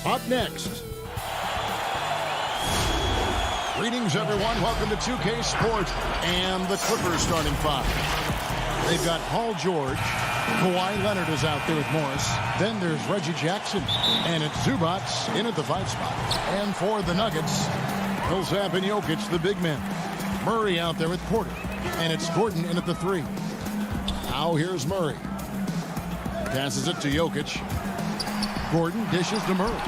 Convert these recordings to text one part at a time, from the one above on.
Up next. Greetings, everyone. Welcome to 2K Sports and the Clippers starting five. They've got Paul George. Kawhi Leonard is out there with Morris. Then there's Reggie Jackson. And it's Zubats in at the 5 spot. And for the Nuggets, Millsap and Jokic, the big men. Murray out there with Porter. And it's Gordon in at the 3. Now here's Murray. Passes it to Jokic. Gordon dishes to Murray.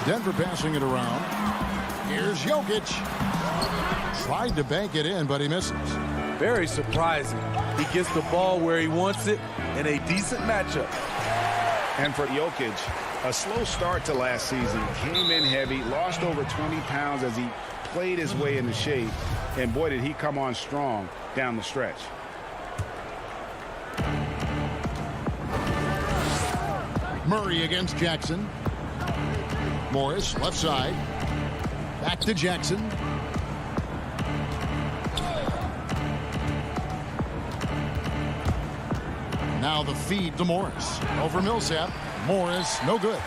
Denver passing it around. Here's Jokic. Tried to bank it in, but he misses. Very surprising. He gets the ball where he wants it in a decent matchup. And for Jokic, a slow start to last season. Came in heavy, lost over 20 pounds as he played his way into shape. And boy, did he come on strong down the stretch. Murray against Jackson. Morris, left side. Back to Jackson. Now the feed to Morris. Over Millsap. Morris, no good.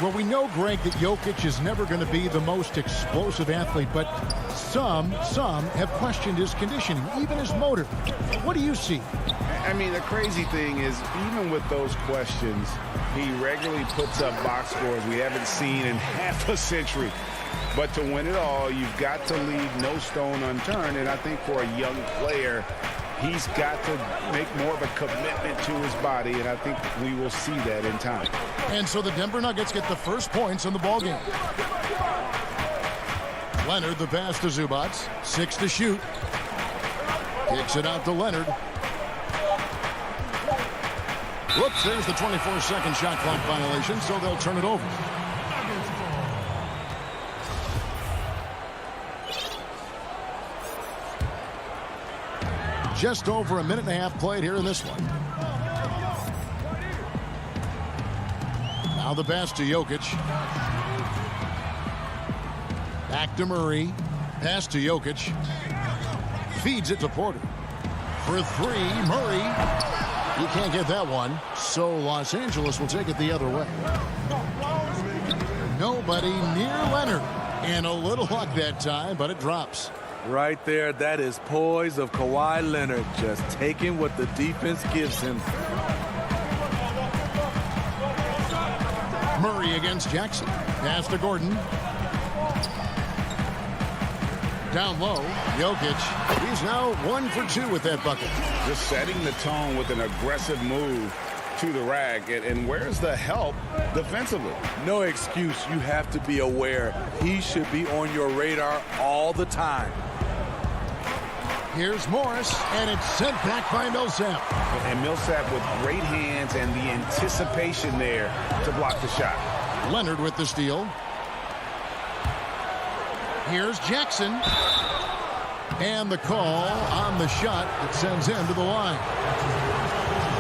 Well, we know, Greg, that Jokic is never going to be the most explosive athlete, but some have questioned his conditioning, even his motor. What do you see? I mean, the crazy thing is, even with those questions, he regularly puts up box scores we haven't seen in half a century. But to win it all, you've got to leave no stone unturned. And I think for a young player, he's got to make more of a commitment to his body. And I think we will see that in time. And so the Denver Nuggets get the first points in the ballgame. Leonard, the pass to Zubats. 6 to shoot. Kicks it out to Leonard. Whoops, there's the 24-second shot clock violation, so they'll turn it over. Just over a minute and a half played here in this one. Now the pass to Jokic. Back to Murray. Pass to Jokic. Feeds it to Porter. For 3, Murray. He can't get that one, so Los Angeles will take it the other way. Nobody near Leonard. And a little luck that time, but it drops. Right there, that is poise of Kawhi Leonard, just taking what the defense gives him. Murray against Jackson. Pass to Gordon. Down low, Jokic. He's now 1 for 2 with that bucket. Just setting the tone with an aggressive move to the rack. And where's the help defensively? No excuse. You have to be aware. He should be on your radar all the time. Here's Morris, and it's sent back by Millsap. And Millsap with great hands and the anticipation there to block the shot. Leonard with the steal. Here's Jackson. And the call on the shot that sends him to the line.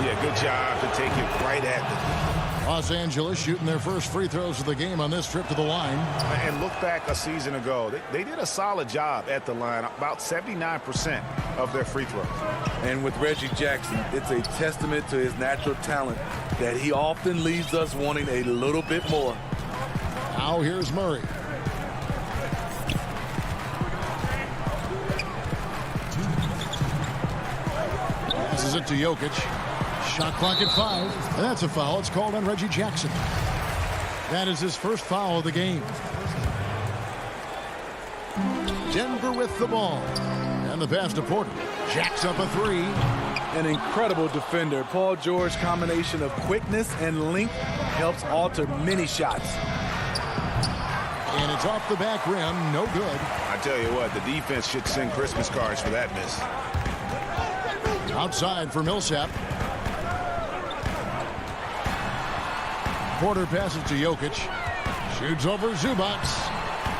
Yeah, good job to take it right at them. Los Angeles shooting their first free throws of the game on this trip to the line. And look back a season ago. They did a solid job at the line, about 79% of their free throws. And with Reggie Jackson, it's a testament to his natural talent that he often leaves us wanting a little bit more. Now here's Murray. Passes it to Jokic. Shot clock at 5. And that's a foul. It's called on Reggie Jackson. That is his first foul of the game. Denver with the ball. And the pass to Porter. Jacks up a 3. An incredible defender. Paul George combination of quickness and length helps alter many shots. And it's off the back rim. No good. I tell you what, the defense should send Christmas cards for that miss. Outside for Millsap. Porter passes to Jokic. Shoots over Zubats.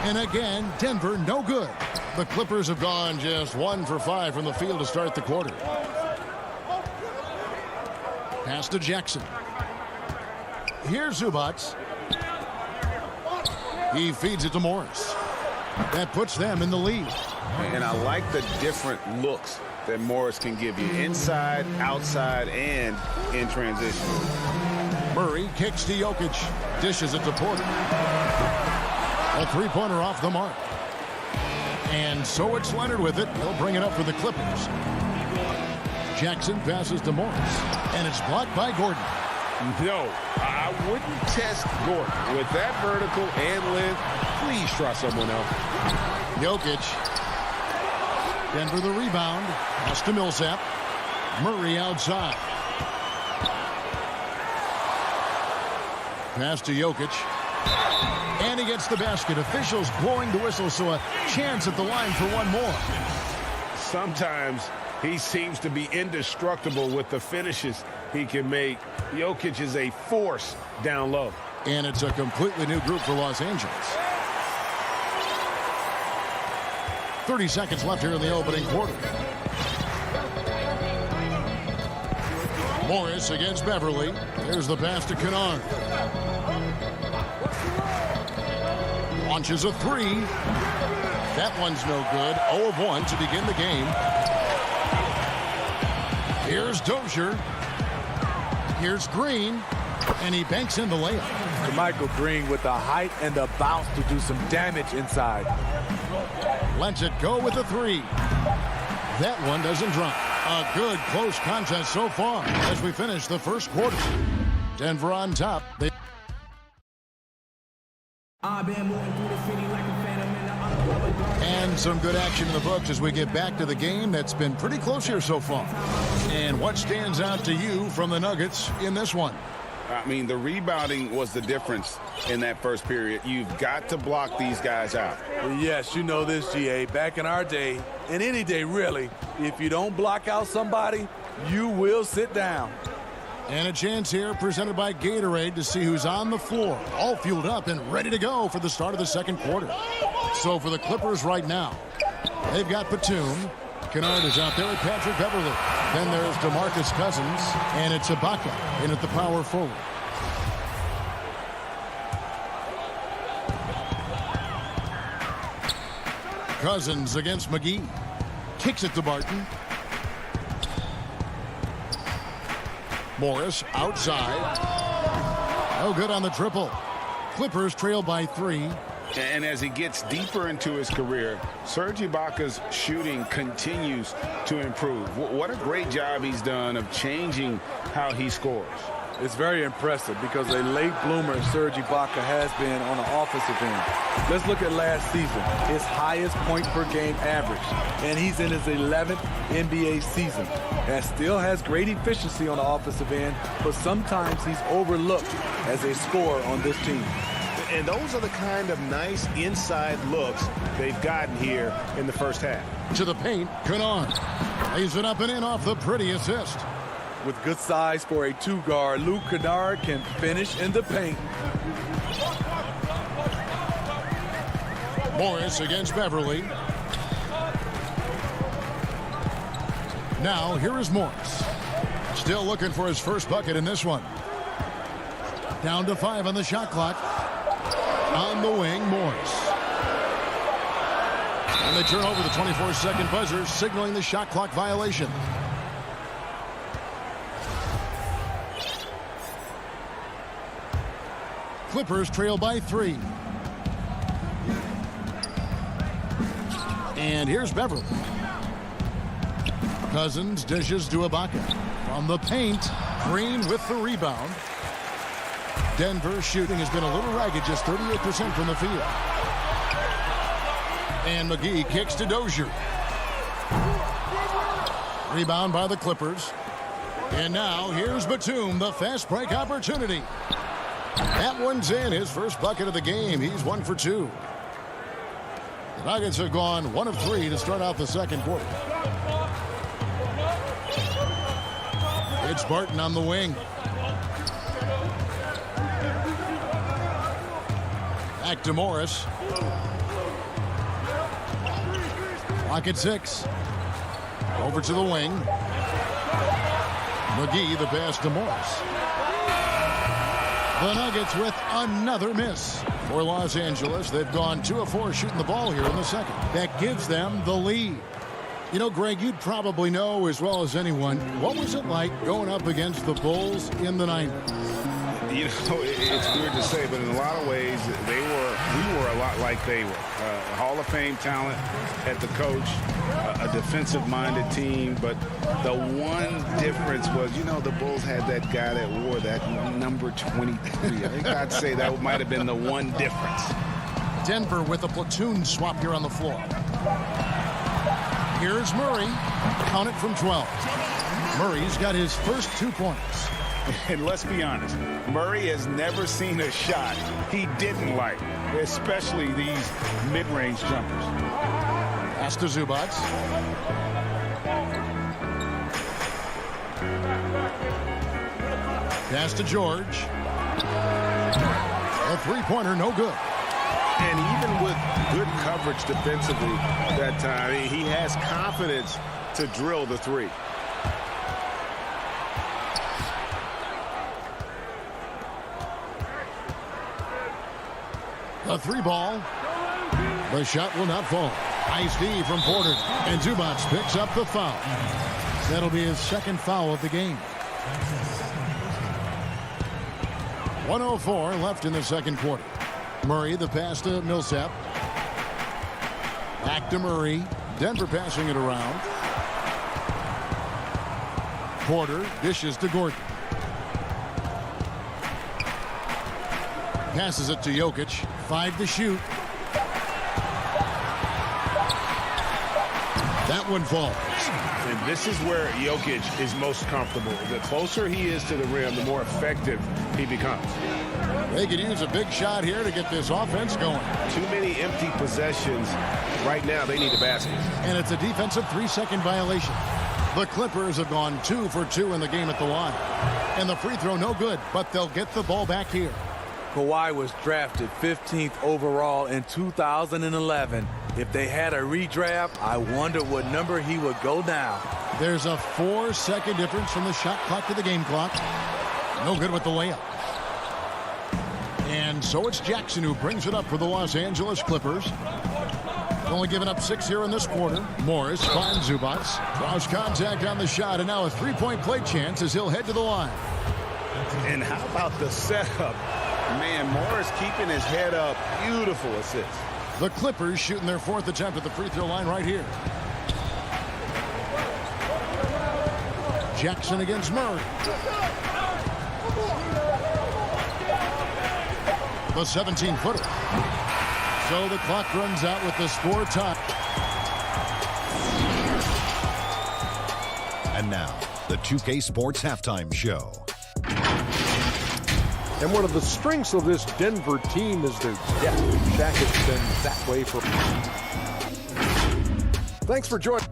And again, Denver no good. The Clippers have gone just 1 for 5 from the field to start the quarter. Pass to Jackson. Here's Zubats. He feeds it to Morris. That puts them in the lead. And I like the different looks that Morris can give you. Inside, outside, and in transition. Murray kicks to Jokic. Dishes it to Porter. A three-pointer off the mark. And so it's Leonard with it. He'll bring it up for the Clippers. Jackson passes to Morris. And it's blocked by Gordon. No, I wouldn't test Gordon. With that vertical and length, please try someone else. Jokic. Denver the rebound. Pass to Millsap. Murray outside. Pass to Jokic. And he gets the basket. Officials blowing the whistle, so a chance at the line for one more. Sometimes he seems to be indestructible with the finishes he can make. Jokic is a force down low. And it's a completely new group for Los Angeles. 30 seconds left here in the opening quarter. Morris against Beverly. There's the pass to Kennard. Launches a three. That one's no good. 0 of 1 to begin the game. Here's Dozier. Here's Green. And he banks in the layup. Michael Green with the height and the bounce to do some damage inside. Lets it go with a three. That one doesn't drop. A good close contest so far as we finish the first quarter. Denver on top. And some good action in the books as we get back to the game that's been pretty close here so far. And what stands out to you from the Nuggets in this one? I mean, the rebounding was the difference in that first period. You've got to block these guys out. Yes, you know this, GA. Back in our day, and any day really, if you don't block out somebody, you will sit down. And a chance here presented by Gatorade to see who's on the floor, all fueled up and ready to go for the start of the second quarter. So for the Clippers right now, they've got Batum. Kennard is out there with Patrick Beverly. Then there's DeMarcus Cousins, and it's Ibaka in at the power forward. Cousins against McGee. Kicks it to Barton. Morris outside. No good on the triple. Clippers trail by 3. And as he gets deeper into his career, Serge Ibaka's shooting continues to improve. What a great job he's done of changing how he scores. It's very impressive because a late bloomer Serge Ibaka has been on the offensive end. Let's look at last season, his highest point per game average, and he's in his 11th NBA season. And still has great efficiency on the offensive end, but sometimes he's overlooked as a scorer on this team. And those are the kind of nice inside looks they've gotten here in the first half. To the paint, Kennard lays it up and in off the pretty assist. With good size for a two-guard, Luke Kennard can finish in the paint. Morris against Beverly. Now here is Morris. Still looking for his first bucket in this one. Down to 5 on the shot clock. On the wing, Morris. And they turn over the 24-second buzzer, signaling the shot clock violation. Clippers trail by 3. And here's Beverly. Cousins dishes to Ibaka. From the paint, Green with the rebound. Denver's shooting has been a little ragged, just 38% from the field. And McGee kicks to Dozier. Rebound by the Clippers. And now here's Batum, the fast break opportunity. That one's in, his first bucket of the game. He's 1 for 2. The Nuggets have gone 1 of 3 to start out the second quarter. It's Barton on the wing. Back to Morris. Clock at 6. Over to the wing. McGee, the pass to Morris. The Nuggets with another miss. For Los Angeles, they've gone 2 of 4 shooting the ball here in the second. That gives them the lead. You know, Greg, you'd probably know as well as anyone, what was it like going up against the Bulls in the 90s? You know, it's weird to say, but in a lot of ways, we were a lot like they were. Hall of Fame talent at the coach, a defensive-minded team, but the one difference was, you know, the Bulls had that guy that wore that number 23. I think I'd say that might have been the one difference. Denver with a platoon swap here on the floor. Here's Murray. Count it from 12. Murray's got his first 2 points. And let's be honest, Murray has never seen a shot he didn't like, especially these mid-range jumpers. Pass to Zubac. Pass to George. A three-pointer, no good. And even with good coverage defensively that time, he has confidence to drill the three. A three ball. The shot will not fall. Nice D from Porter. And Zubac picks up the foul. That'll be his second foul of the game. 1:04 left in the second quarter. Murray, the pass to Millsap. Back to Murray. Denver passing it around. Porter dishes to Gordon. Passes it to Jokic. 5 to shoot. That one falls. And this is where Jokic is most comfortable. The closer he is to the rim, the more effective he becomes. They could use a big shot here to get this offense going. Too many empty possessions. Right now, they need a basket. And it's a defensive 3-second violation. The Clippers have gone 2 for 2 in the game at the line. And the free throw no good, but they'll get the ball back here. Kawhi was drafted 15th overall in 2011. If they had a redraft, I wonder what number he would go down. There's a 4-second difference from the shot clock to the game clock. No good with the layup. And so it's Jackson who brings it up for the Los Angeles Clippers. Only giving up 6 here in this quarter. Morris finds Zubac. Draws contact on the shot, and now a three-point play chance as he'll head to the line. And how about the setup? Man, Morris keeping his head up. Beautiful assist. The Clippers shooting their 4th attempt at the free throw line right here. Jackson against Murray. The 17-footer. So the clock runs out with the score tie. And now, the 2K Sports Halftime Show. And one of the strengths of this Denver team is their depth. Shaq has been that way for... Thanks for joining.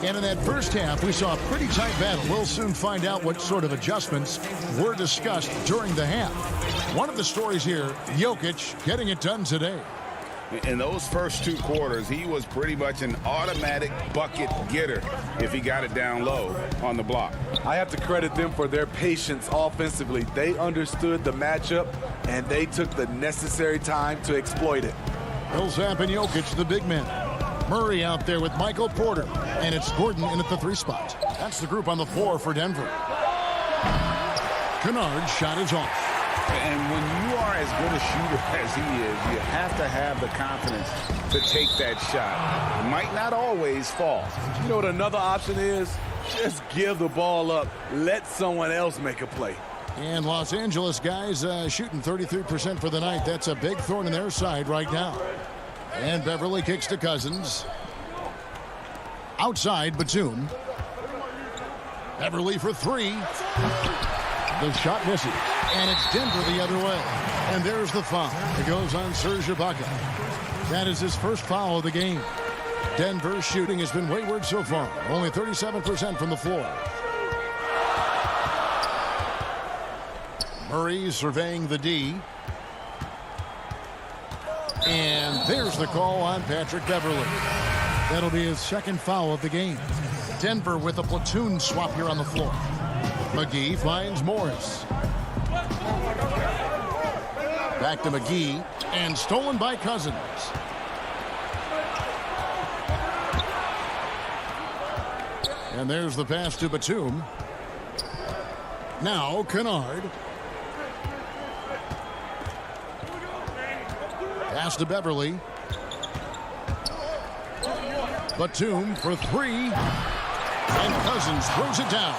And in that first half, we saw a pretty tight battle. We'll soon find out what sort of adjustments were discussed during the half. One of the stories here, Jokic getting it done today. In those first 2 quarters, he was pretty much an automatic bucket getter if he got it down low on the block. I have to credit them for their patience offensively. They understood the matchup, and they took the necessary time to exploit it. Millsap and Jokic, the big men. Murray out there with Michael Porter, and it's Gordon in at the 3 spot. That's the group on the floor for Denver. Kennard's shot is off. And when you are as good a shooter as he is, you have to have the confidence to take that shot. It might not always fall. You know what another option is? Just give the ball up. Let someone else make a play. And Los Angeles guys shooting 33% for the night. That's a big thorn in their side right now. And Beverly kicks to Cousins. Outside, Batum. Beverly for 3. The shot misses. And it's Denver the other way. And there's the foul. It goes on Serge Ibaka. That is his first foul of the game. Denver's shooting has been wayward so far. Only 37% from the floor. Murray surveying the D. And there's the call on Patrick Beverly. That'll be his second foul of the game. Denver with a platoon swap here on the floor. McGee finds Morris. Back to McGee, and stolen by Cousins. And there's the pass to Batum. Now Kennard. Pass to Beverly. Batum for three. And Cousins throws it down.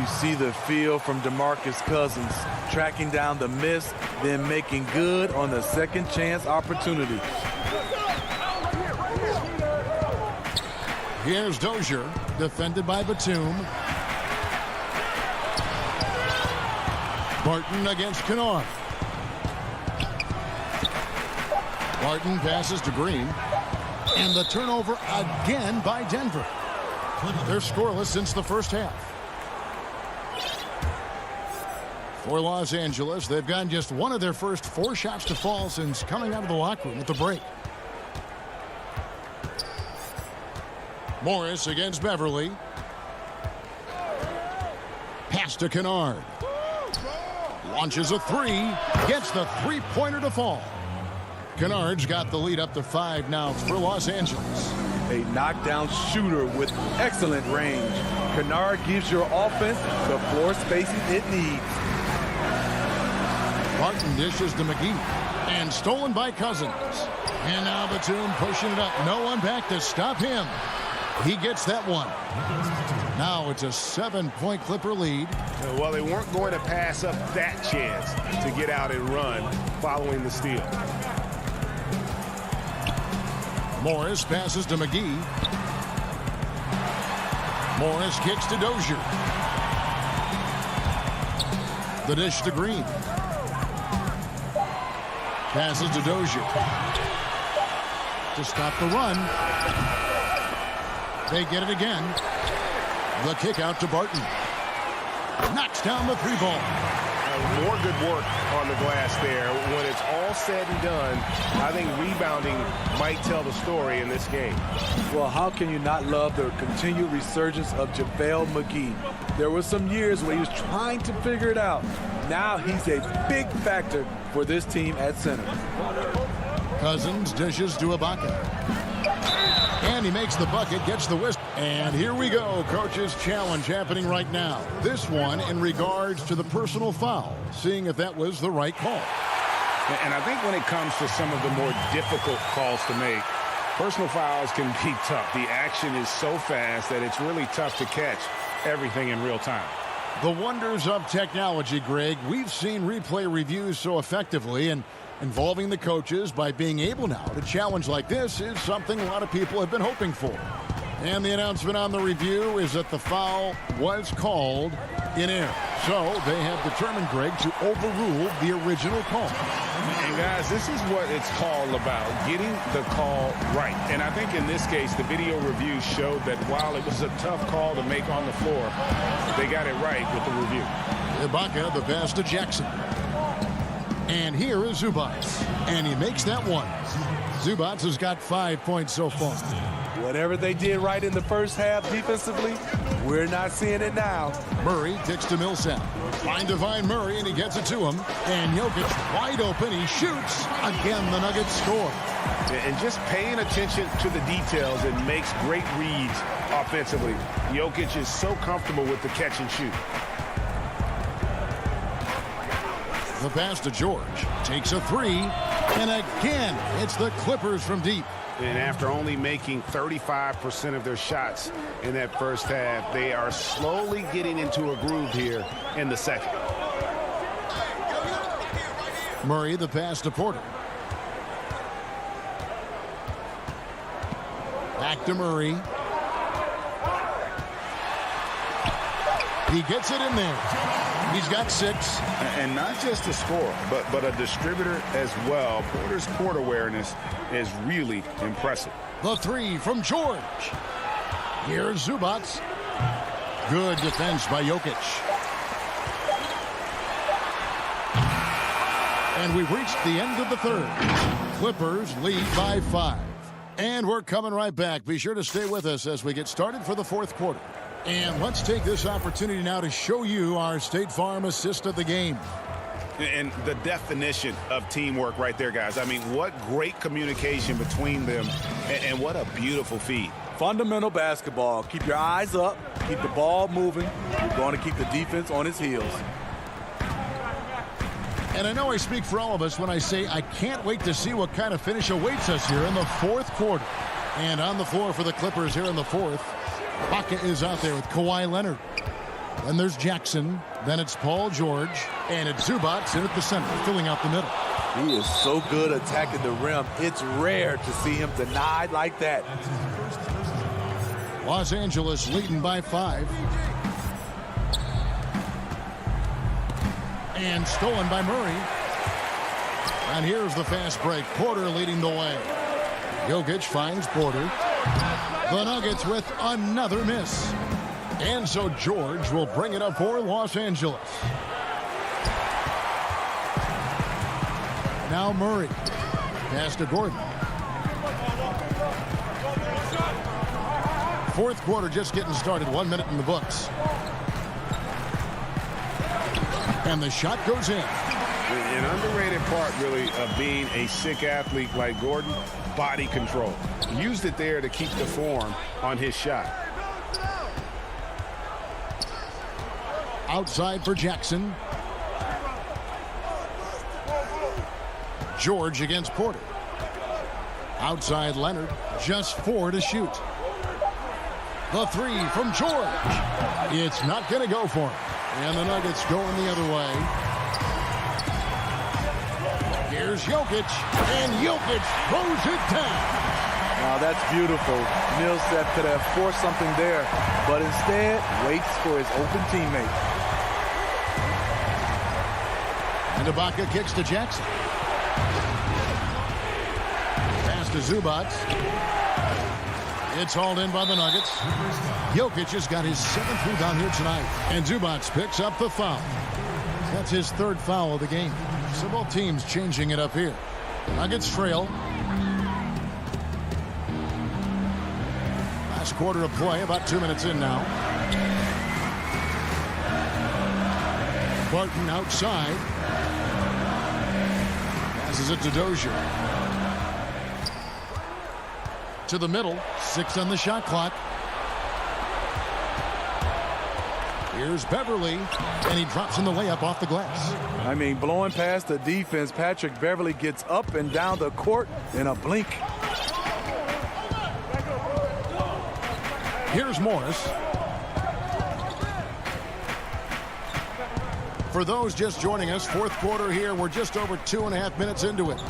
You see the feel from DeMarcus Cousins, tracking down the miss, then making good on the second chance opportunity. Here's Dozier, defended by Batum. Barton against Kennard. Barton passes to Green. And the turnover again by Denver. They're scoreless since the first half. For Los Angeles, they've gotten just one of their first 4 shots to fall since coming out of the locker room at the break. Morris against Beverly. Pass to Kennard. Launches a three. Gets the three-pointer to fall. Kennard's got the lead up to 5 now for Los Angeles. A knockdown shooter with excellent range. Kennard gives your offense the floor spacing it needs. Barton dishes to McGee. And stolen by Cousins. And now Batum pushing it up. No one back to stop him. He gets that one. Now it's a 7-point Clipper lead. Well, they weren't going to pass up that chance to get out and run following the steal. Morris passes to McGee. Morris kicks to Dozier. The dish to Green. Passes to Dozier. To stop the run. They get it again. The kick out to Barton. Knocks down the 3 ball. More good work on the glass there. When it's all said and done, I think rebounding might tell the story in this game. Well, how can you not love the continued resurgence of JaVale McGee? There were some years where he was trying to figure it out. Now he's a big factor for this team at center. Cousins dishes to Ibaka. And he makes the bucket, gets the whistle. And here we go, coach's challenge happening right now. This one in regards to the personal foul, seeing if that was the right call. And I think when it comes to some of the more difficult calls to make, personal fouls can be tough. The action is so fast that it's really tough to catch everything in real time. The wonders of technology, Greg. We've seen replay reviews so effectively, and involving the coaches by being able now to challenge like this is something a lot of people have been hoping for. And the announcement on the review is that the foul was called in air. So they have determined, Greg, to overrule the original call. And guys, this is what it's all about, getting the call right. And I think in this case, the video review showed that while it was a tough call to make on the floor, they got it right with the review. Ibaka, the pass to Jackson. And here is Zubats. And he makes that one. Zubats has got 5 points so far. Whatever they did right in the first half defensively, we're not seeing it now. Murray kicks to Millsap. Find Divine Murray, and he gets it to him. And Jokic wide open. He shoots. Again, the Nuggets score. And just paying attention to the details, it makes great reads offensively. Jokic is so comfortable with the catch and shoot. The pass to George. Takes a three. And again, it's the Clippers from deep. And after only making 35% of their shots in that first half, they are slowly getting into a groove here in the second. Murray, the pass to Porter. Back to Murray. He gets it in there. He's got 6. And not just a scorer, but a distributor as well. Porter's court awareness is really impressive. The 3 from George. Here's Zubats. Good defense by Jokic. And we've reached the end of the third. Clippers lead by 5. And we're coming right back. Be sure to stay with us as we get started for the fourth quarter. And let's take this opportunity now to show you our State Farm assist of the game. And the definition of teamwork right there, guys. I mean, what great communication between them, and what a beautiful feed. Fundamental basketball. Keep your eyes up, keep the ball moving. You're going to keep the defense on its heels. And I know I speak for all of us when I say I can't wait to see what kind of finish awaits us here in the fourth quarter. And on the floor for the Clippers here in the fourth, Baca is out there with Kawhi Leonard. Then there's Jackson. Then it's Paul George. And it's Zubac in at the center, filling out the middle. He is so good attacking the rim. It's rare to see him denied like that. Los Angeles leading by 5. And stolen by Murray. And here's the fast break. Porter leading the way. Jokic finds Porter. The Nuggets with another miss. And so George will bring it up for Los Angeles. Now Murray. Pass to Gordon. Fourth quarter just getting started. 1 minute in the books. And the shot goes in. An underrated part, really, of being a sick athlete like Gordon, body control. Used it there to keep the form on his shot. Outside for Jackson. George against Porter. Outside Leonard. Just 4 to shoot. The 3 from George. It's not going to go for him. And the Nuggets going the other way. Here's Jokic. And Jokic throws it down. Now that's beautiful. Millsap could have forced something there, but instead waits for his open teammate. And Ibaka kicks to Jackson. Pass to Zubac. It's hauled in by the Nuggets. Jokic has got his 7th rebound here tonight. And Zubac picks up the foul. That's his 3rd foul of the game. So both teams changing it up here. Nuggets trail. Last quarter of play, about 2 minutes in now. Barton outside. Passes it to Dozier. To the middle. 6 on the shot clock. Here's Beverly. And he drops in the layup off the glass. I mean, blowing past the defense, Patrick Beverly gets up and down the court in a blink. Here's Morris. For those just joining us, fourth quarter here. We're just over 2.5 minutes into it.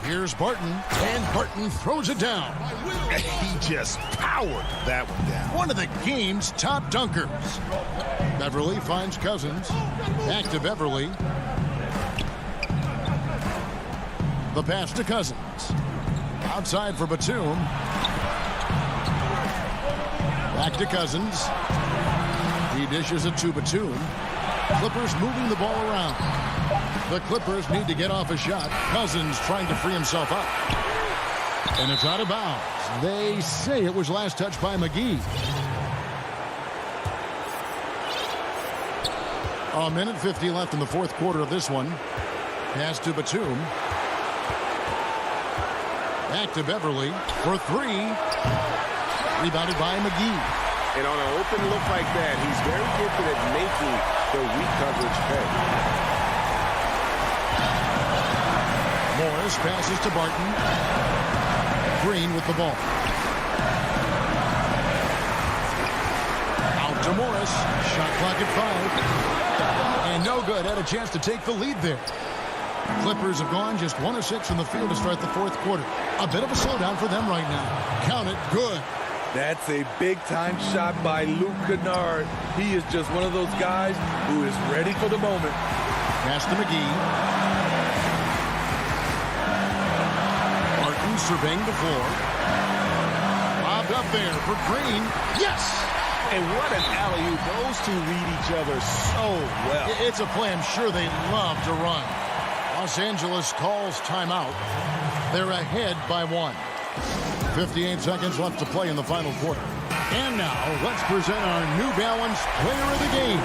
Here's Barton, and Barton throws it down. He just powered that one down. One of the game's top dunkers. Beverly finds Cousins. Back to Beverly. The pass to Cousins. Outside for Batum. Back to Cousins. He dishes it to Batum. Clippers moving the ball around. The Clippers need to get off a shot. Cousins trying to free himself up. And it's out of bounds. They say it was last touched by McGee. A minute 50 left in the fourth quarter of this one. Pass to Batum. Back to Beverly for 3. Rebounded by McGee. And on an open look like that, he's very gifted at making the weak coverage pay. Morris passes to Barton. Green with the ball. Out to Morris. Shot clock at 5. And no good. Had a chance to take the lead there. Clippers have gone just 1 of 6 from the field to start the fourth quarter. A bit of a slowdown for them right now. Count it. Good. That's a big-time shot by Luke Kennard. He is just one of those guys who is ready for the moment. Pass to McGee. Barton surveying the floor. Lobbed up there for Green. Yes! And what an alley-oop. Those two read each other so well. It's a play I'm sure they love to run. Los Angeles calls timeout. They're ahead by 1. 58 seconds left to play in the final quarter. And now, let's present our New Balance player of the game,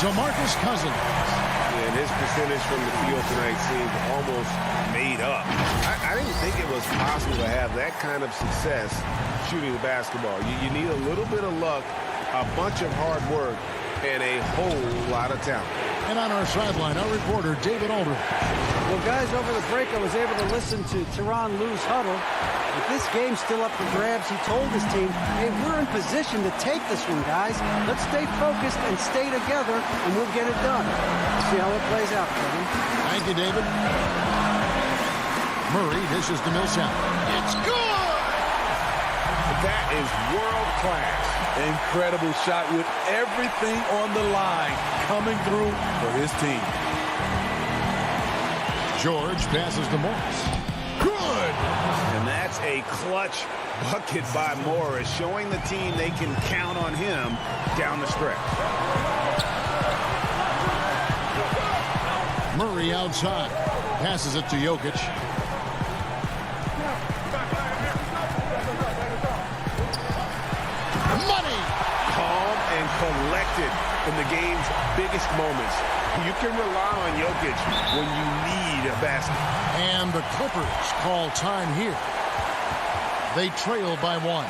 DeMarcus Cousins. And his percentage from the field tonight seemed almost made up. I didn't think it was possible to have that kind of success shooting the basketball. You need a little bit of luck A bunch of hard work and a whole lot of talent. And on our sideline, our reporter, David Aldridge. Well, guys, over the break, I was able to listen to Tyronn Lue's huddle. With this game still up for grabs, he told his team, hey, we're in position to take this one, guys. Let's stay focused and stay together, and we'll get it done. See how it plays out, Kevin. Thank you, David. Murray dishes to Millsap. It's good! That is world class. Incredible shot with everything on the line coming through for his team. George passes to Morris. Good! And that's a clutch bucket by Morris, showing the team they can count on him down the stretch. Murray outside. Passes it to Jokic. Money! Calm and collected in the game's biggest moments. You can rely on Jokic when you need a basket. And the Clippers call time here. They trail by 1.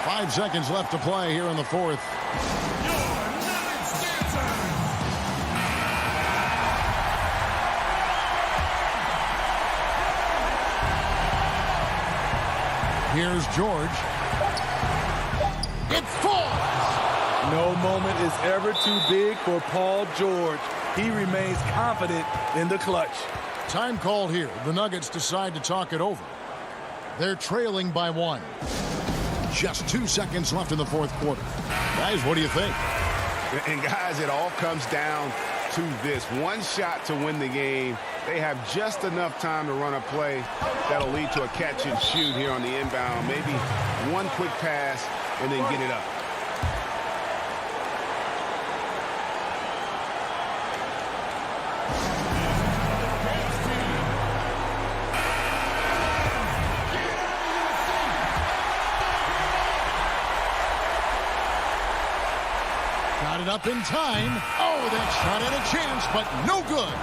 5 seconds left to play here in the fourth. Here's George. It falls! No moment is ever too big for Paul George. He remains confident in the clutch. Time called here. The Nuggets decide to talk it over. They're trailing by 1. Just 2 seconds left in the fourth quarter. Guys, what do you think? And guys, it all comes down to this. One shot to win the game. They have just enough time to run a play that'll lead to a catch and shoot here on the inbound. Maybe one quick pass and then get it up. Got it up in time. Oh, that shot had a chance, but no good.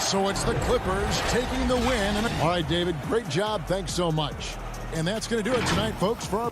So it's the Clippers taking the win. All right, David, great job. Thanks so much. And that's going to do it tonight, folks, for our...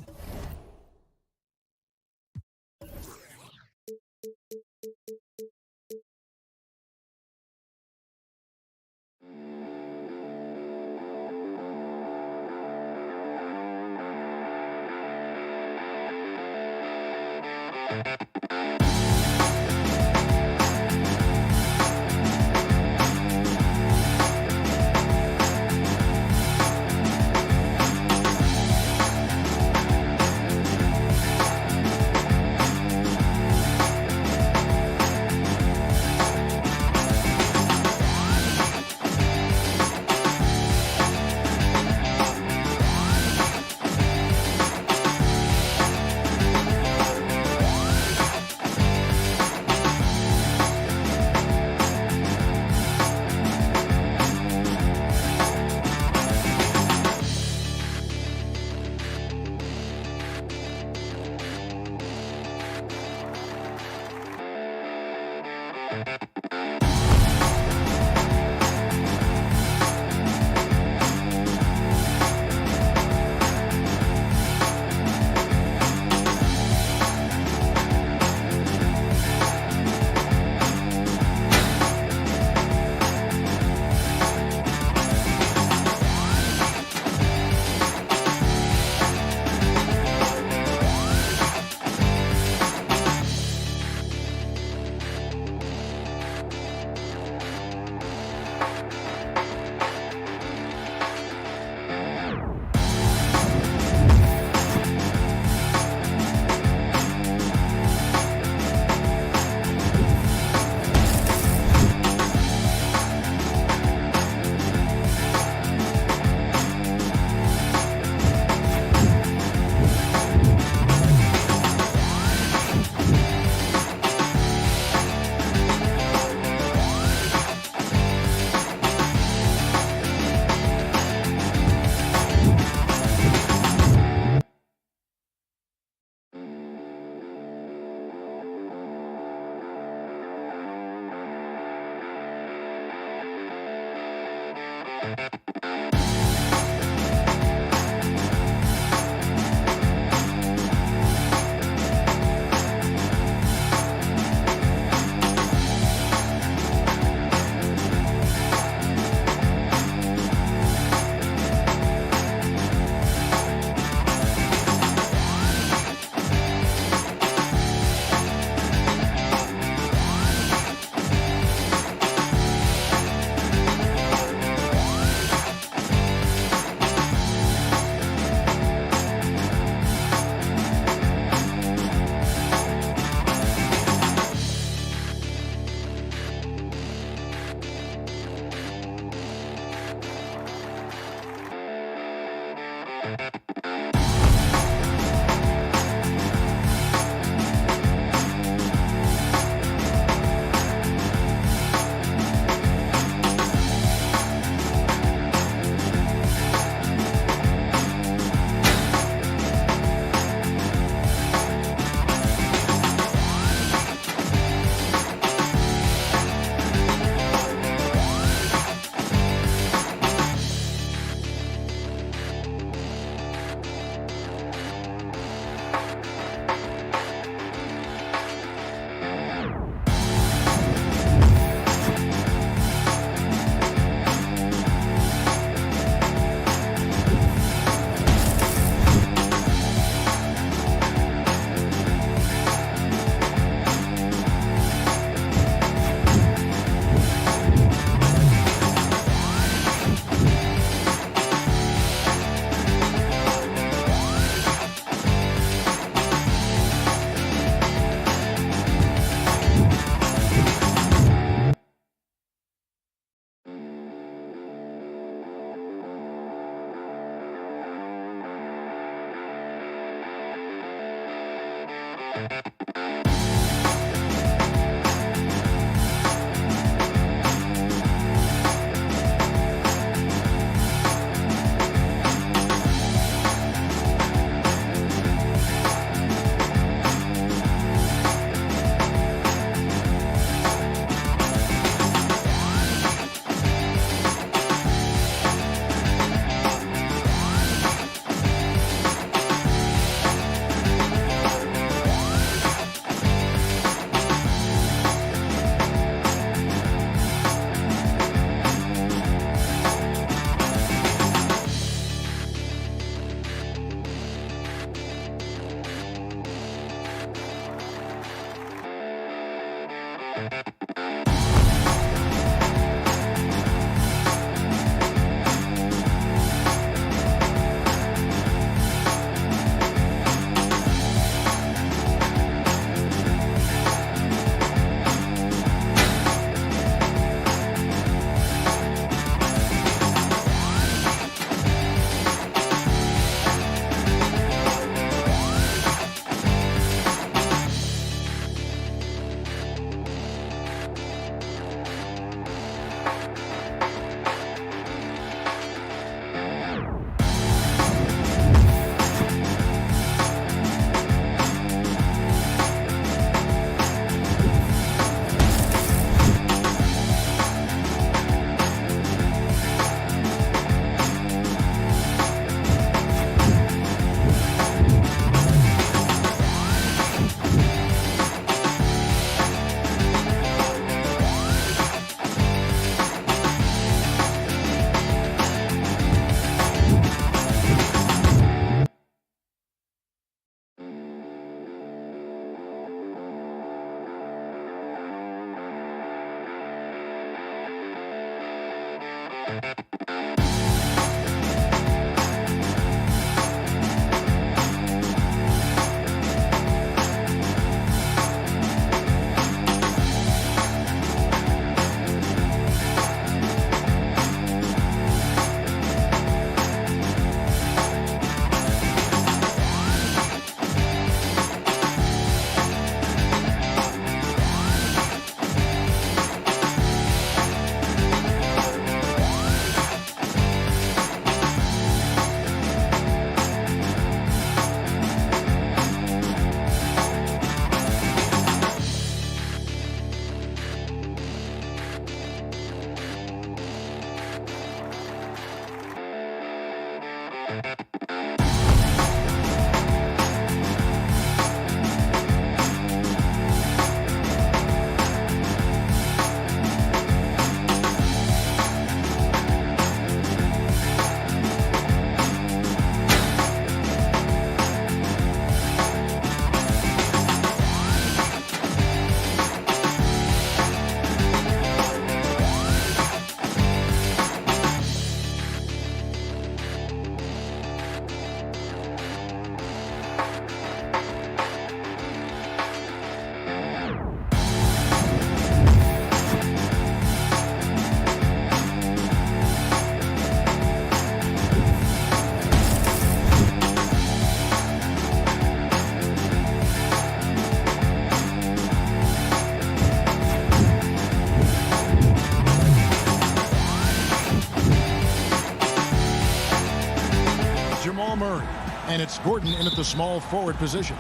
Jamal Murray. And it's Gordon in at the small forward position.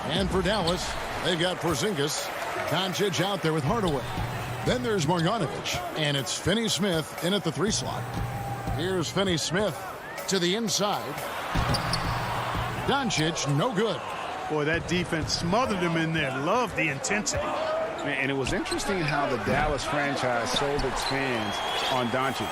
And for Dallas, they've got Porzingis. Doncic out there with Hardaway. Then there's Marjanovic. And it's Finney-Smith in at the 3 slot. Here's Finney-Smith to the inside. Doncic, no good. Boy, that defense smothered him in there. Love the intensity. And it was interesting how the Dallas franchise sold its fans on Doncic.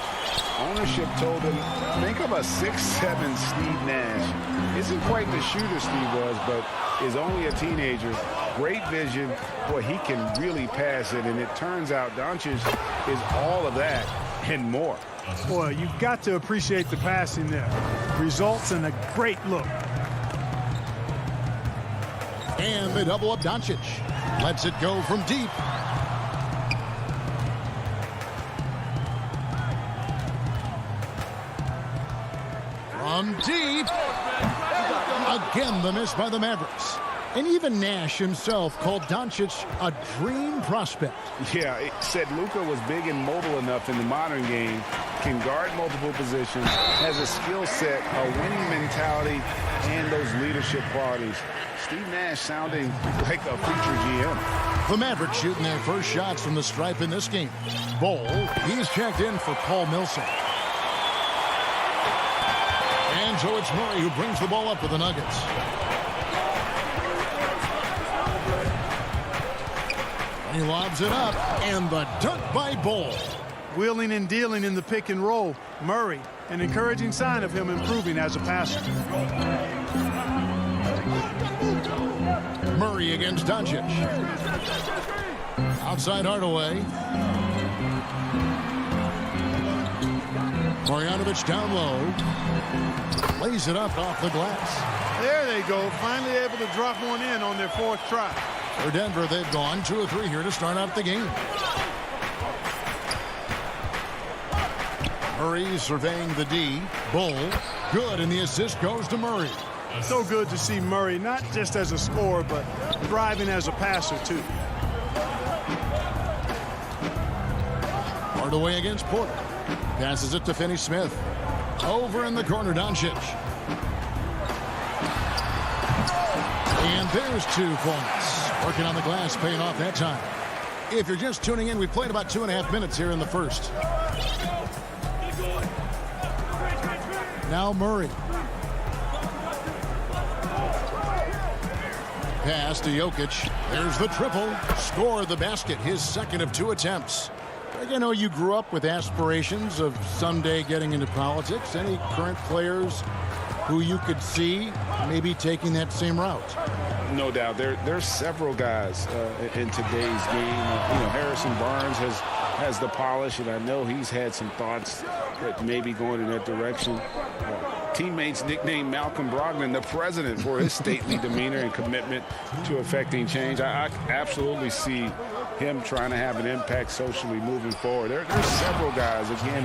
Ownership told them, think of a 6'7" Steve Nash. Isn't quite the shooter Steve was, but is only a teenager. Great vision. Boy, he can really pass it. And it turns out Doncic is all of that and more. Boy, you've got to appreciate the passing there. Results in a great look. And they double up Doncic. Lets it go from deep. From deep. Again, the miss by the Mavericks. And even Nash himself called Doncic a dream prospect. Yeah, it said Luka was big and mobile enough in the modern game, can guard multiple positions, has a skill set, a winning mentality, and those leadership qualities. Steve Nash sounding like a future GM. The Mavericks shooting their first shots from the stripe in this game. Bol, he's checked in for Paul Millsap. And so it's Murray who brings the ball up for the Nuggets. He lobs it up, and the dunk by Bol. Wheeling and dealing in the pick and roll. Murray, an encouraging sign of him improving as a passer. Murray against Doncic. Outside Hardaway. Marjanovic down low. Lays it up off the glass. There they go. Finally able to drop one in on their 4th try. For Denver, they've gone 2 of 3 here to start out the game. Murray surveying the D. Bol, good, and the assist goes to Murray. So good to see Murray, not just as a scorer, but thriving as a passer, too. Hardaway against Porter. Passes it to Finney-Smith. Over in the corner, Doncic. And there's 2 points. Working on the glass, paying off that time. If you're just tuning in, we played about 2.5 minutes here in the first. Now Murray. Pass to Jokic. There's the triple. Score the basket, his 2nd of 2 attempts. You know, you grew up with aspirations of someday getting into politics. Any current players who you could see maybe taking that same route? No doubt. There's several guys in today's game. Harrison Barnes has the polish, and I know he's had some thoughts that maybe going in that direction. Teammates nicknamed Malcolm Brogdon the president for his stately demeanor and commitment to affecting change. I absolutely see him trying to have an impact socially moving forward. There's several guys, again,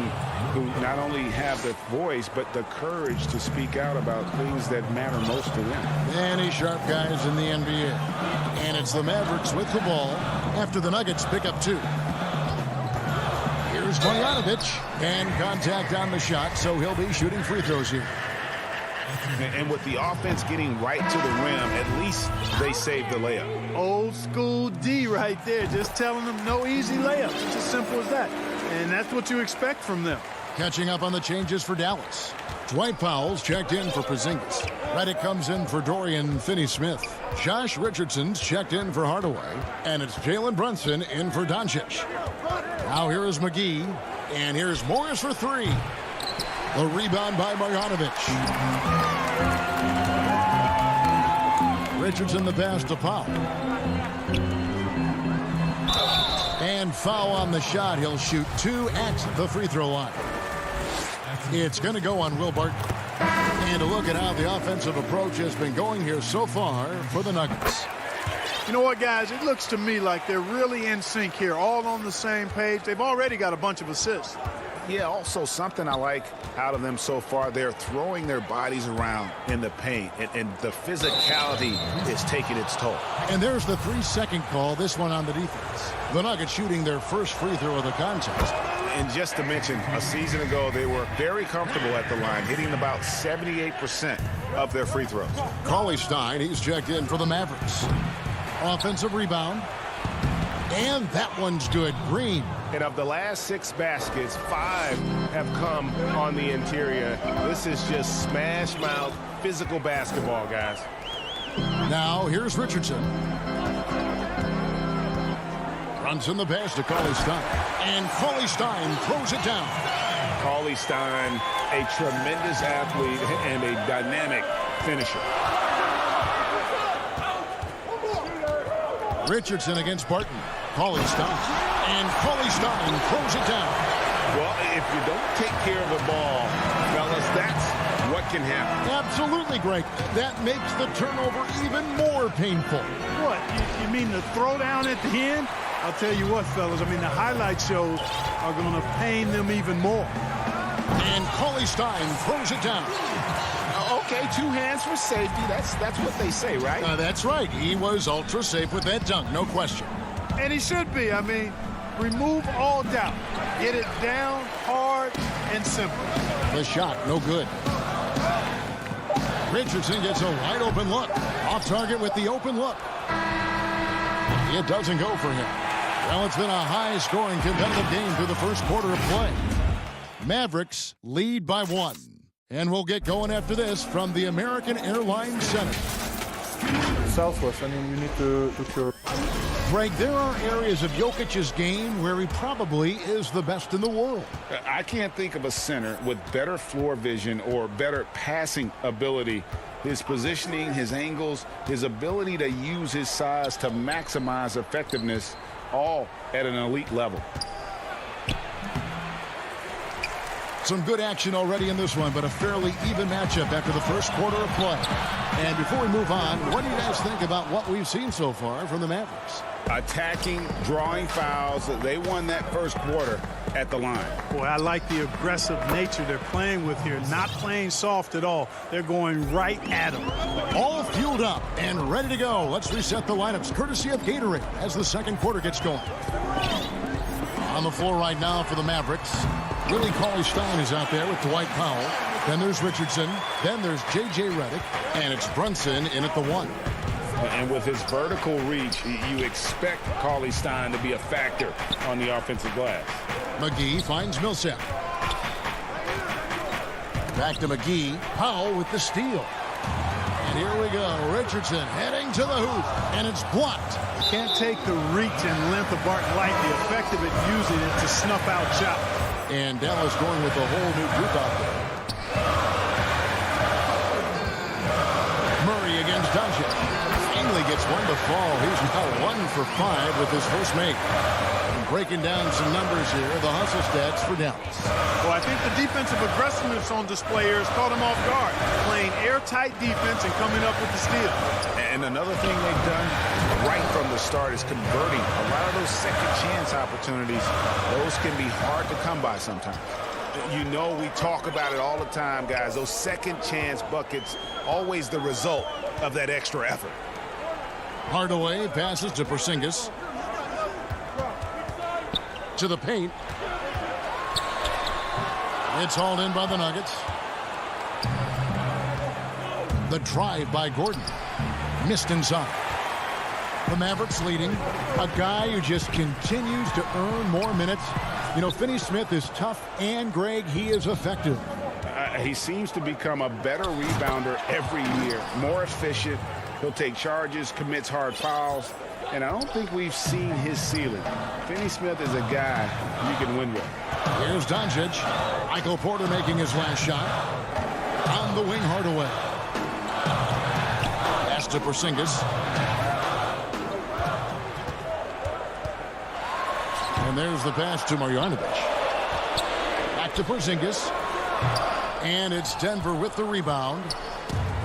who not only have the voice, but the courage to speak out about things that matter most to them. Many sharp guys in the NBA. And it's the Mavericks with the ball after the Nuggets pick up 2. Here's Marjanovic, and contact on the shot, so he'll be shooting free throws here. And with the offense getting right to the rim, at least they saved the layup. Old school D right there, just telling them no easy layups. It's as simple as that. And that's what you expect from them. Catching up on the changes for Dallas. Dwight Powell's checked in for Porzingis. Redick comes in for Dorian Finney-Smith. Josh Richardson's checked in for Hardaway. And it's Jalen Brunson in for Doncic. Now here is McGee. And here's Morris for 3. The rebound by Marjanovic. Richardson the pass to Powell. And foul on the shot. He'll shoot 2 at the free throw line. It's going to go on Will Barton. And a look at how the offensive approach has been going here so far for the Nuggets. You know what, guys? It looks to me like they're really in sync here, all on the same page. They've already got a bunch of assists. Yeah, also something I like out of them so far, they're throwing their bodies around in the paint, and the physicality is taking its toll. And there's the 3-second call, this one on the defense. The Nuggets shooting their first free throw of the contest. And just to mention, a season ago, they were very comfortable at the line, hitting about 78% of their free throws. Cauley Stein, he's checked in for the Mavericks. Offensive rebound. And that one's good. Green. And of the last 6 baskets, 5 have come on the interior. This is just smash mouth physical basketball, guys. Now here's Richardson. Runs in the pass to Cauley Stein. And Cauley Stein throws it down. Cauley Stein, a tremendous athlete and a dynamic finisher. Richardson against Barton. Cauley Stein. And Cauley Stein throws it down. Well, if you don't take care of the ball, fellas, that's what can happen. Absolutely, Greg. That makes the turnover even more painful. What? You mean the throwdown at the end? I'll tell you what, fellas. I mean, the highlight shows are going to pain them even more. And Cauley Stein throws it down. Okay, 2 hands for safety. That's what they say, right? That's right. He was ultra safe with that dunk, no question. And he should be. I mean, remove all doubt. Get it down, hard, and simple. The shot, no good. Richardson gets a wide open look. Off target with the open look. It doesn't go for him. Well, it's been a high-scoring competitive game through the first quarter of play. Mavericks lead by 1. And we'll get going after this from the American Airlines Center. Southwest, I mean, you need to cure. Greg, there are areas of Jokic's game where he probably is the best in the world. I can't think of a center with better floor vision or better passing ability. His positioning, his angles, his ability to use his size to maximize effectiveness, all at an elite level. Some good action already in this one, but a fairly even matchup after the first quarter of play. And before we move on, what do you guys think about what we've seen so far from the Mavericks? Attacking, drawing fouls. They won that first quarter at the line. Boy, I like the aggressive nature they're playing with here. Not playing soft at all. They're going right at them. All fueled up and ready to go. Let's reset the lineups courtesy of Gatorade as the second quarter gets going. On the floor right now for the Mavericks, Willie Cauley-Stein is out there with Dwight Powell. Then there's Richardson. Then there's J.J. Redick. And it's Brunson in at the 1. And with his vertical reach, you expect Cauley-Stein to be a factor on the offensive glass. McGee finds Millsap. Back to McGee. Powell with the steal. And here we go. Richardson heading to the hoop. And it's blocked. Can't take the reach and length of Barton lightly. Effective at using it to snuff out shots. And Dallas going with a whole new group out there. Murray against Doncic. Finally gets one to fall. He's now 1 for 5 with his first make. And breaking down some numbers here, the hustle stats for Dallas. Well, I think the defensive aggressiveness on display here has caught him off guard. Playing airtight defense and coming up with the steal. And another thing they've done right from the start is converting a lot of those second chance opportunities. Those can be hard to come by sometimes. You know, we talk about it all the time, guys. Those second chance buckets, always the result of that extra effort. Hardaway passes to Porzingis. To the paint. It's hauled in by the Nuggets. The drive by Gordon. Missed inside. The Mavericks leading. A guy who just continues to earn more minutes. You know, Finney-Smith is tough, and, Greg, he is effective. He seems to become a better rebounder every year. More efficient. He'll take charges, commits hard fouls. And I don't think we've seen his ceiling. Finney-Smith is a guy you can win with. Here's Doncic. Michael Porter making his last shot. On the wing, Hardaway. Pass to Porzingis. And there's the pass to Marjanovic. Back to Porzingis. And it's Denver with the rebound.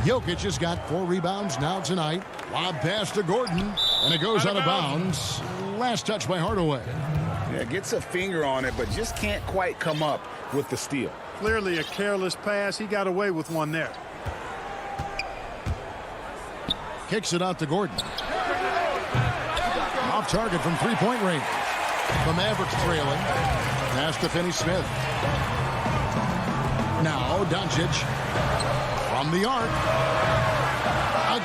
Jokic has got 4 rebounds now tonight. Lob pass to Gordon. And it goes out of bounds. Last touch by Hardaway. Yeah, gets a finger on it, but just can't quite come up with the steal. Clearly a careless pass. He got away with one there. Kicks it out to Gordon. Off target from 3-point range. The Mavericks trailing. Pass to Finney-Smith. Now Doncic from the arc.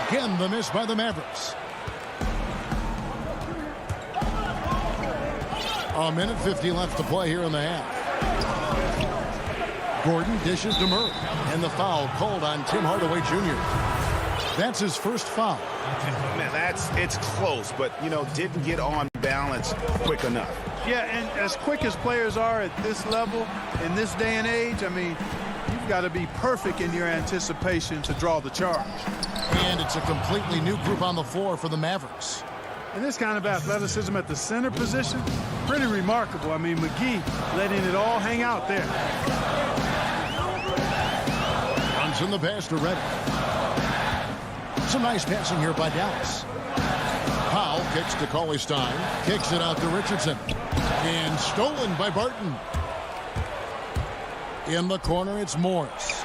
Again, the miss by the Mavericks. A minute 50 left to play here in the half. Gordon dishes to Murray, and the foul called on Tim Hardaway Jr. That's his first foul. Man, it's close, but, didn't get on balance quick enough. Yeah, and as quick as players are at this level, in this day and age, I mean, you've got to be perfect in your anticipation to draw the charge. And it's a completely new group on the floor for the Mavericks. And this kind of athleticism at the center position, pretty remarkable. I mean, McGee letting it all hang out there. Runs in the pass to Redick. Some nice passing here by Dallas. Powell kicks to Cauley-Stein. Kicks it out to Richardson. And stolen by Barton. In the corner, it's Morris.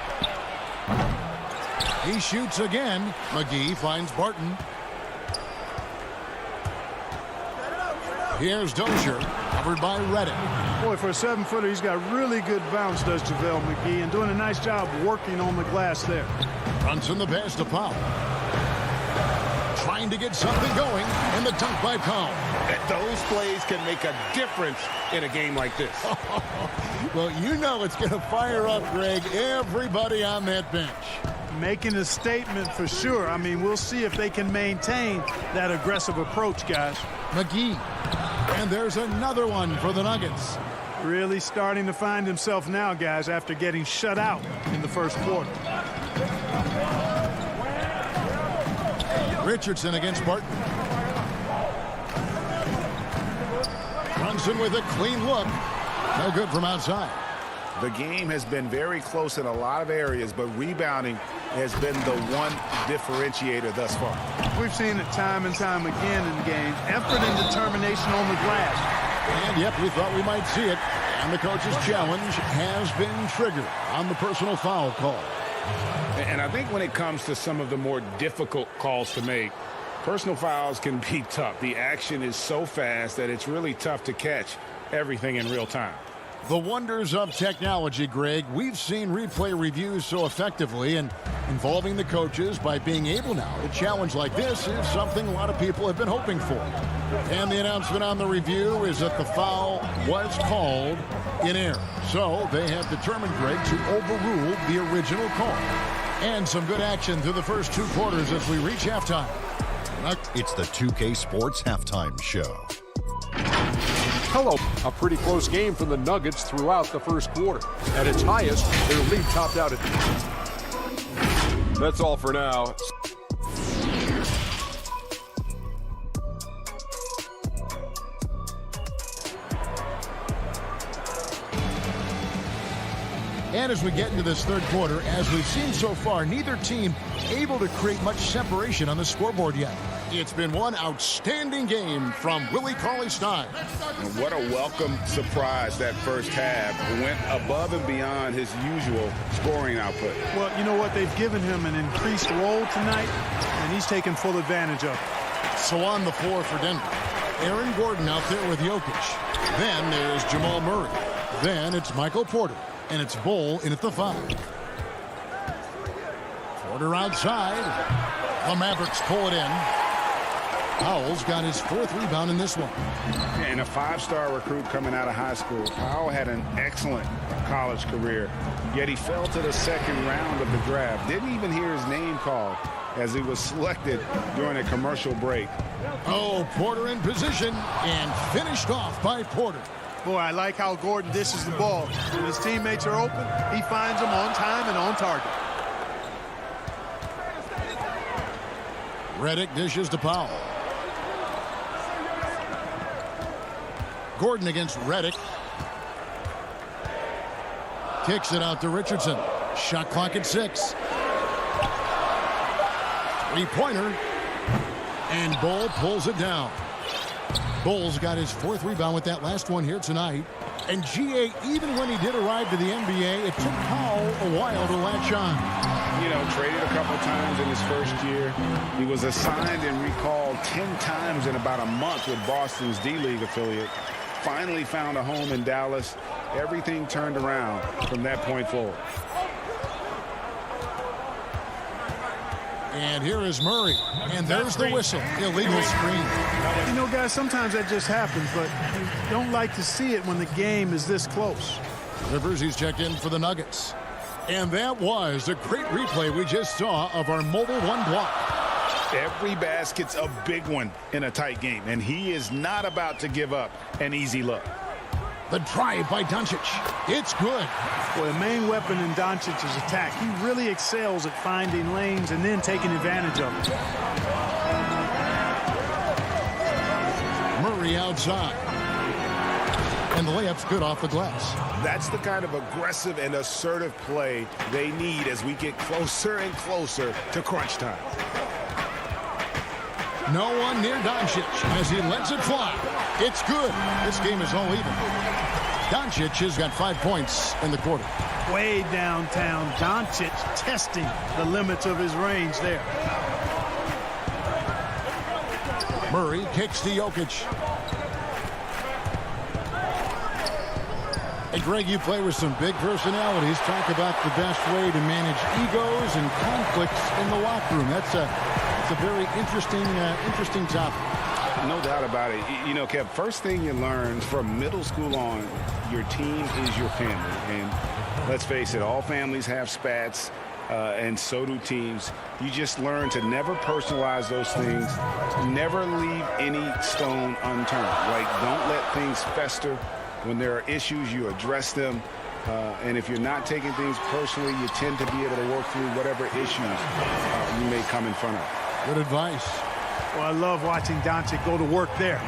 He shoots again. McGee finds Barton. Here's Dozier, covered by Redick. Boy, for a 7-footer, he's got really good bounce, does JaVale McGee, and doing a nice job working on the glass there. Runs in the pass to Powell. Trying to get something going, and the dunk by Powell. Those plays can make a difference in a game like this. Well, it's going to fire up, Greg, everybody on that bench. Making a statement for sure. I mean, we'll see if they can maintain that aggressive approach, guys. McGee. And there's another one for the Nuggets. Really starting to find himself now, guys, after getting shut out in the first quarter. Richardson against Barton. Brunson with a clean look. No good from outside. The game has been very close in a lot of areas, but rebounding has been the one differentiator thus far. We've seen it time and time again in games. Effort and determination on the glass. And, yep, we thought we might see it. And the coach's challenge has been triggered on the personal foul call. And I think when it comes to some of the more difficult calls to make, personal fouls can be tough. The action is so fast that it's really tough to catch everything in real time. The wonders of technology, Greg. We've seen replay reviews so effectively, and involving the coaches by being able now to challenge like this is something a lot of people have been hoping for. And the announcement on the review is that the foul was called in error. So they have determined, Greg, to overrule the original call. And some good action through the first 2 quarters as we reach halftime. It's the 2K Sports Halftime Show. Hello. A pretty close game for the Nuggets throughout the first quarter. At its highest, their lead topped out at... That's all for now. And as we get into this third quarter, as we've seen so far, neither team able to create much separation on the scoreboard yet. It's been one outstanding game from Willie Cauley-Stein. And what a welcome surprise that first half. Went above and beyond his usual scoring output. Well, you know what? They've given him an increased role tonight, and he's taken full advantage of it. So on the floor for Denver, Aaron Gordon out there with Jokic. Then there's Jamal Murray. Then it's Michael Porter. And it's Bull in at the 5. Porter outside. The Mavericks pull it in. Powell's got his 4th rebound in this one. And a 5-star recruit coming out of high school. Powell had an excellent college career, yet he fell to the second round of the draft. Didn't even hear his name called as he was selected during a commercial break. Oh, Porter in position and finished off by Porter. Boy, I like how Gordon dishes the ball. When his teammates are open, he finds them on time and on target. Redick dishes to Powell. Gordon against Redick. Kicks it out to Richardson. Shot clock at 6. 3-pointer. And Bull pulls it down. Bull's got his 4th rebound with that last one here tonight. And G.A., even when he did arrive to the NBA, it took Powell a while to latch on. Traded a couple times in his first year. He was assigned and recalled 10 times in about a month with Boston's D-League affiliate. finally found a home in Dallas. Everything turned around from that point forward. And here is Murray. And there's the whistle. Illegal screen. You know, guys, sometimes that just happens, but you don't like to see it when the game is this close. Rivers, he's checked in for the Nuggets. And that was a great replay we just saw of our mobile one block. Every basket's a big one in a tight game, and he is not about to give up an easy look. The drive by Doncic. It's good. Well, the main weapon in Doncic's attack. He really excels at finding lanes and then taking advantage of it. Murray outside. And the layup's good off the glass. That's the kind of aggressive and assertive play they need as we get closer and closer to crunch time. No one near Doncic as he lets it fly. It's good. This game is all even. Doncic has got 5 points in the quarter. Way downtown, Doncic testing the limits of his range there. Murray kicks to Jokic. Hey, Greg, you play with some big personalities. Talk about the best way to manage egos and conflicts in the locker room. That's a very interesting topic. No doubt about it. You know, Kev, first thing you learn from middle school on, your team is your family. And let's face it, all families have spats, and so do teams. You just learn to never personalize those things. Never leave any stone unturned. Like, don't let things fester. When there are issues, you address them. And if you're not taking things personally, you tend to be able to work through whatever issues you may come in front of. Good advice. Well, I love watching Doncic go to work there.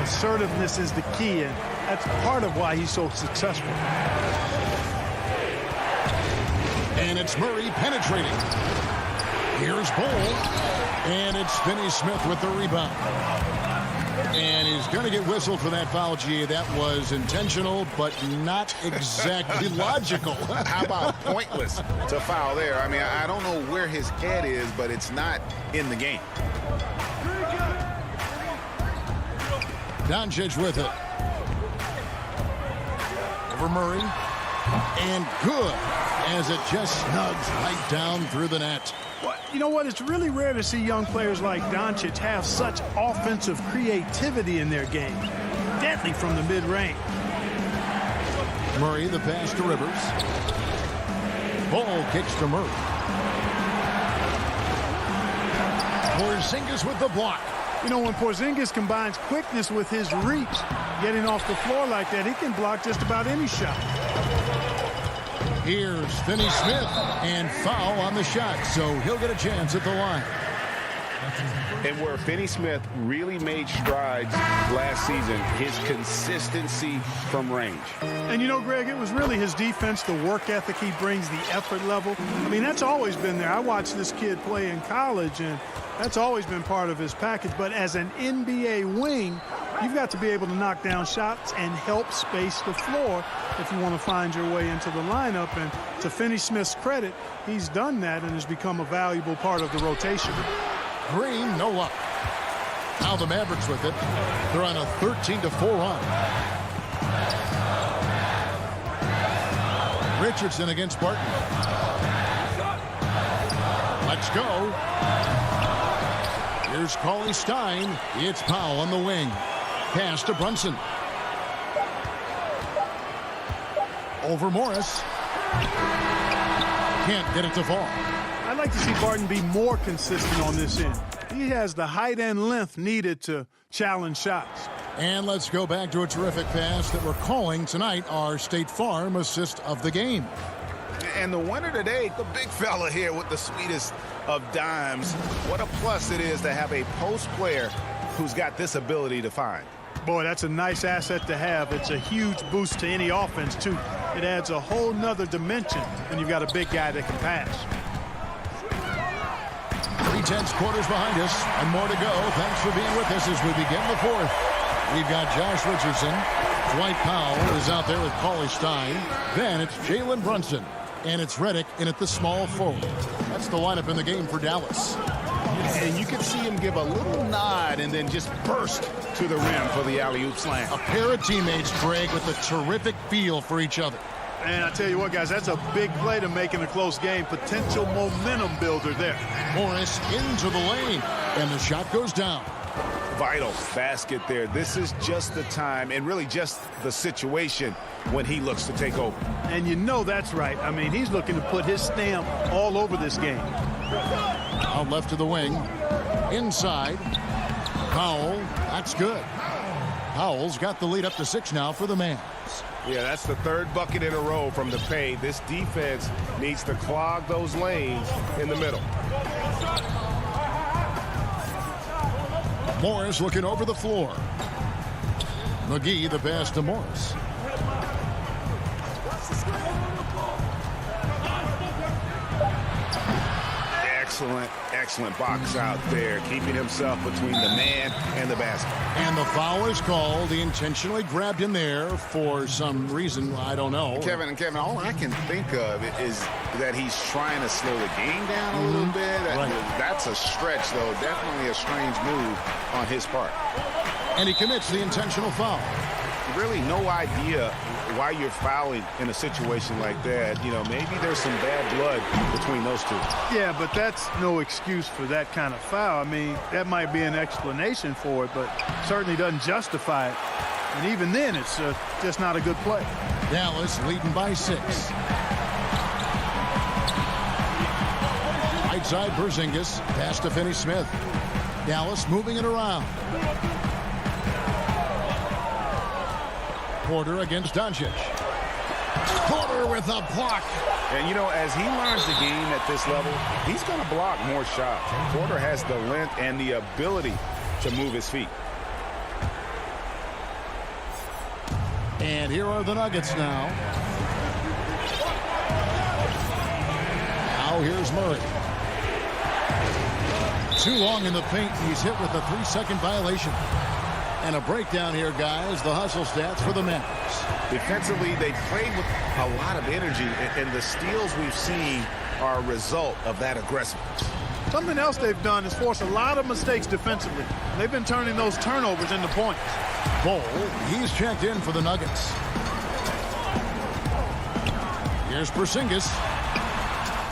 Assertiveness is the key, and that's part of why he's so successful. And it's Murray penetrating. Here's Bol. And it's Finney Smith with the rebound. And he's going to get whistled for that foul, G. That was intentional, but not exactly logical. How about pointless to foul there? I mean, I don't know where his head is, but it's not in the game. Doncic with it. Over Murray. And good as it just snugs right down through the net. Well, you know what? It's really rare to see young players like Doncic have such offensive creativity in their game. Deadly from the mid-range. Murray, the pass to Rivers. Ball kicks to Murray. Porzingis with the block. You know, when Porzingis combines quickness with his reach, getting off the floor like that, he can block just about any shot. Here's Finney Smith, and foul on the shot, so he'll get a chance at the line. And where Finney Smith really made strides last season, his consistency from range. And you know, Greg, it was really his defense, the work ethic he brings, the effort level. I mean, that's always been there. I watched this kid play in college, and that's always been part of his package. But as an NBA wing, you've got to be able to knock down shots and help space the floor if you want to find your way into the lineup. And to Finney Smith's credit, he's done that and has become a valuable part of the rotation. Green, no luck. Now the Mavericks with it. They're on a 13-4 run. Richardson against Barton. Let's go. Here's Cauley Stein. It's Powell on the wing. Pass to Brunson. Over Morris. Can't get it to fall. I'd like to see Barton be more consistent on this end. He has the height and length needed to challenge shots. And let's go back to a terrific pass that we're calling tonight our State Farm assist of the game. And the winner today, the big fella here with the sweetest of dimes. What a plus it is to have a post player who's got this ability to find. Boy, that's a nice asset to have. It's a huge boost to any offense, too. It adds a whole nother dimension when you've got a big guy that can pass. 3/10 quarters behind us and more to go. Thanks for being with us as we begin the fourth. We've got Josh Richardson. Dwight Powell is out there with Cauley Stein. Then it's Jalen Brunson. And it's Redick in at the small forward. That's the lineup in the game for Dallas. And you can see him give a little nod and then just burst to the rim for the alley-oop slam. A pair of teammates, Greg, with a terrific feel for each other. And I tell you what, guys, that's a big play to make in a close game. Potential momentum builder there. Morris into the lane, and the shot goes down. Vital basket there. This is just the time and really just the situation when he looks to take over. And you know that's right. I mean, he's looking to put his stamp all over this game. Out left to the wing. Inside. Powell. That's good. Powell's got the lead up to 6 now for the Mavs. Yeah, that's the third bucket in a row from the paint. This defense needs to clog those lanes in the middle. Morris looking over the floor. McGee the pass to Morris. Excellent box out there, keeping himself between the man and the basket. And the foul is called. He intentionally grabbed him there for some reason. I don't know. Kevin, all I can think of is that he's trying to slow the game down a little bit. Right. That's a stretch, though. Definitely a strange move on his part. And he commits the intentional foul. Really no idea why you're fouling in a situation like that. You know, maybe there's some bad blood between those two. Yeah, but that's no excuse for that kind of foul. I mean, that might be an explanation for it, but certainly doesn't justify it. And even then, it's just not a good play. Dallas leading by 6. Right side, Porzingis. Pass to Finney-Smith. Dallas moving it around. Porter against Doncic. Porter with a block. And, you know, as he learns the game at this level, he's going to block more shots. Porter has the length and the ability to move his feet. And here are the Nuggets now. Now here's Murray. Too long in the paint. He's hit with a 3-second violation. And a breakdown here, guys. The hustle stats for the Mavs. Defensively, they played with a lot of energy, and the steals we've seen are a result of that aggressiveness. Something else they've done is force a lot of mistakes defensively. They've been turning those turnovers into points. Bol, he's checked in for the Nuggets. Here's Porzingis.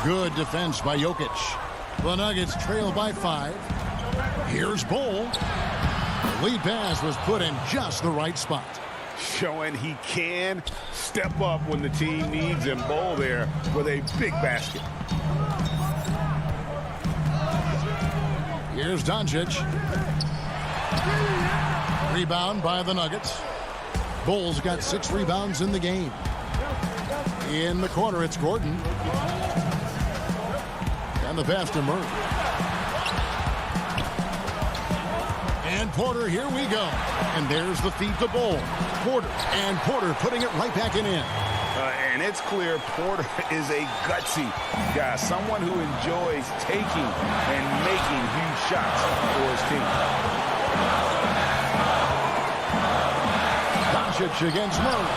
Good defense by Jokic. The Nuggets trail by 5. Here's Bol. The lead pass was put in just the right spot. Showing he can step up when the team needs him. Bol there with a big basket. Here's Doncic. Rebound by the Nuggets. Bol's got 6 rebounds in the game. In the corner, it's Gordon. And the pass to Murray. And Porter, here we go. And there's the feed to Bol. Porter, and Porter putting it right back in. And it's clear Porter is a gutsy guy, someone who enjoys taking and making huge shots for his team. Doncic against Murray.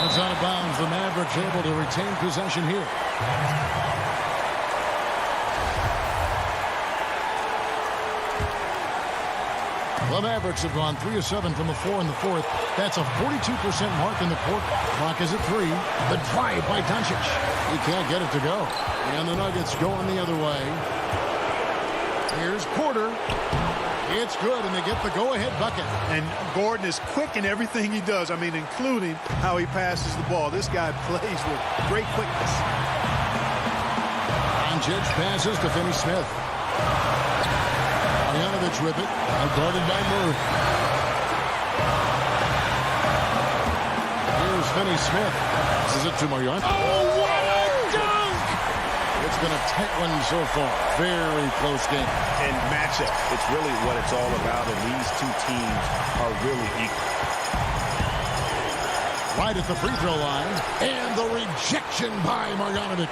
It's out of bounds. The Mavericks able to retain possession here. The Mavericks have gone 3 of 7 from the floor in the 4th. That's a 42% mark in the quarter. Clock is at 3. The drive by Doncic. He can't get it to go. And the Nuggets going the other way. Here's Porter. It's good, and they get the go-ahead bucket. And Gordon is quick in everything he does. I mean, including how he passes the ball. This guy plays with great quickness. Doncic passes to Finney-Smith. Marjanovic with it. Guarded by Murray. Here's Finney-Smith. This is it to Marjanovic. Oh, what a dunk! It's been a tight one so far. Very close game. And matchup, it's really what it's all about, and these two teams are really equal. Right at the free throw line. And the rejection by Marjanovic.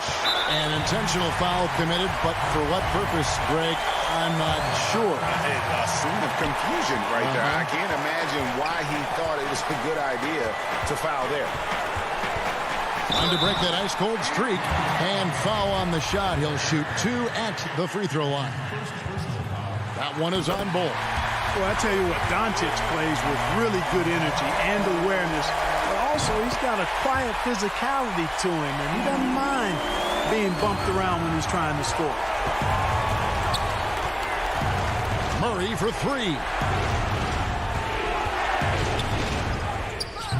An intentional foul committed, but for what purpose, Greg? I'm not sure. A scene of confusion right there. I can't imagine why he thought it was a good idea to foul there. Trying to break that ice-cold streak. And foul on the shot. He'll shoot 2 at the free throw line. That one is on Bull. Well, I tell you what, Doncic plays with really good energy and awareness. But also, he's got a quiet physicality to him, and he doesn't mind being bumped around when he's trying to score. Murray for 3.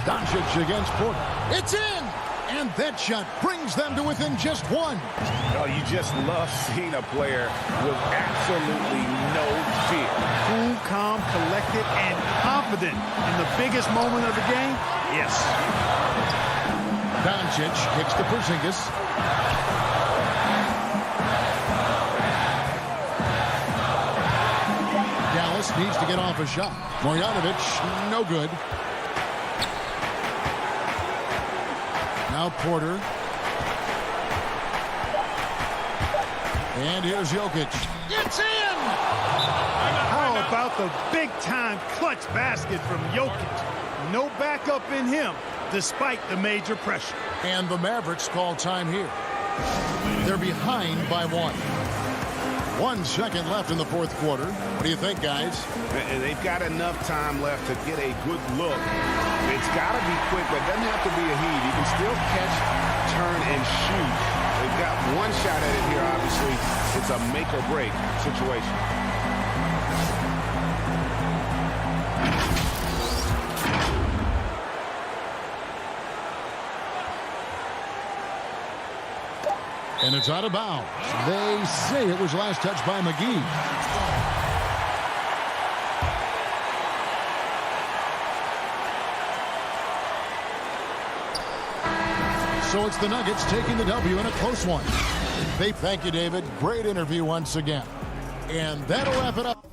Doncic against Porter. It's in! And that shot brings them to within just 1. Oh, you just love seeing a player with absolutely no fear. Cool, calm, collected, and confident in the biggest moment of the game? Yes. Doncic kicks to Porzingis. Dallas needs to get off a shot. Marjanovic, no good. Now Porter. And here's Jokic. It's in! How about the big-time clutch basket from Jokic? No backup in him, despite the major pressure. And the Mavericks call time here. They're behind by 1. 1 second left in the fourth quarter. What do you think, guys? And they've got enough time left to get a good look. It's got to be quick, but it doesn't have to be a heave. You can still catch, turn, and shoot. They've got 1 shot at it here, obviously. It's a make-or-break situation. And it's out of bounds. They say it was last touched by McGee. So it's the Nuggets taking the W in a close one. Thank you, David. Great interview once again. And that'll wrap it up.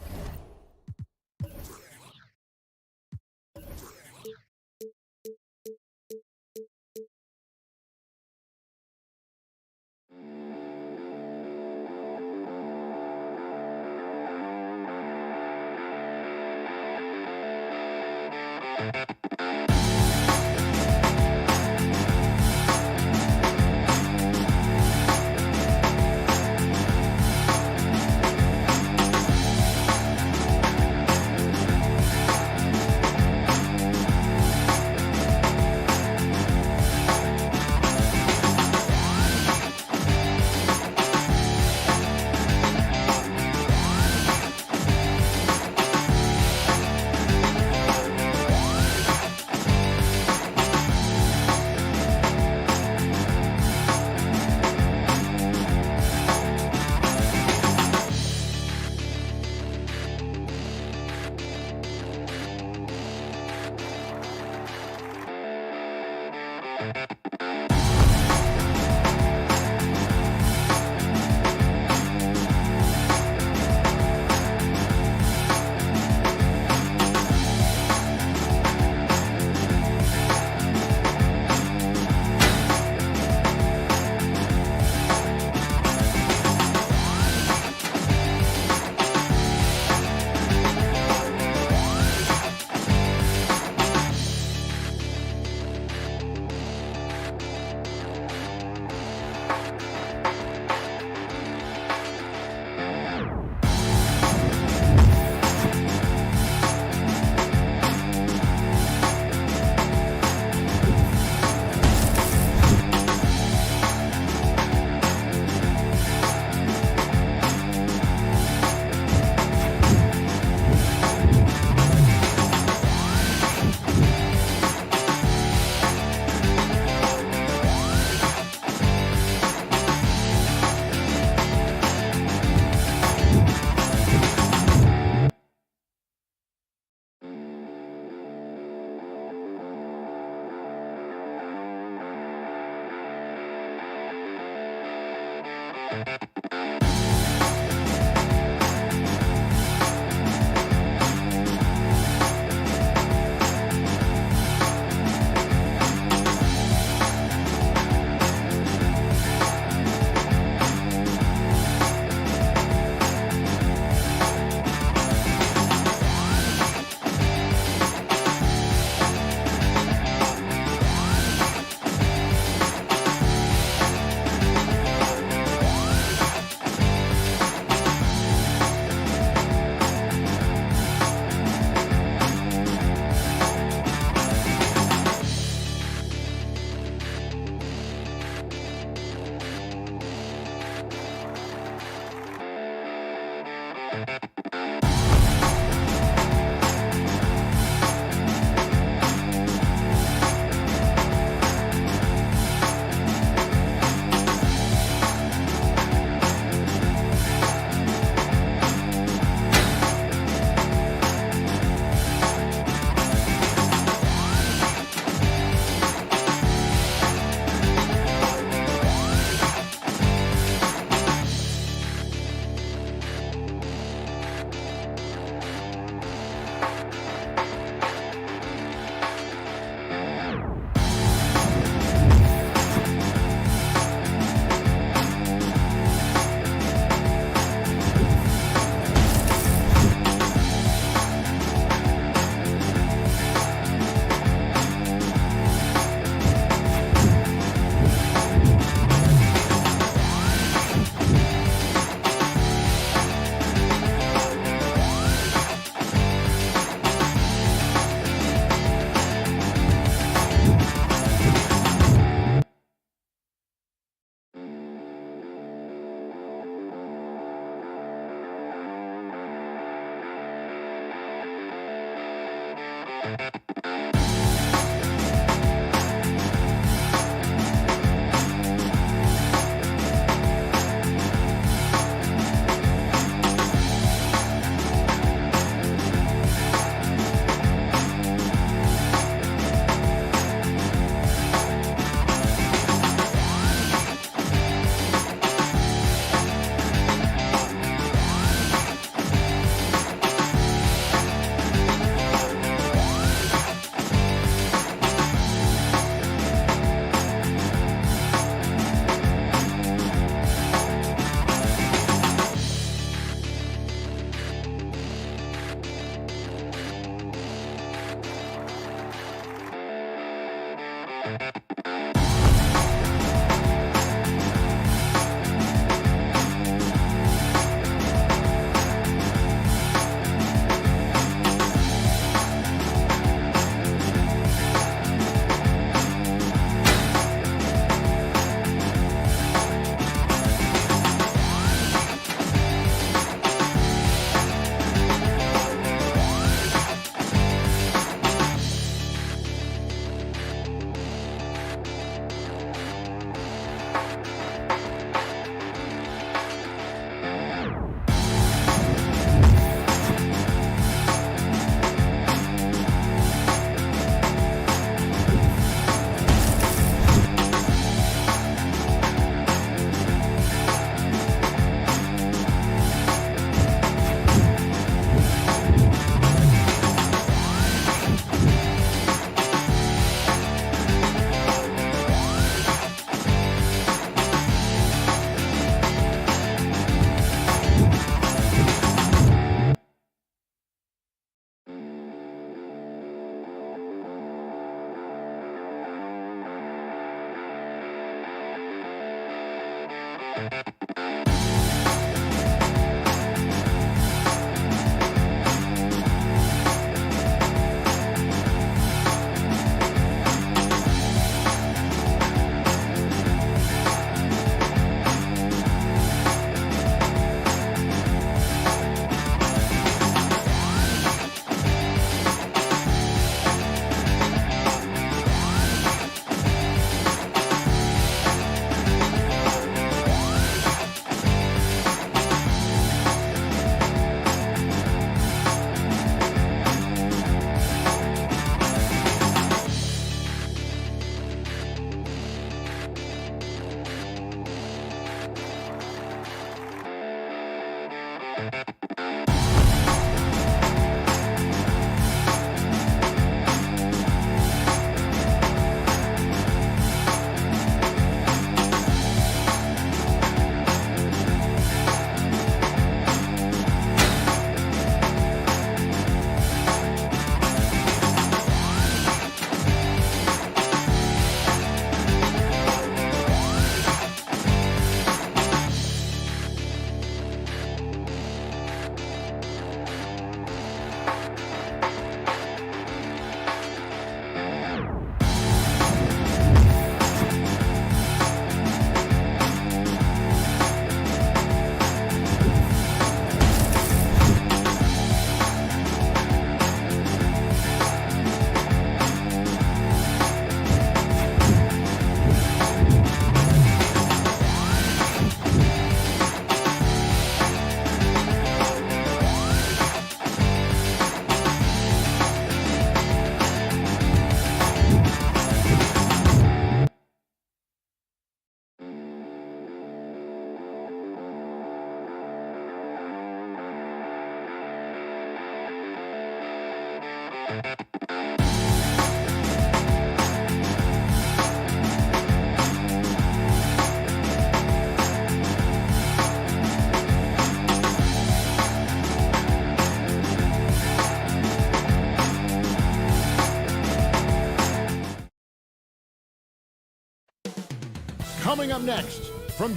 Coming up next from...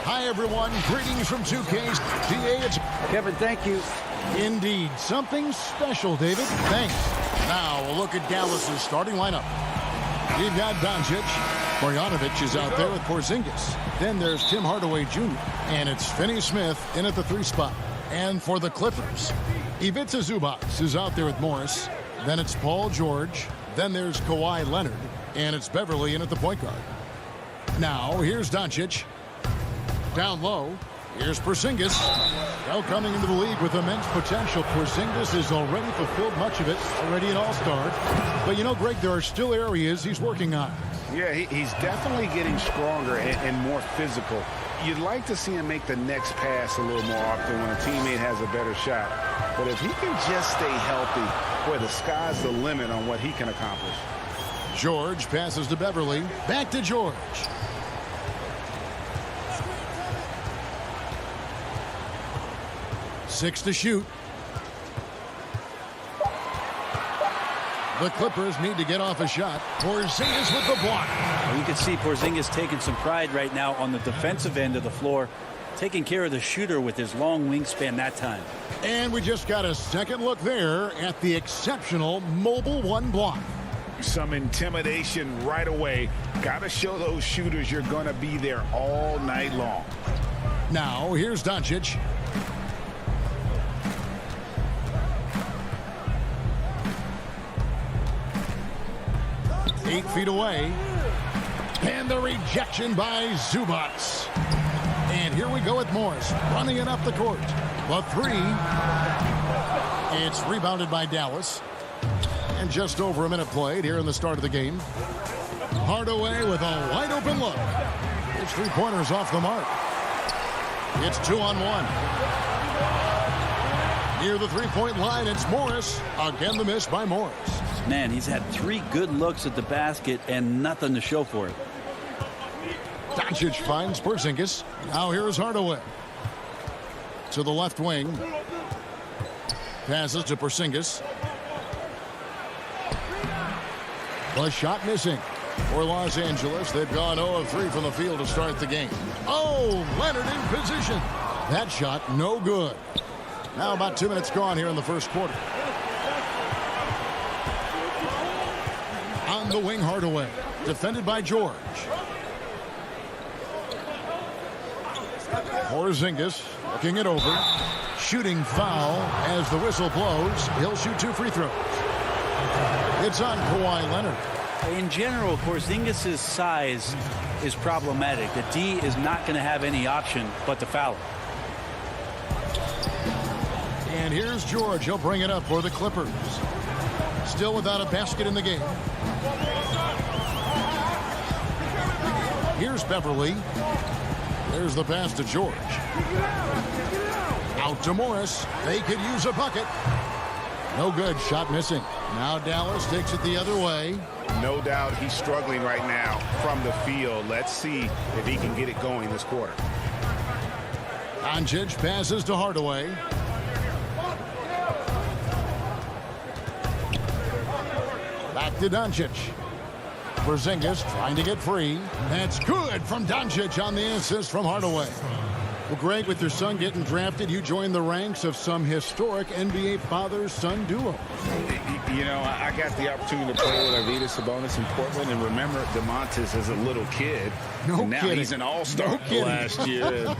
Hi, everyone. Greetings from 2K's DA. It's Kevin, thank you. indeed something special, David. Thanks. Now, a look at Dallas's starting lineup. You've got Doncic. Marjanovic is out there with Porzingis. Then there's Tim Hardaway Jr. And it's Finney-Smith in at the 3 spot. And for the Clippers, Ivica Zubac is out there with Morris. Then it's Paul George. Then there's Kawhi Leonard. And it's Beverly in at the point guard. Now, here's Doncic. Down low, here's Porzingis. Now coming into the league with immense potential. Porzingis has already fulfilled much of it, already an all-star. But you know, Greg, there are still areas he's working on. Yeah, he's definitely getting stronger and more physical. You'd like to see him make the next pass a little more often when a teammate has a better shot. But if he can just stay healthy, boy, the sky's the limit on what he can accomplish. George passes to Beverly. Back to George. Six to shoot. The Clippers need to get off a shot. Porzingis with the block. Well, you can see Porzingis taking some pride right now on the defensive end of the floor, taking care of the shooter with his long wingspan that time. And we just got a second look there at the exceptional mobile 1 block. Some intimidation right away. Got to show those shooters you're going to be there all night long. Now, here's Doncic. Eight feet away. And the rejection by Zubac. And here we go with Morris running it up the court. The 3. It's rebounded by Dallas. And just over a minute played here in the start of the game. Hardaway with a wide open look. His 3-pointers off the mark. It's 2-on-1. Near the 3-point line, it's Morris. Again, the miss by Morris. Man, he's had 3 good looks at the basket and nothing to show for it. Doncic finds Porzingis. Now here's Hardaway. To the left wing. Passes to Porzingis. The shot missing for Los Angeles. They've gone 0 of 3 from the field to start the game. Oh, Leonard in position. That shot no good. Now about 2 minutes gone here in the first quarter. On the wing, Hardaway. Defended by George. Porzingis looking it over. Shooting foul as the whistle blows. He'll shoot 2 free throws. It's on Kawhi Leonard. In general, Porzingis' size is problematic. The D is not going to have any option but to foul him. And here's George. He'll bring it up for the Clippers. Still without a basket in the game. Here's Beverly. There's the pass to George. Out to Morris. They could use a bucket. No good. Shot missing. Now Dallas takes it the other way. No doubt he's struggling right now from the field. Let's see if he can get it going this quarter. Doncic passes to Hardaway. Back to Doncic. Porzingis trying to get free. That's good from Doncic on the assist from Hardaway. Well, Greg, with your son getting drafted, you joined the ranks of some historic NBA father-son duo. You know, I got the opportunity to play with Arvydas Sabonis in Portland, and remember DeMontis as a little kid. No and now kidding. He's an all-star last year. And,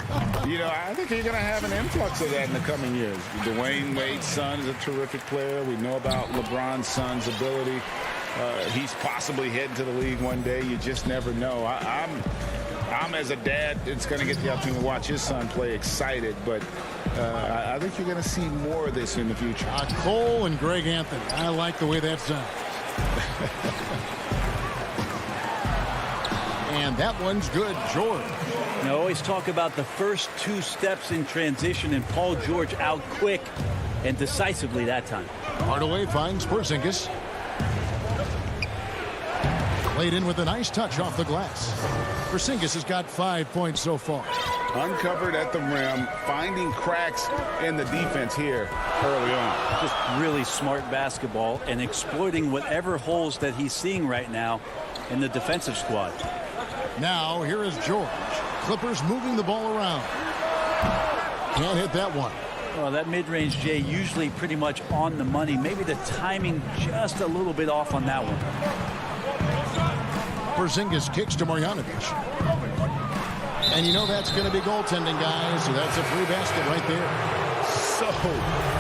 you know, I think you're going to have an influx of that in the coming years. Dwayne Wade's son is a terrific player. We know about LeBron's son's ability. He's possibly heading to the league one day. You just never know. I'm as a dad, it's going to get the opportunity to watch his son play excited, but I think you're going to see more of this in the future. Cole and Greg Anthony. I like the way that sounds. And that one's good, George. I always talk about the first 2 steps in transition, and Paul George out quick and decisively that time. Hardaway finds Porzingis. Played in with a nice touch off the glass. Porzingis has got 5 points so far. Uncovered at the rim, finding cracks in the defense here early on. Just really smart basketball and exploiting whatever holes that he's seeing right now in the defensive squad. Now here is George. Clippers moving the ball around. Can't hit that one. Well, that mid-range, Jay, usually pretty much on the money. Maybe the timing just a little bit off on that one. Porzingis kicks to Marjanovic. And you know that's going to be goaltending, guys. So that's a free basket right there. So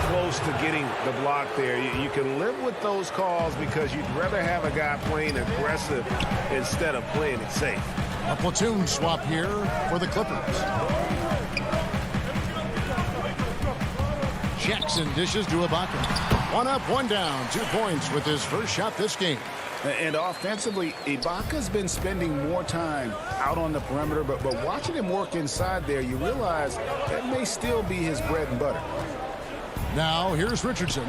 close to getting the block there. You can live with those calls because you'd rather have a guy playing aggressive instead of playing it safe. A platoon swap here for the Clippers. Jackson dishes to Ibaka. 1 up, 1 down. 2 points with his first shot this game. And offensively, Ibaka's been spending more time out on the perimeter, but watching him work inside there, you realize that may still be his bread and butter. Now, here's Richardson.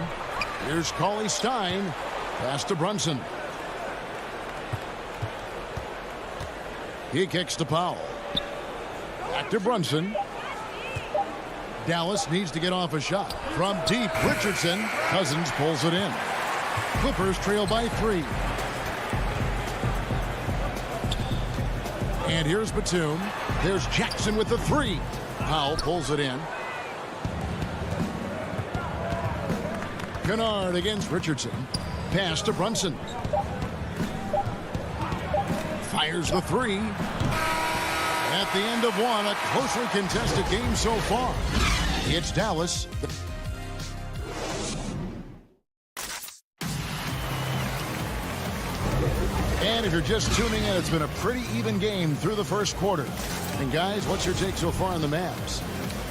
Here's Cauley Stein. Pass to Brunson. He kicks to Powell. Back to Brunson. Dallas needs to get off a shot. From deep, Richardson. Cousins pulls it in. Clippers trail by 3. And here's Batum. There's Jackson with the 3. Powell pulls it in. Kennard against Richardson. Pass to Brunson. Fires the 3. At the end of 1, a closely contested game so far. It's Dallas. And if you're just tuning in, it's been a pretty even game through the first quarter. And guys, what's your take so far on the Mavs?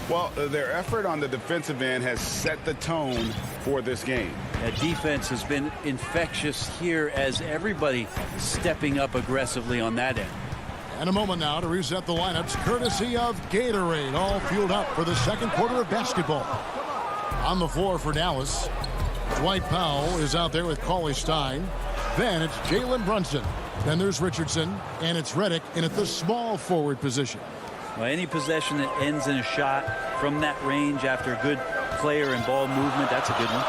Well, their effort on the defensive end has set the tone for this game. That defense has been infectious here as everybody stepping up aggressively on that end. And a moment now to reset the lineups, courtesy of Gatorade, all fueled up for the second quarter of basketball. On the floor for Dallas, Dwight Powell is out there with Cauley Stein. Then it's Jalen Brunson. Then there's Richardson, and it's Redick in at the small forward position. Well, any possession that ends in a shot from that range after good player and ball movement, that's a good one.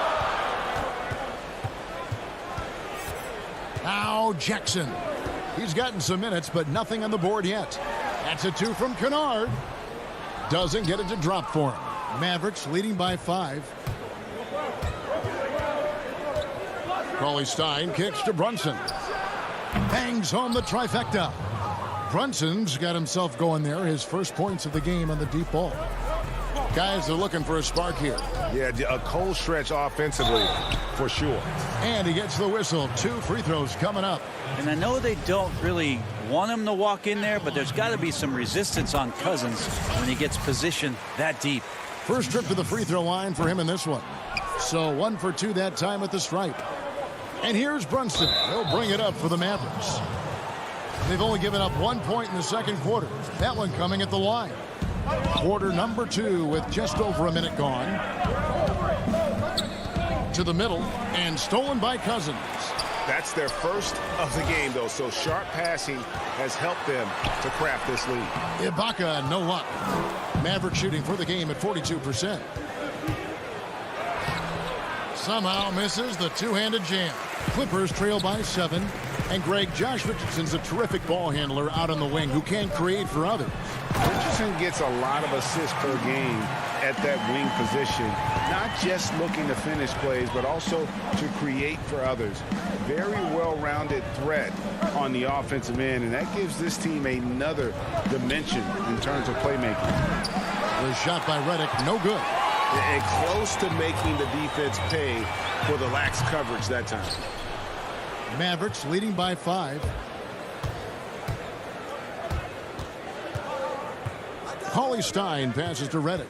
Now Jackson. He's gotten some minutes, but nothing on the board yet. That's a 2 from Kennard. Doesn't get it to drop for him. Mavericks leading by 5. Cauley Stein kicks to Brunson. Bangs home the trifecta. Brunson's got himself going there. His first points of the game on the deep ball. Guys are looking for a spark here. Yeah, a cold stretch offensively for sure. And he gets the whistle. 2 free throws coming up. And I know they don't really want him to walk in there, but there's got to be some resistance on Cousins when he gets positioned that deep. First trip to the free throw line for him in this one. So 1 for 2 that time at the stripe. And here's Brunson. He'll bring it up for the Mavericks. They've only given up 1 point in the second quarter. That one coming at the line. Quarter number 2 with just over a minute gone. To the middle and stolen by Cousins. That's their first of the game, though, so sharp passing has helped them to craft this lead. Ibaka, no luck. Maverick shooting for the game at 42%. Somehow misses the two-handed jam. Clippers trail by 7. And Greg, Josh Richardson's a terrific ball handler out on the wing who can create for others. Richardson gets a lot of assists per game at that wing position. Not just looking to finish plays, but also to create for others. Very well-rounded threat on the offensive end, and that gives this team another dimension in terms of playmaking. The shot by Redick, no good. And close to making the defense pay for the lax coverage that time. Mavericks leading by 5. Cauley Stein passes to Redick.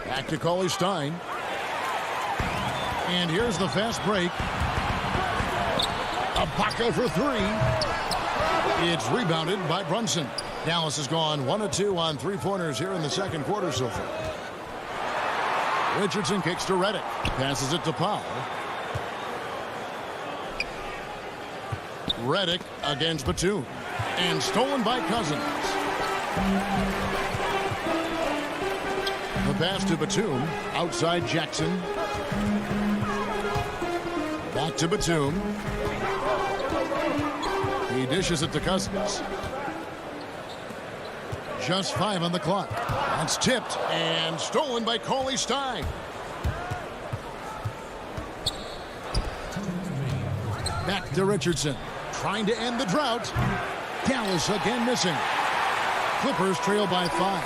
Back to Cauley Stein. And here's the fast break. Ibaka for 3. It's rebounded by Brunson. Dallas has gone 1 of 2 on 3-pointers here in the second quarter so far. Richardson kicks to Redick. Passes it to Powell. Redick against Batum. And stolen by Cousins. The pass to Batum. Outside Jackson. Back to Batum. He dishes it to Cousins. Just 5 on the clock. That's tipped and stolen by Cauley Stein. Back to Richardson. Trying to end the drought. Dallas again missing. Clippers trail by 5.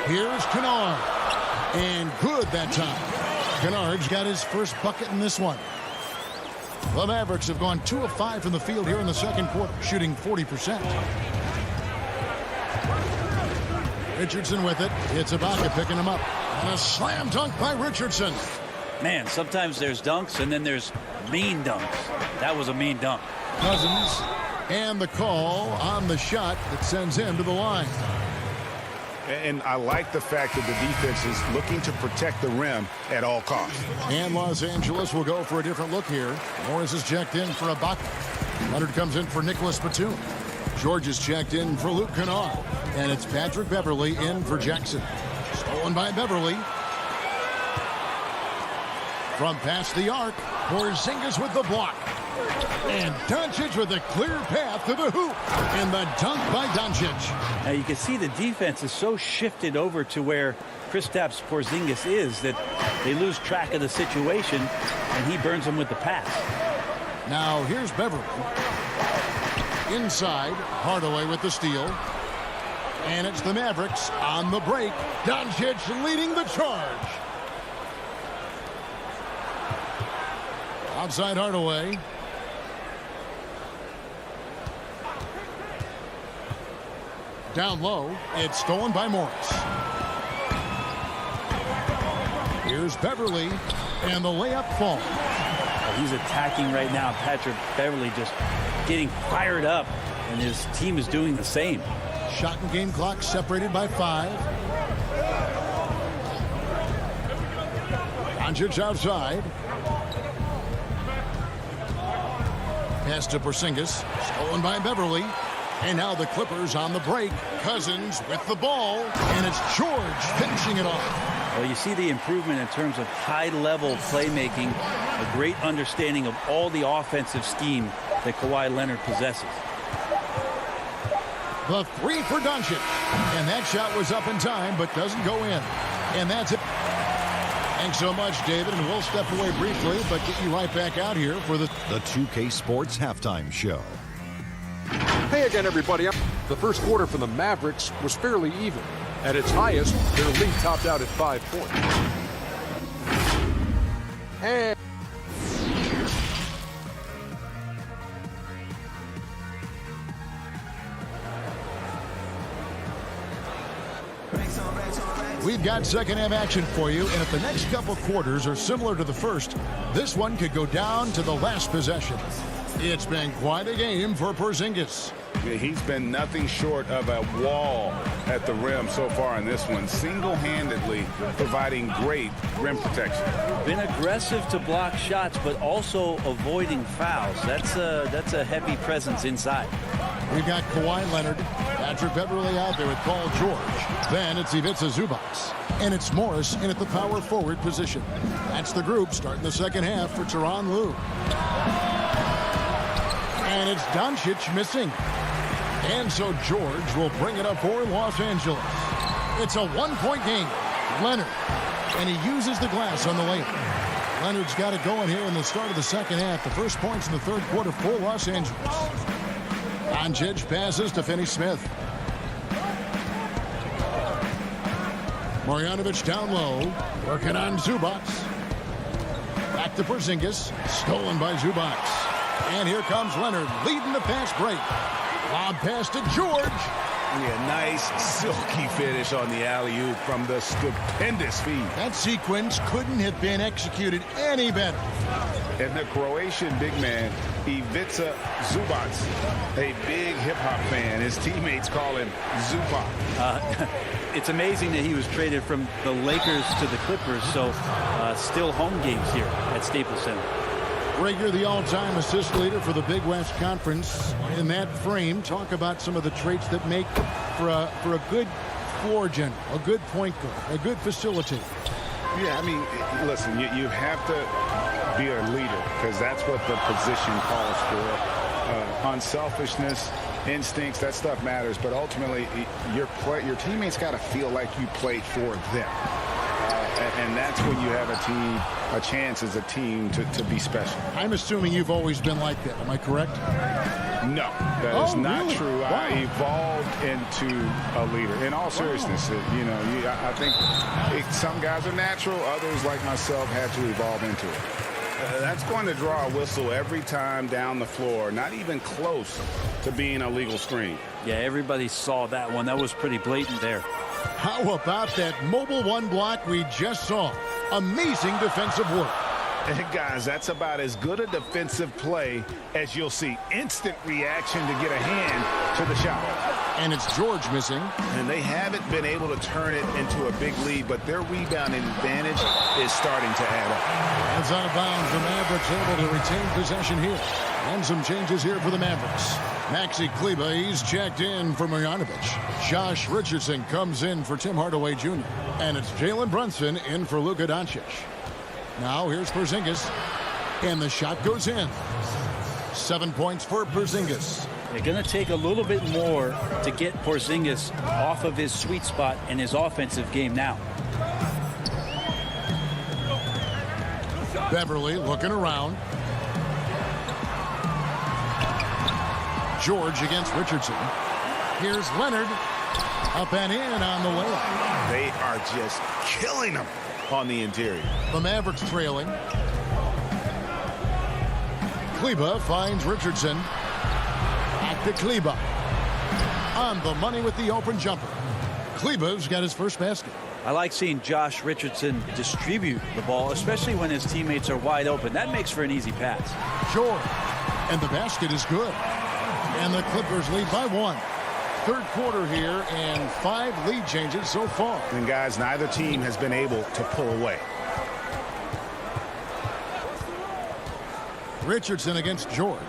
Here's Kennard. And good that time. Kennard's got his first bucket in this one. The Mavericks have gone 2 of 5 from the field here in the second quarter, shooting 40%. Richardson with it. It's Ibaka picking him up. And a slam dunk by Richardson. Man, sometimes there's dunks and then there's mean dunks. That was a mean dunk. Cousins and the call on the shot that sends him to the line. And I like the fact that the defense is looking to protect the rim at all costs. And Los Angeles will go for a different look here. Morris is checked in for Ibaka. Leonard comes in for Nicholas Batum. George is checked in for Luke Kennard. And it's Patrick Beverley in for Jackson. Stolen by Beverley. From past the arc, Porzingis with the block. And Doncic with a clear path to the hoop. And the dunk by Doncic. Now you can see the defense is so shifted over to where Kristaps Porzingis is that they lose track of the situation, and he burns them with the pass. Now here's Beverley. Inside, Hardaway with the steal. And it's the Mavericks on the break. Doncic leading the charge. Outside Hardaway. Down low, it's stolen by Morris. Here's Beverley, and the layup falls. He's attacking right now. Patrick Beverley just getting fired up, and his team is doing the same. Shot and game clock separated by 5. Doncic outside. Pass to Porzingis, stolen by Beverley. And now the Clippers on the break. Cousins with the ball, and it's George finishing it off. Well, you see the improvement in terms of high-level playmaking, a great understanding of all the offensive scheme that Kawhi Leonard possesses. The 3 for Doncic. And that shot was up in time, but doesn't go in. And that's it. Thanks so much, David, and we'll step away briefly, but get you right back out here for the 2K Sports Halftime Show. Hey again, everybody. The first quarter for the Mavericks was fairly even. At its highest, their lead topped out at 5 points. And we've got second half action for you, and if the next couple quarters are similar to the first, this one could go down to the last possession. It's been quite a game for Porzingis. He's been nothing short of a wall at the rim so far in this one, single-handedly providing great rim protection. Been aggressive to block shots, but also avoiding fouls. That's a heavy presence inside. We've got Kawhi Leonard, Patrick Beverley out there with Paul George. Then it's Ivica Zubac. And it's Morris in at the power forward position. That's the group starting the second half for Tyronn Lue. And it's Doncic missing. And so George will bring it up for Los Angeles. It's a one-point game. Leonard. And he uses the glass on the layup. Leonard's got it going here in the start of the second half. The first points in the third quarter for Los Angeles. Doncic passes to Finney-Smith. Marjanovic down low. Working on Zubac. Back to Porzingis. Stolen by Zubac. And here comes Leonard leading the fast break. Lob pass to George. Yeah, nice silky finish on the alley-oop from the stupendous feed. That sequence couldn't have been executed any better. And the Croatian big man, Ivica Zubac, a big hip-hop fan. His teammates call him Zubac. It's amazing that he was traded from the Lakers to the Clippers, so still home games here at Staples Center. Rager, the all-time assist leader for the Big West Conference. In that frame, talk about some of the traits that make for a good floor general, a good point guard, a good facilitator. Yeah, I mean, listen, you have to be a leader, because that's what the position calls for. Unselfishness, instincts, that stuff matters, but ultimately your teammates got to feel like you play for them. And that's when you have a chance as a team to be special. I'm assuming you've always been like that. Am I correct? No, that is not really? true. Wow. I evolved into a leader. In all seriousness, I think some guys are natural. Others, like myself, had to evolve into it. That's going to draw a whistle every time down the floor. Not even close to being a legal screen. Yeah, everybody saw that one. That was pretty blatant there. How about that mobile one block we just saw? Amazing defensive work. And guys, that's about as good a defensive play as you'll see. Instant reaction to get a hand to the shot. And it's George missing. And they haven't been able to turn it into a big lead, but their rebounding advantage is starting to add up. It's out of bounds. The Mavericks able to retain possession here. And some changes here for the Mavericks. Maxi Kleber, he's checked in for Marjanovic. Josh Richardson comes in for Tim Hardaway Jr. And it's Jalen Brunson in for Luka Doncic. Now here's Porzingis. And the shot goes in. 7 points for Porzingis. They're going to take a little bit more to get Porzingis off of his sweet spot in his offensive game now. Beverly looking around. George against Richardson. Here's Leonard. Up and in on the layup. They are just killing them on the interior. The Mavericks trailing. Kleber finds Richardson. Back to Kleber. On the money with the open jumper. Kleber's got his first basket. I like seeing Josh Richardson distribute the ball, especially when his teammates are wide open. That makes for an easy pass. George. And the basket is good. And the Clippers lead by 1. Third quarter here and 5 lead changes so far. And guys, neither team has been able to pull away. Richardson against George.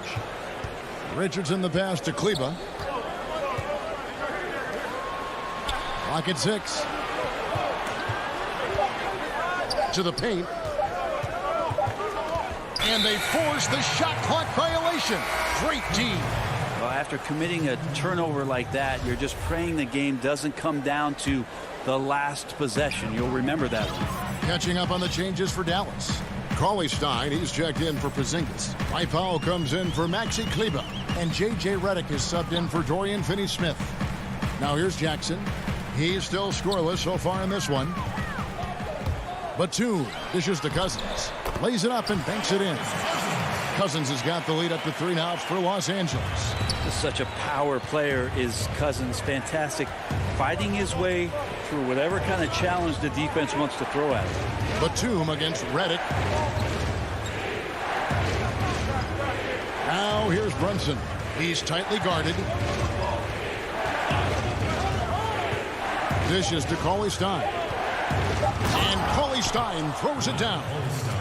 Richardson the pass to Kleber. Clock at 6. To the paint. And they force the shot clock violation. Great team. Well, after committing a turnover like that, you're just praying the game doesn't come down to the last possession. You'll remember that one. Catching up on the changes for Dallas. Cauley Stein, he's checked in for Porzingis. Mike Powell comes in for Maxi Kleber. And J.J. Redick is subbed in for Dorian Finney-Smith. Now here's Jackson. He's still scoreless so far in this one. Batum dishes to Cousins. Lays it up and banks it in. Cousins has got the lead up to 3 now for Los Angeles. Such a power player is Cousins. Fantastic. Fighting his way through whatever kind of challenge the defense wants to throw at him. Batum against Redick. Now here's Brunson. He's tightly guarded. Dishes to Cauley Stein. And Cauley Stein throws it down.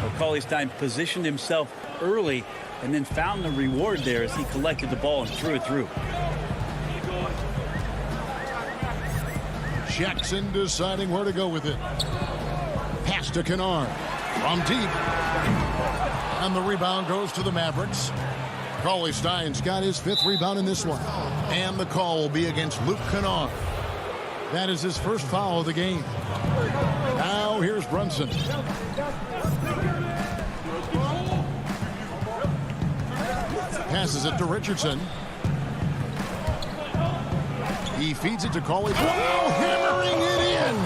Well, Cauley Stein positioned himself early and then found the reward there as he collected the ball and threw it through. Jackson deciding where to go with it. Pass to Kennard from deep. And the rebound goes to the Mavericks. Cauley Stein's got his 5th rebound in this one. And the call will be against Luke Kennard. That is his first foul of the game. Now here's Brunson. Passes it to Richardson. He feeds it to Cauley. Wow, hammering it in.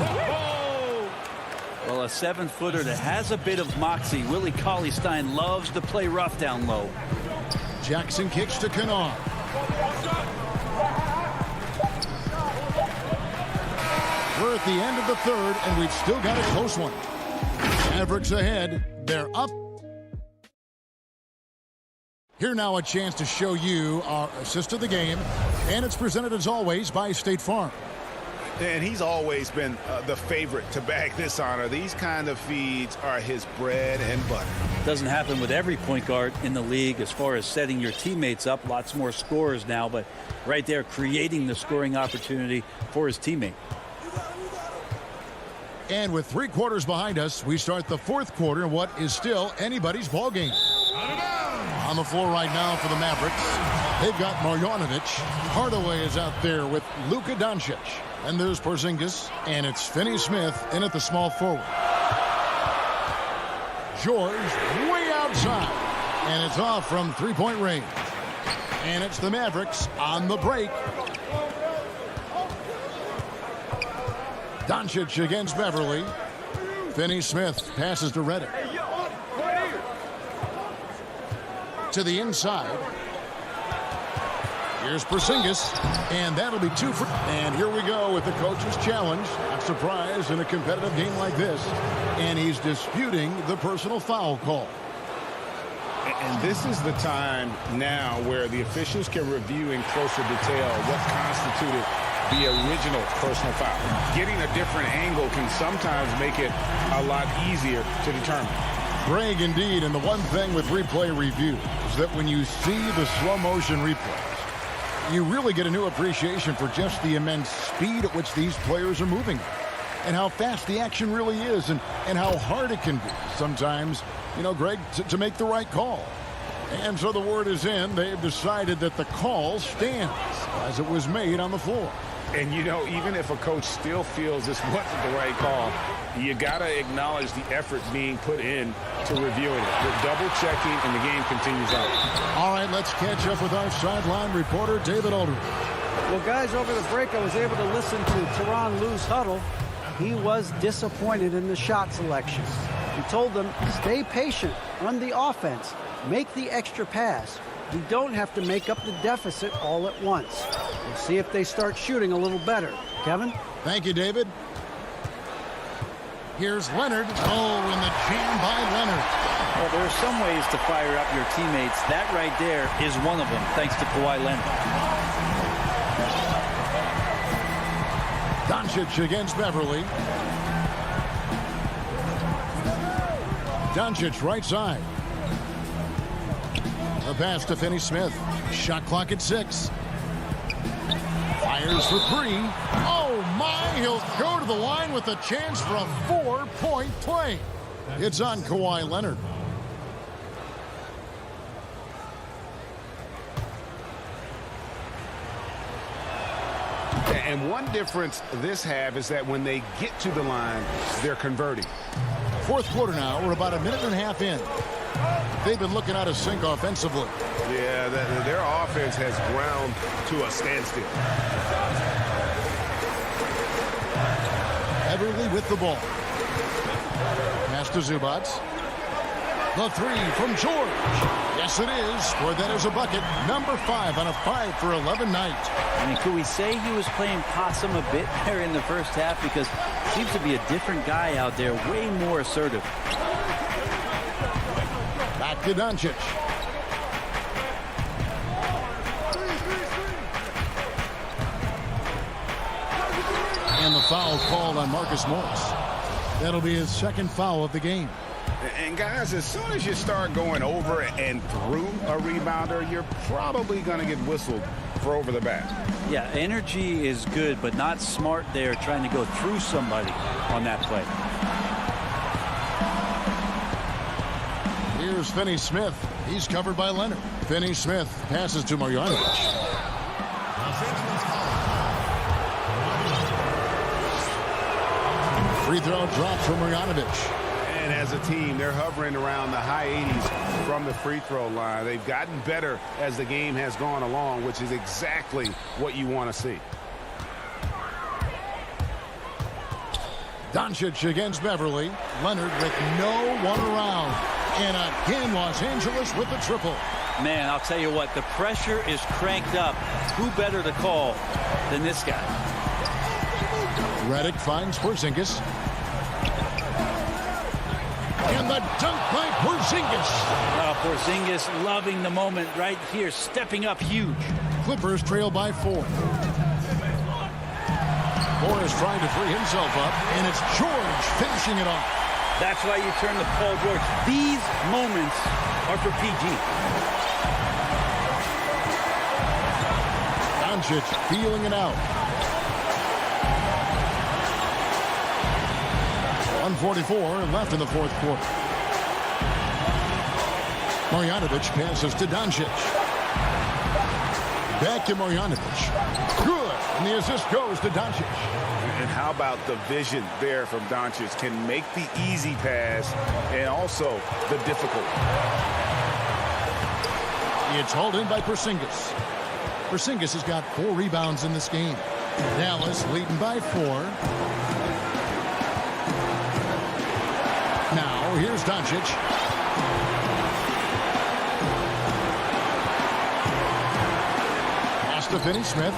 Well, a 7-footer that has a bit of moxie. Willie Cauley Stein loves to play rough down low. Jackson kicks to Kennard. We're at the end of the third, and we've still got a close one. Mavericks ahead. They're up. Here now a chance to show you our assist of the game. And it's presented as always by State Farm. And he's always been the favorite to bag this honor. These kind of feeds are his bread and butter. Doesn't happen with every point guard in the league as far as setting your teammates up. Lots more scorers now, but right there creating the scoring opportunity for his teammate. And with 3 quarters behind us, we start the 4th quarter in what is still anybody's ball game. On the floor right now for the Mavericks, they've got Marjanovic. Hardaway is out there with Luka Doncic. And there's Porzingis, and it's Finney-Smith in at the small forward. George way outside, and it's off from 3-point range. And it's the Mavericks on the break. Doncic against Beverly. Finney-Smith passes to Redick. To the inside. Here's Porzingis, and that'll be 2 for... And here we go with the coach's challenge. Not surprised in a competitive game like this. And he's disputing the personal foul call. And this is the time now where the officials can review in closer detail what constituted the original personal foul. Getting a different angle can sometimes make it a lot easier to determine. Greg, indeed, and the one thing with replay review is that when you see the slow motion replays, you really get a new appreciation for just the immense speed at which these players are moving and how fast the action really is and how hard it can be sometimes, you know, Greg, to make the right call. And so the word is in. They've decided that the call stands as it was made on the floor. And, you know, even if a coach still feels this wasn't the right call, you got to acknowledge the effort being put in to reviewing it. They're double-checking, and the game continues on. All right, let's catch up with our sideline reporter, David Aldridge. Well, guys, over the break, I was able to listen to Tyronn Lue's huddle. He was disappointed in the shot selection. He told them, stay patient, run the offense, make the extra pass. We don't have to make up the deficit all at once. We'll see if they start shooting a little better. Kevin? Thank you, David. Here's Leonard. Oh, and the jam by Leonard. Well, there are some ways to fire up your teammates. That right there is one of them, thanks to Kawhi Leonard. Doncic against Beverly. Doncic right side. The pass to Finney-Smith. Shot clock at 6. Fires for 3. Oh, my. He'll go to the line with a chance for a 4-point play. It's on Kawhi Leonard. And one difference this half is that when they get to the line, they're converting. 4th quarter now. We're about a minute and a half in. They've been looking out of sync offensively. Yeah, their offense has ground to a standstill. Beverly with the ball. Pass to Zubac. The 3 from George. Yes, it is. Boy, that is a bucket. Number 5 on a 5 for 11 night. I mean, could we say he was playing possum a bit there in the first half? Because he seems to be a different guy out there, way more assertive. Back to Doncic. And the foul called on Marcus Morris. That'll be his 2nd foul of the game. And guys, as soon as you start going over and through a rebounder, you're probably going to get whistled for over the back. Yeah, energy is good, but not smart there trying to go through somebody on that play. Here's Finney-Smith. He's covered by Leonard. Finney-Smith passes to Marjanovic. Free throw drops from Marjanovic. And as a team, they're hovering around the high 80s from the free throw line. They've gotten better as the game has gone along, which is exactly what you want to see. Doncic against Beverly. Leonard with no one around. And again, Los Angeles with the triple. Man, I'll tell you what, the pressure is cranked up. Who better to call than this guy? Redick finds Porzingis. And the dunk by Porzingis. Porzingis loving the moment right here, stepping up huge. Clippers trail by 4. Morris trying to free himself up, and it's George finishing it off. That's why you turn to Paul George. These moments are for PG. Doncic feeling it out. 1:44 left in the fourth quarter. Marjanovic passes to Doncic. Back to Marjanovic. Good. And the assist goes to Doncic. And how about the vision there from Doncic? Can make the easy pass and also the difficult. It's hauled in by Porzingis. Porzingis has got 4 rebounds in this game. Dallas leading by 4. Now here's Doncic. Pass to Finney-Smith.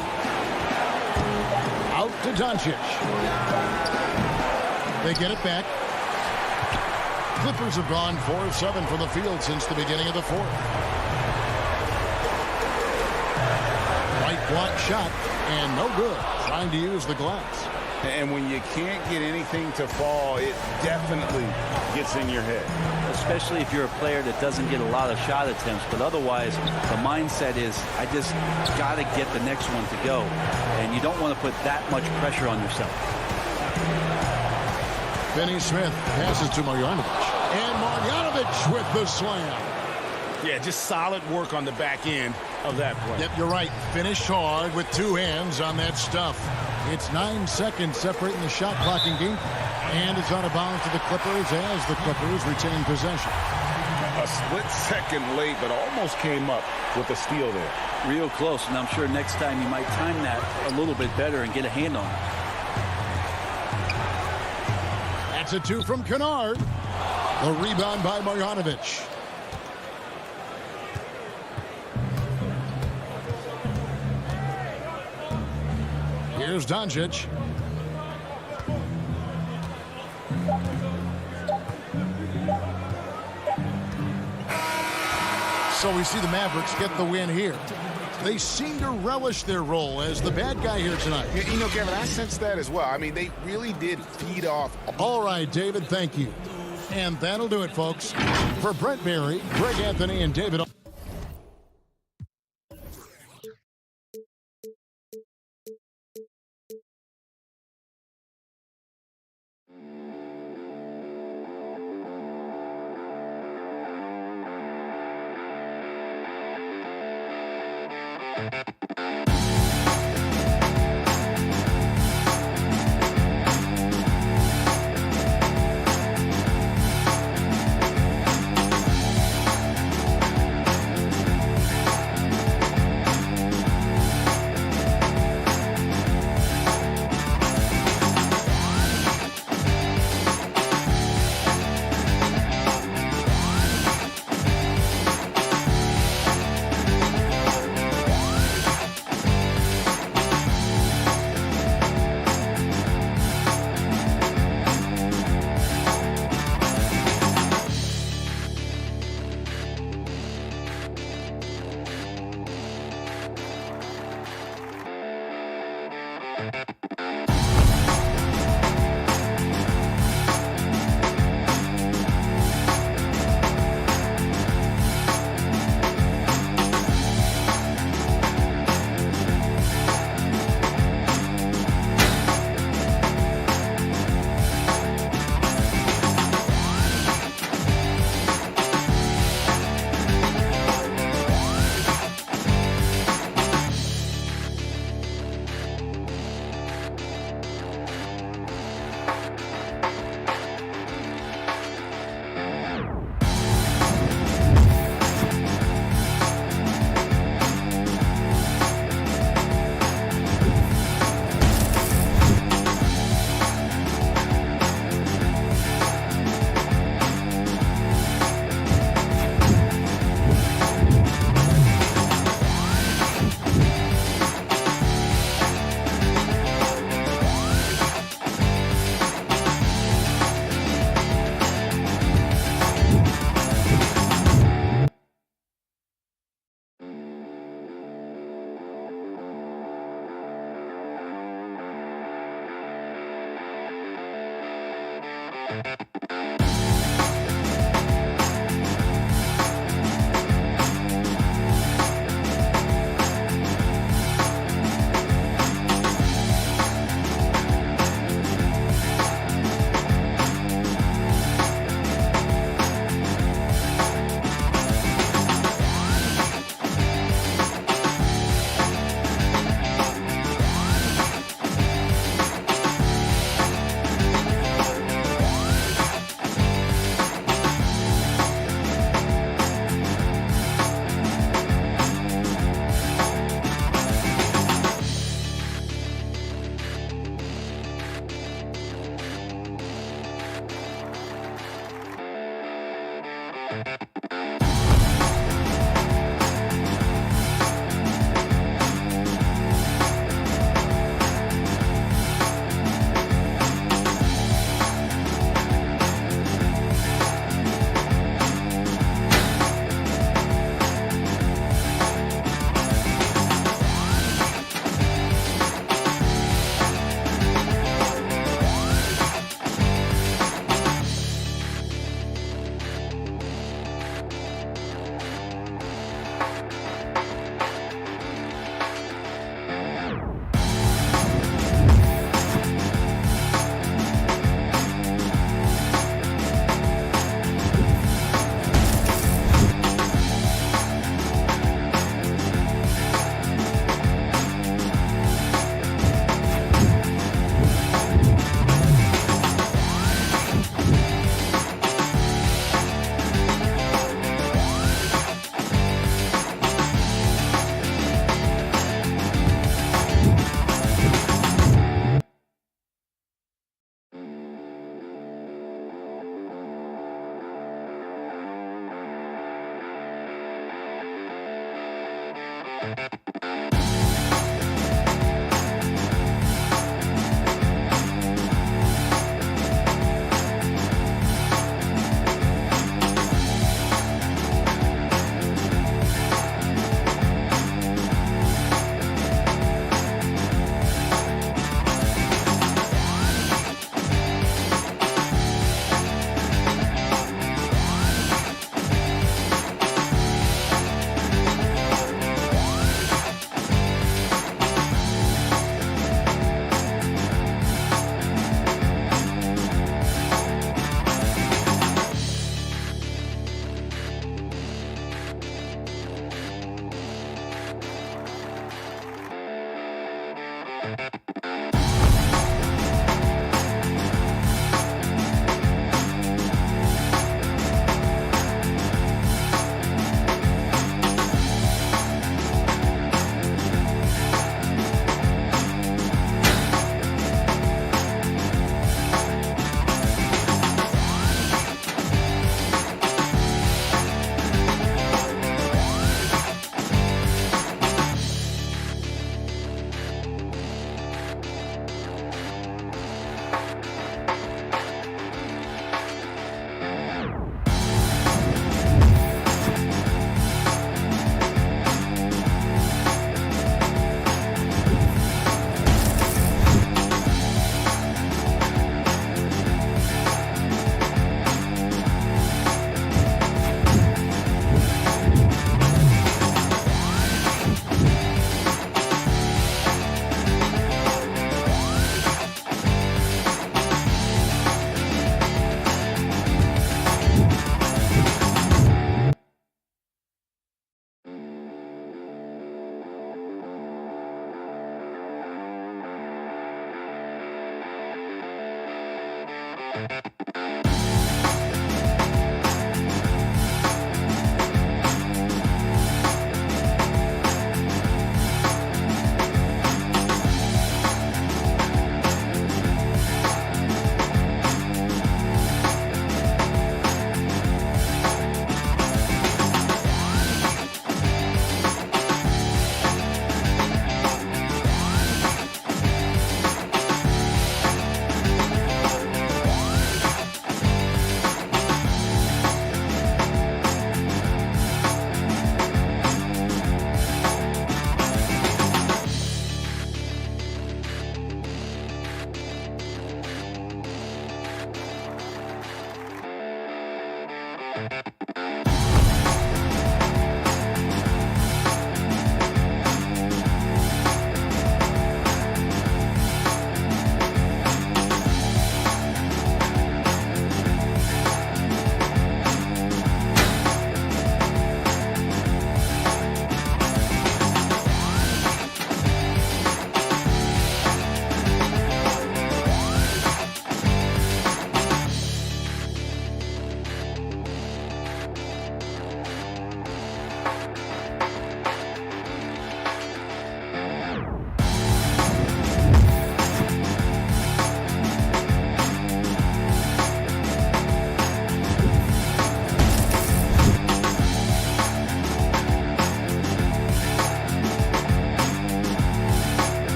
Out to Doncic. They get it back. Clippers have gone 4-7 from the field since the beginning of the fourth. Right block shot and no good. Trying to use the glass. And when you can't get anything to fall, it definitely gets in your head. Especially if you're a player that doesn't get a lot of shot attempts. But otherwise, the mindset is, I just got to get the next one to go. And you don't want to put that much pressure on yourself. Finney-Smith passes to Marjanovic. And Marjanovic with the slam. Yeah, just solid work on the back end of that play. Yep, you're right. Finished hard with 2 hands on that stuff. It's 9 seconds separating the shot clock in game. And it's out of bounds to the Clippers as the Clippers retain possession. A split second late, but almost came up with a steal there. Real close, and I'm sure next time you might time that a little bit better and get a hand on it. That's a 2 from Kennard. The rebound by Marjanovic. Here's Doncic. So we see the Mavericks get the win here. They seem to relish their role as the bad guy here tonight. You know, Kevin, I sense that as well. I mean, they really did feed off. All right, David, thank you. And that'll do it, folks. For Brent Barry, Greg Anthony, and David...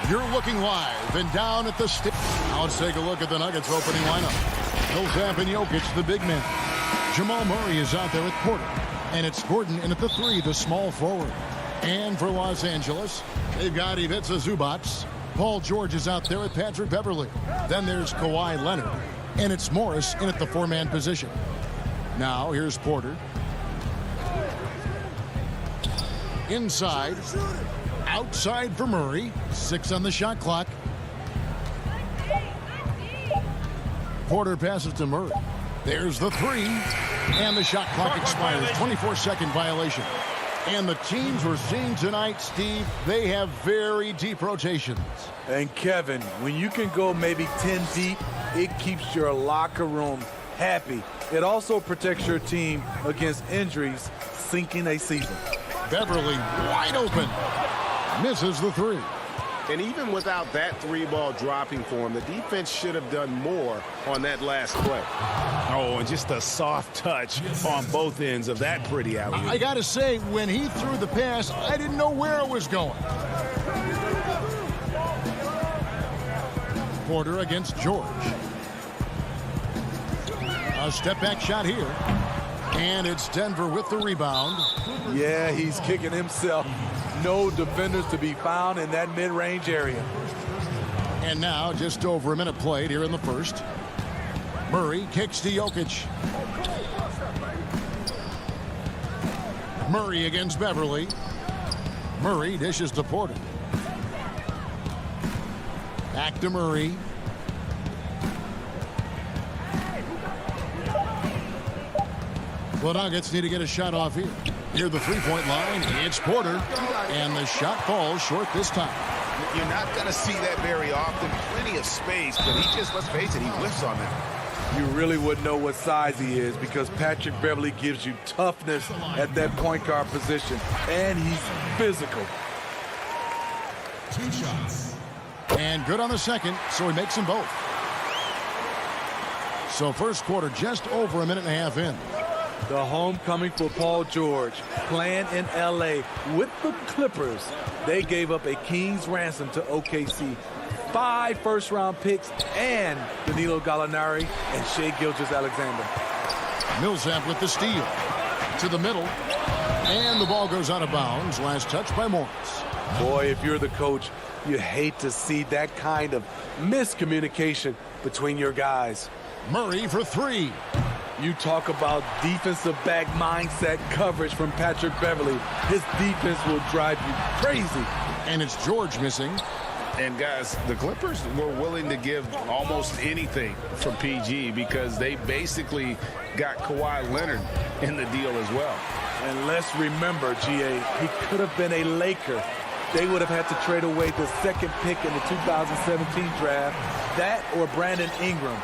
You're looking live and down at the stick. Now let's take a look at the Nuggets opening lineup. Millsap and Jokic, the big men. Jamal Murray is out there at Porter. And it's Gordon in at the 3, the small forward. And for Los Angeles, they've got Ivica Zubac. Paul George is out there at Patrick Beverley. Then there's Kawhi Leonard. And it's Morris in at the 4-man position. Now here's Porter. Inside. Outside for Murray. 6 on the shot clock. Porter passes to Murray. There's the 3. And the shot clock expires. 24-second violation. And the teams we're seeing tonight, Steve, they have very deep rotations. And Kevin, when you can go maybe 10 deep, it keeps your locker room happy. It also protects your team against injuries sinking a season. Beverly wide open. Misses the 3. And even without that 3-ball dropping for him, the defense should have done more on that last play. Oh, and just a soft touch on both ends of that pretty alley. I got to say, when he threw the pass, I didn't know where it was going. Porter against George. A step-back shot here. And it's Denver with the rebound. Yeah, he's kicking himself. No defenders to be found in that mid-range area. And now just over a minute played here in the first. Murray kicks to Jokic. Murray against Beverly. Murray dishes to Porter. Back to Murray. The Nuggets need to get a shot off here. Near the three-point line, it's Porter. And the shot falls short this time. You're not going to see that very often. Plenty of space, but he just, let's face it, he whiffs on that. You really wouldn't know what size he is because Patrick Beverly gives you toughness at that point guard position. And he's physical. 2 shots. And good on the second, so he makes them both. So first quarter just over a minute and a half in. The homecoming for Paul George, playing in L.A. with the Clippers. They gave up a king's ransom to OKC. 5 first-round picks and Danilo Gallinari and Shai Gilgeous-Alexander. Millsap with the steal. To the middle. And the ball goes out of bounds. Last touch by Morris. Boy, if you're the coach, you hate to see that kind of miscommunication between your guys. Murray for 3. You talk about defensive back mindset coverage from Patrick Beverly. His defense will drive you crazy. And it's George missing. And guys, the Clippers were willing to give almost anything from PG because they basically got Kawhi Leonard in the deal as well. And let's remember, GA, he could have been a Laker. They would have had to trade away the second pick in the 2017 draft. That or Brandon Ingram.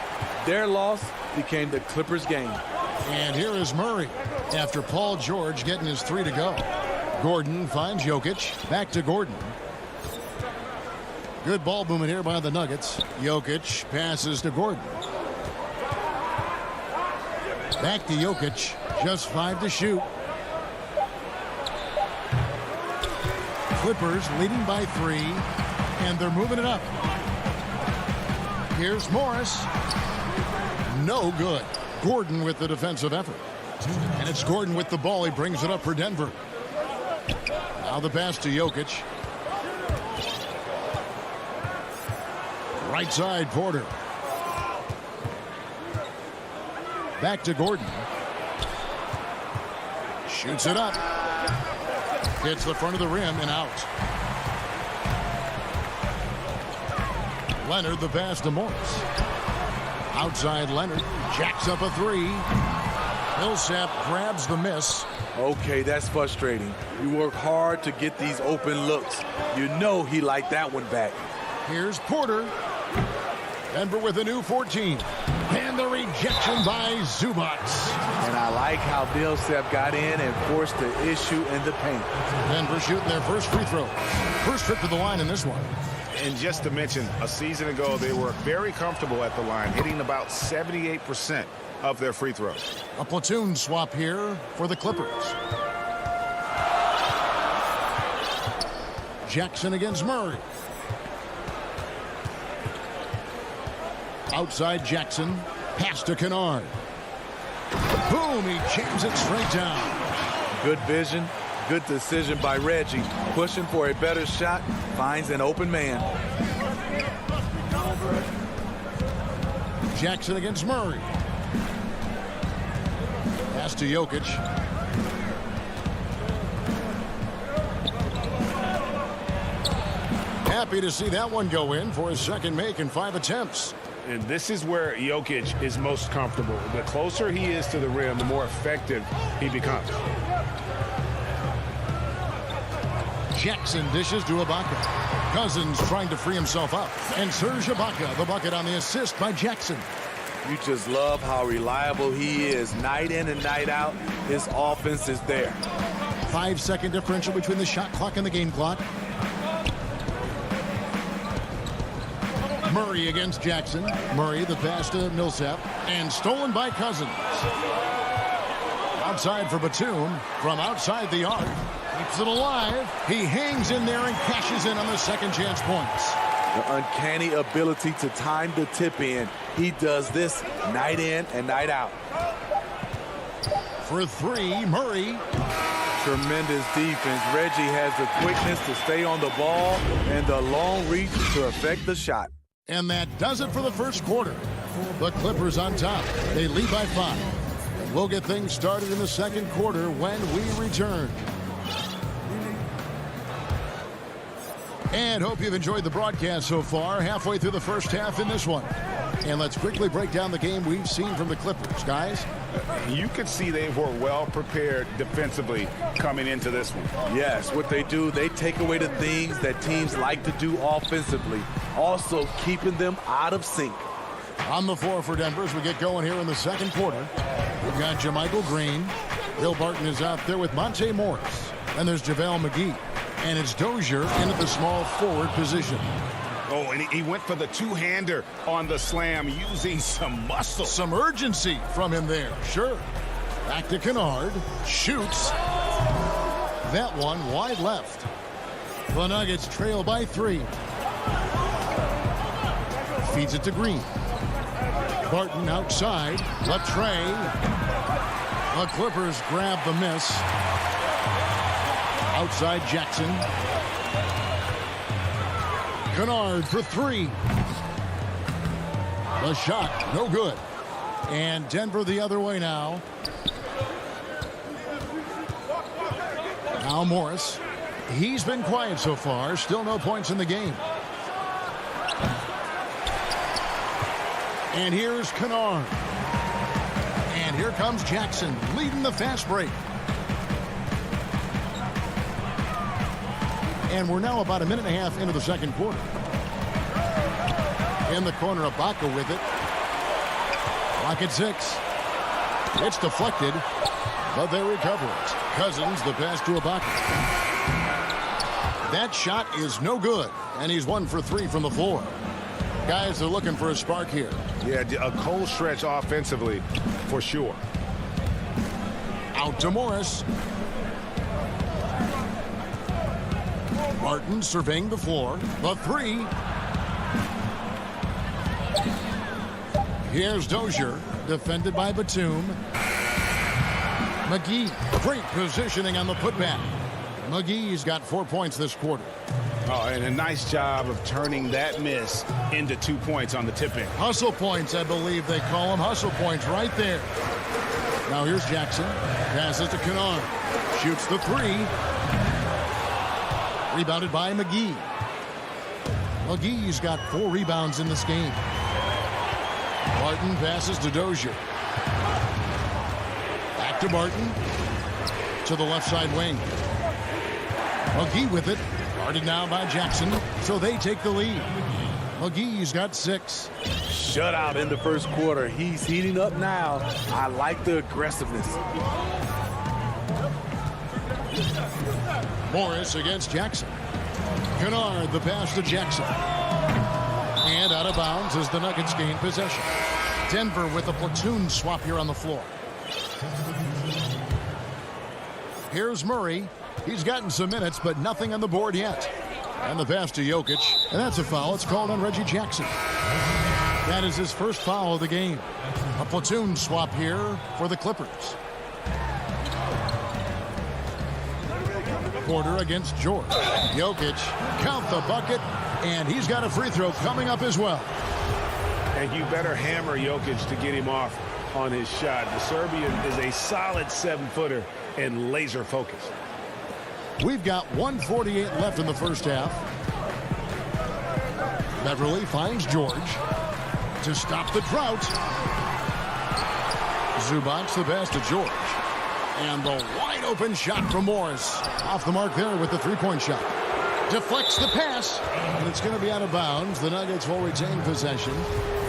Their loss became the Clippers' game. And here is Murray after Paul George getting his 3 to go. Gordon finds Jokic. Back to Gordon. Good ball movement here by the Nuggets. Jokic passes to Gordon. Back to Jokic. Just 5 to shoot. Clippers leading by 3. And they're moving it up. Here's Morris. No good. Gordon with the defensive effort. And it's Gordon with the ball. He brings it up for Denver. Now the pass to Jokic. Right side, Porter. Back to Gordon. Shoots it up. Hits the front of the rim and out. Leonard the pass to Morris. Outside Leonard. Jacks up a 3. Millsap grabs the miss. Okay, that's frustrating. You work hard to get these open looks. You know he liked that one back. Here's Porter. Denver with a new 14. And the rejection by Zubac. And I like how Millsap got in and forced the issue in the paint. Denver shooting their first free throw. First trip to the line in this one. And just to mention, a season ago, they were very comfortable at the line, hitting about 78% of their free throws. A platoon swap here for the Clippers. Jackson against Murray. Outside Jackson. Pass to Kennard. Boom, he jams it straight down. Good vision, good decision by Reggie. Pushing for a better shot, finds an open man. Jackson against Murray. Pass to Jokic. Happy to see that one go in for his second make in 5 attempts. And this is where Jokic is most comfortable. The closer he is to the rim, the more effective he becomes. Jackson dishes to Ibaka. Cousins trying to free himself up. And Serge Ibaka, the bucket on the assist by Jackson. You just love how reliable he is. Night in and night out, his offense is there. 5-second differential between the shot clock and the game clock. Murray against Jackson. Murray, the pass to Millsap. And stolen by Cousins. Outside for Batum. From outside the arc. Keeps it alive. He hangs in there and cashes in on the second chance points. The uncanny ability to time the tip in. He does this night in and night out. For 3, Murray. Tremendous defense. Reggie has the quickness to stay on the ball and the long reach to affect the shot. And that does it for the first quarter. The Clippers on top. They lead by 5. And we'll get things started in the second quarter when we return. And hope you've enjoyed the broadcast so far. Halfway through the first half in this one. And let's quickly break down the game we've seen from the Clippers, guys. You could see they were well prepared defensively coming into this one. Yes, what they do, they take away the things that teams like to do offensively, also keeping them out of sync. On the floor for Denver as we get going here in the second quarter. We've got JaMychal Green. Will Barton is out there with Monte Morris. And there's JaVale McGee. And it's Dozier into the small forward position. Oh, and he went for the two-hander on the slam using some muscle. Some urgency from him there, sure. Back to Kennard. Shoots. That one wide left. The Nuggets trail by 3. Feeds it to Green. Barton outside. Latrey. The Clippers grab the miss. Outside Jackson. Kennard for 3. The shot, no good. And Denver the other way now. Now Morris. He's been quiet so far. Still no points in the game. And here's Kennard. And here comes Jackson leading the fast break. And we're now about a minute and a half into the second quarter. In the corner, Ibaka with it. Clock at 6. It's deflected, but they recover it. Cousins, the pass to Ibaka. That shot is no good, and he's 1 for 3 from the floor. Guys are looking for a spark here. Yeah, a cold stretch offensively, for sure. Out to Morris. Barton surveying the floor. The 3. Here's Dozier, defended by Batum. McGee, great positioning on the putback. McGee's got 4 points this quarter. Oh, and a nice job of turning that miss into 2 points on the tip-in. Hustle points, I believe they call them. Hustle points right there. Now here's Jackson. Passes to Kennard. Shoots the 3. Rebounded by McGee. McGee's got 4 rebounds in this game. Barton passes to Dozier. Back to Barton. To the left side wing. McGee with it. Guarded now by Jackson. So they take the lead. McGee's got 6. Shutout in the first quarter. He's heating up now. I like the aggressiveness. Morris against Jackson. Kennard, the pass to Jackson. And out of bounds as the Nuggets gain possession. Denver with a platoon swap here on the floor. Here's Murray. He's gotten some minutes, but nothing on the board yet. And the pass to Jokic. And that's a foul. It's called on Reggie Jackson. That is his first foul of the game. A platoon swap here for the Clippers. Porter against George. Jokic, count the bucket, and he's got a free throw coming up as well. And you better hammer Jokic to get him off on his shot. The Serbian is a solid 7-footer and laser focused. We've got 1:48 left in the first half. Beverly finds George to stop the drought. Zubac the pass to George. And the wide open shot from Morris. Off the mark there with the three-point shot. Deflects the pass, and it's going to be out of bounds. The Nuggets will retain possession.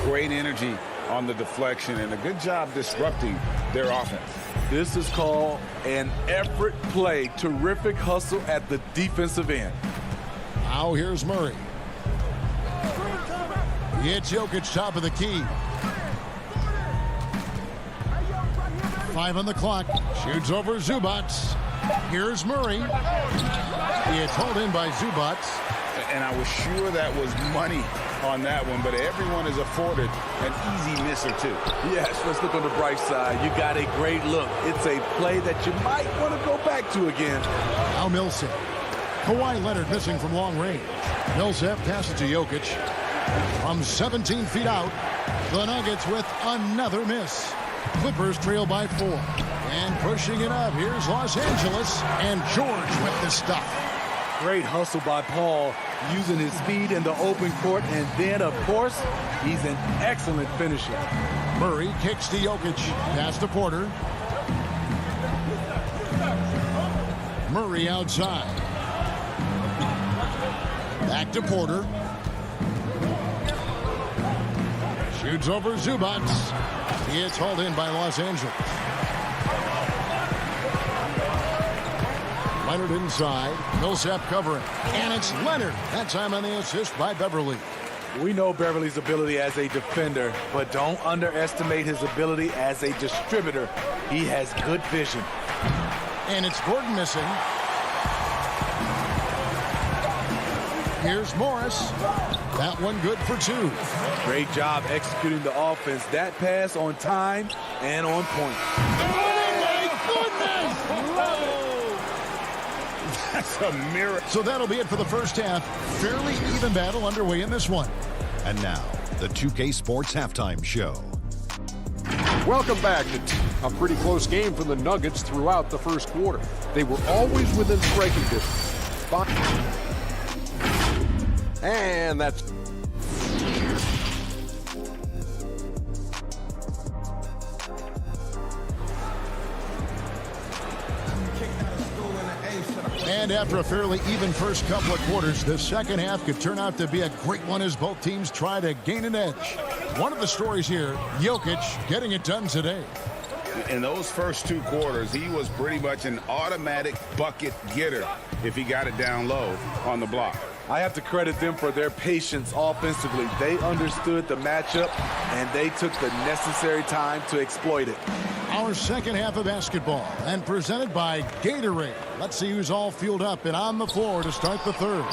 Great energy on the deflection and a good job disrupting their offense. This is called an effort play. Terrific hustle at the defensive end. Now here's Murray. It's Jokic, top of the key. 5 on the clock. Shoots over Zubac. Here's Murray. It's hauled in by Zubac. And I was sure that was money on that one, but everyone is afforded an easy miss or two. Yes, let's look on the bright side. You got a great look. It's a play that you might want to go back to again. Now Millsap. Kawhi Leonard missing from long range. Millsap passes to Jokic. From 17 feet out, the Nuggets with another miss. Clippers trail by 4. And pushing it up, here's Los Angeles. And George with the stuff. Great hustle by Paul, using his speed in the open court. And then, of course, he's an excellent finisher. Murray kicks to Jokic. Pass to Porter. Murray outside. Back to Porter. Shoots over Zubac. It's hauled in by Los Angeles. Leonard inside. Millsap covering. And it's Leonard. That time on the assist by Beverly. We know Beverly's ability as a defender, but don't underestimate his ability as a distributor. He has good vision. And it's Gordon missing. Here's Morris. That one good for 2. Great job executing the offense. That pass on time and on point. That's a miracle. So that'll be it for the first half. Fairly even battle underway in this one. And now, the 2K Sports Halftime Show. Welcome back to a pretty close game for the Nuggets throughout the first quarter. They were always within striking distance. And that's... And after a fairly even first couple of quarters, the second half could turn out to be a great one as both teams try to gain an edge. One of the stories here, Jokic getting it done today. In those first 2 quarters, he was pretty much an automatic bucket getter if he got it down low on the block. I have to credit them for their patience offensively. They understood the matchup, and they took the necessary time to exploit it. Our second half of basketball, and presented by Gatorade. Let's see who's all fueled up and on the floor to start the third.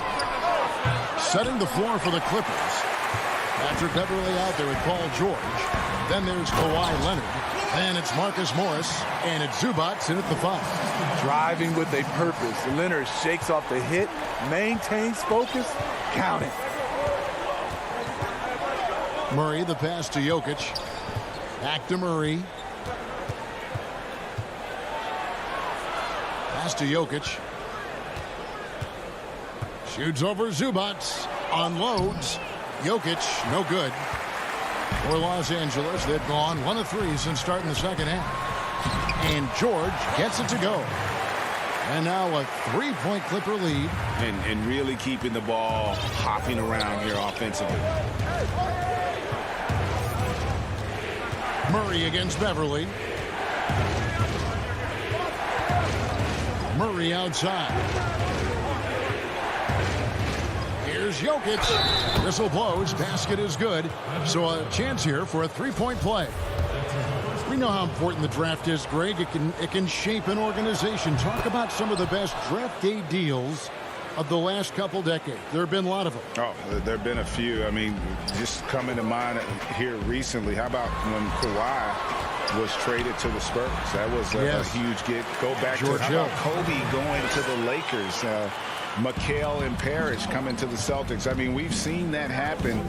Setting the floor for the Clippers. Patrick Beverly out there with Paul George. Then there's Kawhi Leonard. And it's Marcus Morris. And it's Zubac in at the 5. Driving with a purpose. Leonard shakes off the hit, maintains focus, count it. Murray, the pass to Jokic. Back to Murray. Pass to Jokic. Shoots over Zubac. Unloads. Jokic, no good. For Los Angeles, they've gone 1 of 3 since starting the second half. And George gets it to go. And now a 3-point Clipper lead. And really keeping the ball hopping around here offensively. Murray against Beverly. Murray outside. Here's Jokic. Whistle blows. Basket is good. So a chance here for a 3-point play. We know how important the draft is, Greg. It can shape an organization. Talk about some of the best draft day deals of the last couple decades. There have been a lot of them. Oh, there have been a few. I mean, just coming to mind here recently. How about when Kawhi was traded to the Spurs? That was a huge get. Go back George to Hill. how about Kobe going to the Lakers. McHale and Parrish coming to the Celtics. I mean, we've seen that happen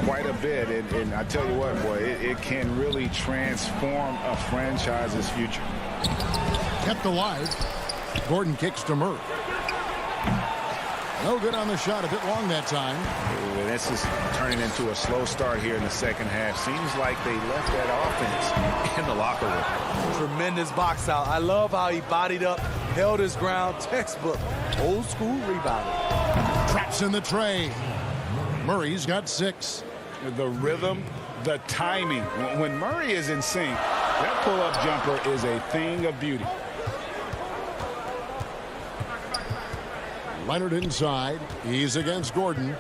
quite a bit. And I tell you what, boy, it can really transform a franchise's future. Kept alive. Gordon kicks to Murray. No good on the shot. A bit long that time. With this is turning into a slow start here in the second half. Seems like they left that offense in the locker room. Tremendous box out. I love how he bodied up, held his ground. Textbook, old school rebounding. Traps in the tray. Murray's got 6. The rhythm, the timing. When Murray is in sync, that pull-up jumper is a thing of beauty. Leonard inside. He's against Gordon.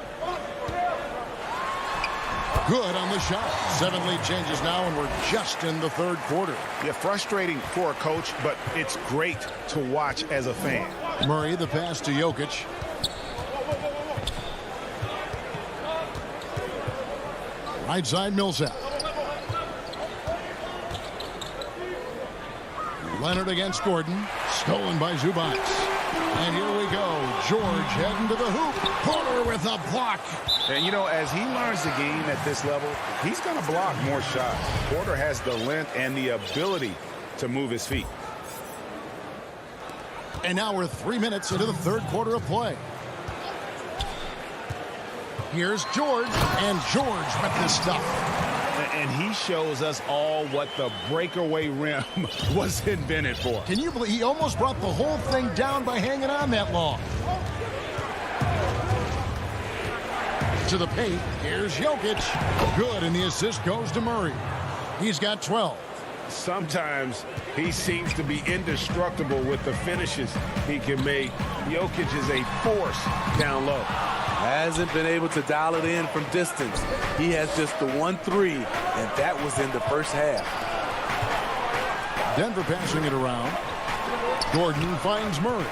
Good on the shot. 7 lead changes now, and we're just in the third quarter. Yeah, frustrating for a coach, but it's great to watch as a fan. Murray, the pass to Jokic. Right side, Millsap. Leonard against Gordon. Stolen by Zubac. And here we go. George heading to the hoop. Porter with a block. And, you know, as he learns the game at this level, he's going to block more shots. Porter has the length and the ability to move his feet. And now we're 3 minutes into the third quarter of play. Here's George, and George with this stuff. And he shows us all what the breakaway rim was invented for. Can you believe he almost brought the whole thing down by hanging on that long? To the paint, here's Jokic. Good, and the assist goes to Murray. He's got 12. Sometimes he seems to be indestructible with the finishes he can make. Jokic is a force down low. Hasn't been able to dial it in from distance. He has just the 1-3, and that was in the first half. Denver passing it around. Gordon finds Murray.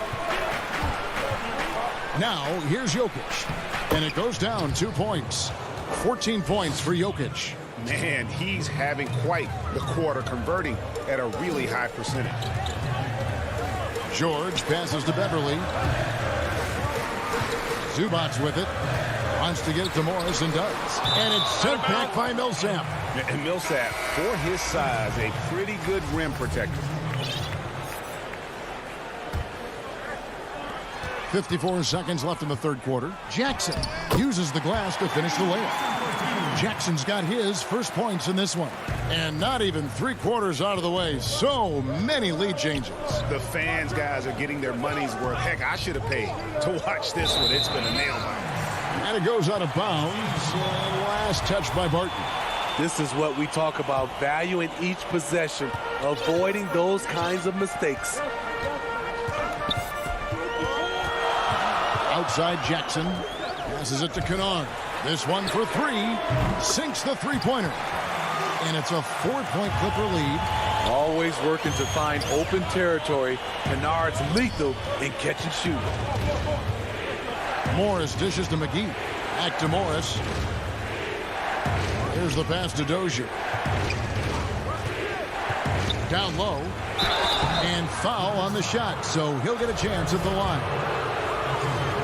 Now, here's Jokic. And it goes down 2 points. 14 points for Jokic. Man, he's having quite the quarter, converting at a really high percentage. George passes to Beverly. Zubac with it. Wants to get it to Morris and does. And it's sent back by Millsap. And Millsap, for his size, a pretty good rim protector. 54 seconds left in the third quarter. Jackson uses the glass to finish the layup. Jackson's got his first points in this one. And not even 3 quarters out of the way. So many lead changes. The fans, guys, are getting their money's worth. Heck, I should have paid to watch this one. It's been a nail biter. And it goes out of bounds. And last touch by Barton. This is what we talk about, valuing each possession, avoiding those kinds of mistakes. Outside Jackson. Passes it to Kennard. This one for 3. Sinks the three-pointer. And it's a 4-point Clipper lead. Always working to find open territory. Kennard's lethal in catch and shoot. Morris dishes to McGee. Back to Morris. Here's the pass to Dozier. Down low. And foul on the shot. So he'll get a chance at the line.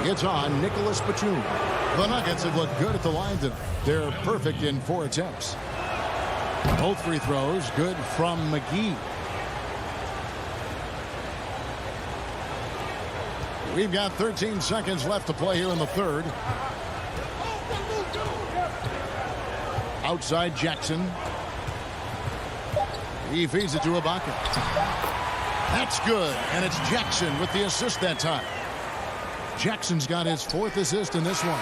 It's on Nicholas Batum. The Nuggets have looked good at the line tonight. They're perfect in 4 attempts. Both free throws good from McGee. We've got 13 seconds left to play here in the third. Outside Jackson. He feeds it to Ibaka. That's good, and it's Jackson with the assist that time. Jackson's got his 4th assist in this one.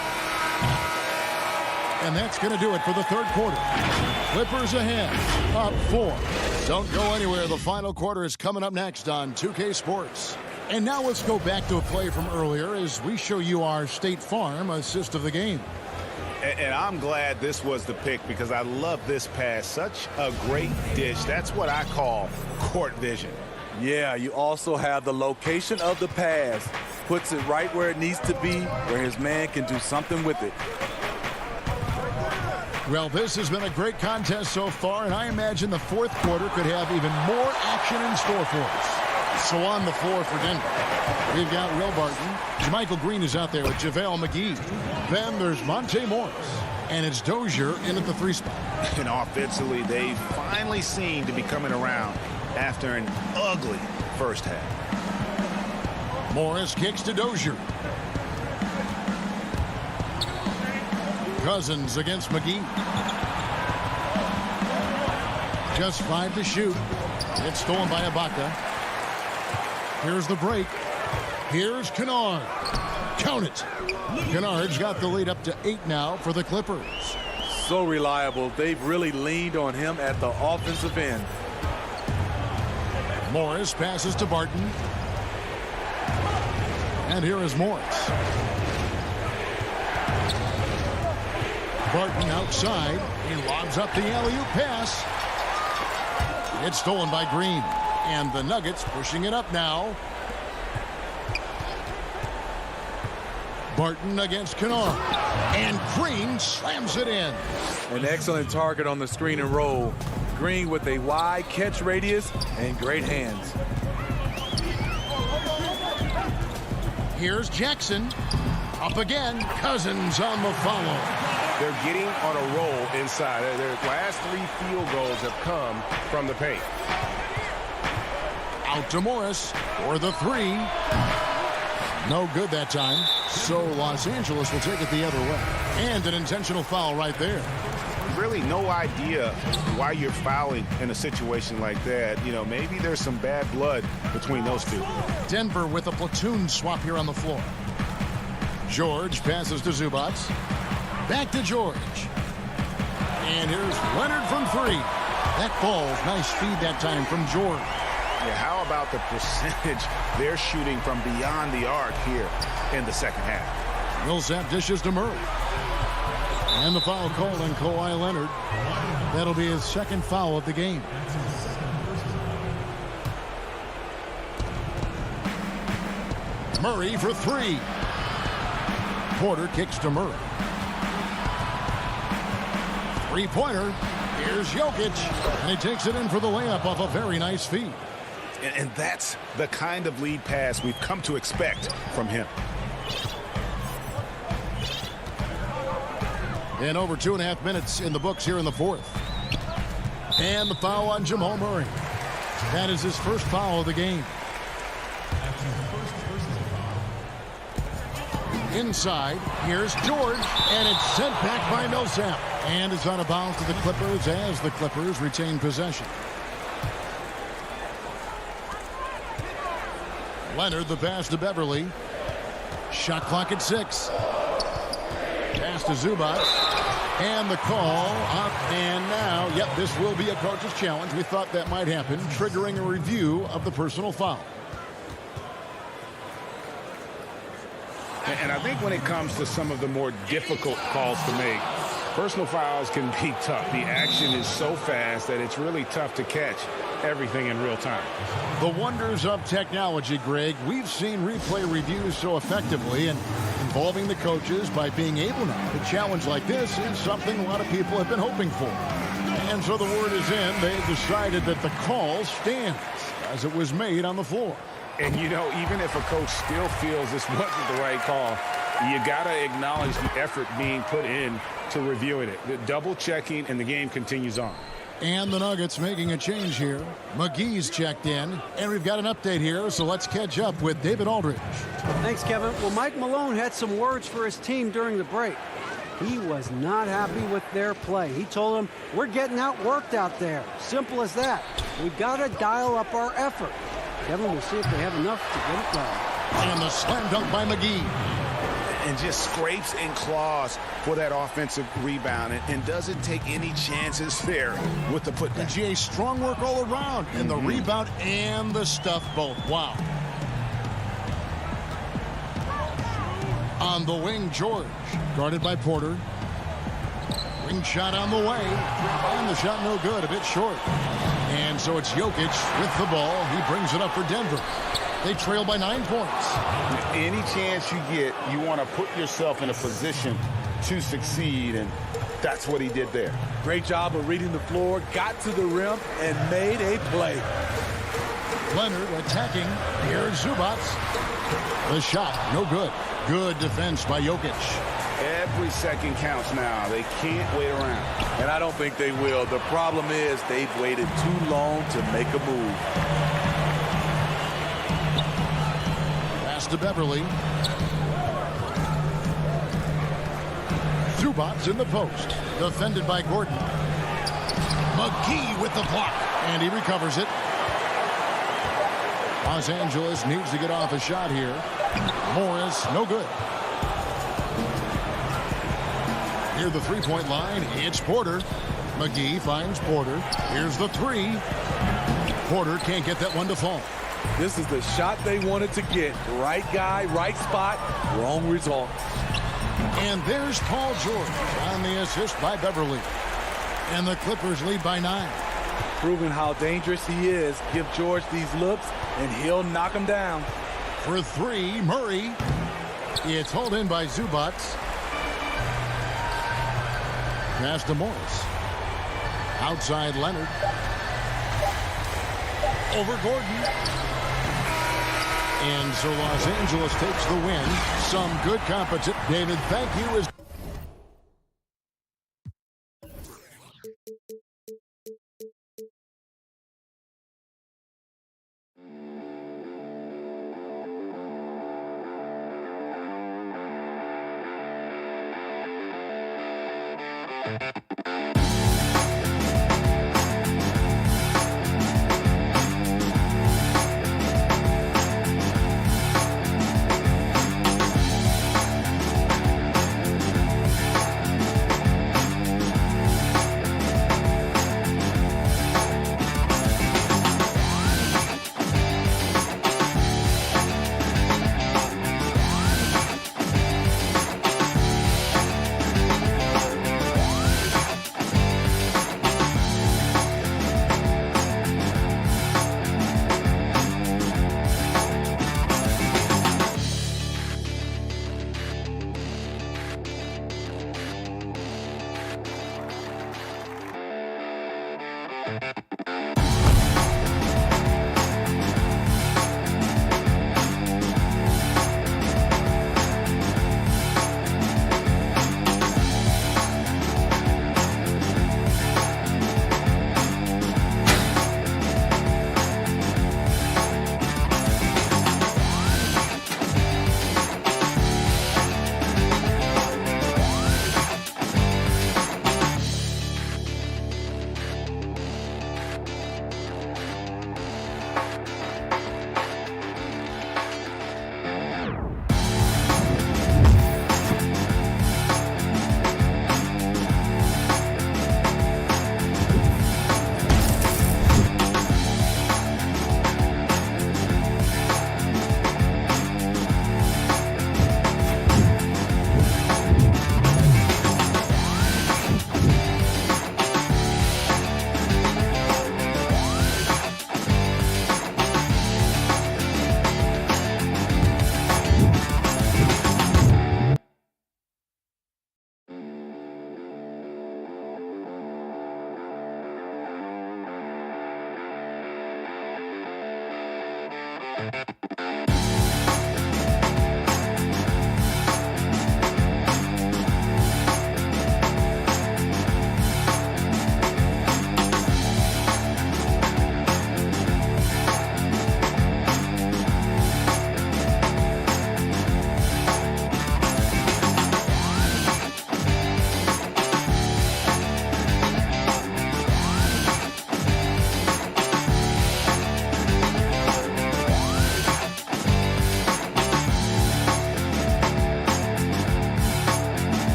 And that's going to do it for the third quarter. Clippers ahead, up 4. Don't go anywhere. The final quarter is coming up next on 2K Sports. And now let's go back to a play from earlier as we show you our State Farm assist of the game. And I'm glad this was the pick because I love this pass. Such a great dish. That's what I call court vision. Yeah, you also have the location of the pass. Puts it right where it needs to be, where his man can do something with it. Well, this has been a great contest so far, and I imagine the fourth quarter could have even more action in store for us. So on the floor for Denver, we've got Will Barton. Jermichael Green is out there with JaVale McGee. Then there's Monte Morris, and it's Dozier in at the 3 spot. And offensively, they finally seem to be coming around after an ugly first half. Morris kicks to Dozier. Cousins against McGee. Just 5 to shoot. It's stolen by Ibaka. Here's the break. Here's Kennard. Count it. Kennard's got the lead up to 8 now for the Clippers. So reliable. They've really leaned on him at the offensive end. Morris passes to Barton. And here is Morris. Barton outside. He lobs up the alley-oop pass. It's stolen by Green. And the Nuggets pushing it up now. Barton against Kennard. And Green slams it in. An excellent target on the screen and roll. Green with a wide catch radius and great hands. Here's Jackson. Up again. Cousins on the follow. They're getting on a roll inside. Their last 3 field goals have come from the paint. Out to Morris for the 3. No good that time. So Los Angeles will take it the other way. And an intentional foul right there. Really no idea why you're fouling in a situation like that. You know, maybe there's some bad blood between those two. Denver with a platoon swap here on the floor. George passes to Zubac. Back to George. And here's Leonard from 3. That ball's nice feed that time from George. Yeah, how about the percentage they're shooting from beyond the arc here in the second half? Millsap dishes to Murray. And the foul called on Kawhi Leonard. That'll be his 2nd foul of the game. Murray for 3. Porter kicks to Murray. 3-pointer. Here's Jokic. And he takes it in for the layup off a very nice feed. And that's the kind of lead pass we've come to expect from him. And over 2.5 minutes in the books here in the 4th. And the foul on Jamal Murray. That is his 1st foul of the game. Inside, here's George, and it's sent back by Millsap. And it's out of bounds to the Clippers as the Clippers retain possession. Leonard, the pass to Beverly. Shot clock at 6. Pass to Zubac. And the call up and now. Yep, this will be a coach's challenge. We thought that might happen, triggering a review of the personal foul. And I think when it comes to some of the more difficult calls to make, personal fouls can be tough. The action is so fast that it's really tough to catch everything in real time. The wonders of technology, Greg. We've seen replay reviews so effectively, and involving the coaches by being able now to challenge like this is something a lot of people have been hoping for. And so the word is in. They've decided that the call stands as it was made on the floor. And, you know, even if a coach still feels this wasn't the right call, you got to acknowledge the effort being put in to reviewing it. The double checking, and the game continues on. And the Nuggets making a change here. McGee's checked in, and we've got an update here, so let's catch up with David Aldridge. Thanks, Kevin. Well, Mike Malone had some words for his team during the break. He was not happy with their play. He told them, we're getting outworked out there. Simple as that. We've got to dial up our effort. Kevin, we'll see if they have enough to get it done. And the slam dunk by McGee. And just scrapes and claws for that offensive rebound and doesn't take any chances there with the putback. And GA, strong work all around. And the rebound and the stuff both. Wow. On the wing, George. Guarded by Porter. Wing shot on the way. And the shot no good. A bit short. And so it's Jokic with the ball. He brings it up for Denver. They trail by 9 points. Any chance you get, you want to put yourself in a position to succeed, and that's what he did there. Great job of reading the floor, got to the rim, and made a play. Leonard attacking. Here's Zubac. The shot, no good. Good defense by Jokic. Every second counts now. They can't wait around. And I don't think they will. The problem is they've waited too long to make a move. Pass to Beverly. Zubats in the post. Defended by Gordon. McGee with the block. And he recovers it. Los Angeles needs to get off a shot here. Morris, no good. Near the three-point line, it's Porter. McGee finds Porter. Here's the three. Porter can't get that one to fall. This is the shot they wanted to get. Right guy, right spot, wrong result. And there's Paul George on the assist by Beverly. And the Clippers lead by 9. Proving how dangerous he is. Give George these looks, and he'll knock him down. For three, Murray. It's hauled in by Zubats. Pass to Morris. Outside Leonard. Over Gordon. And so Los Angeles takes the win. Some good competition. David, thank you.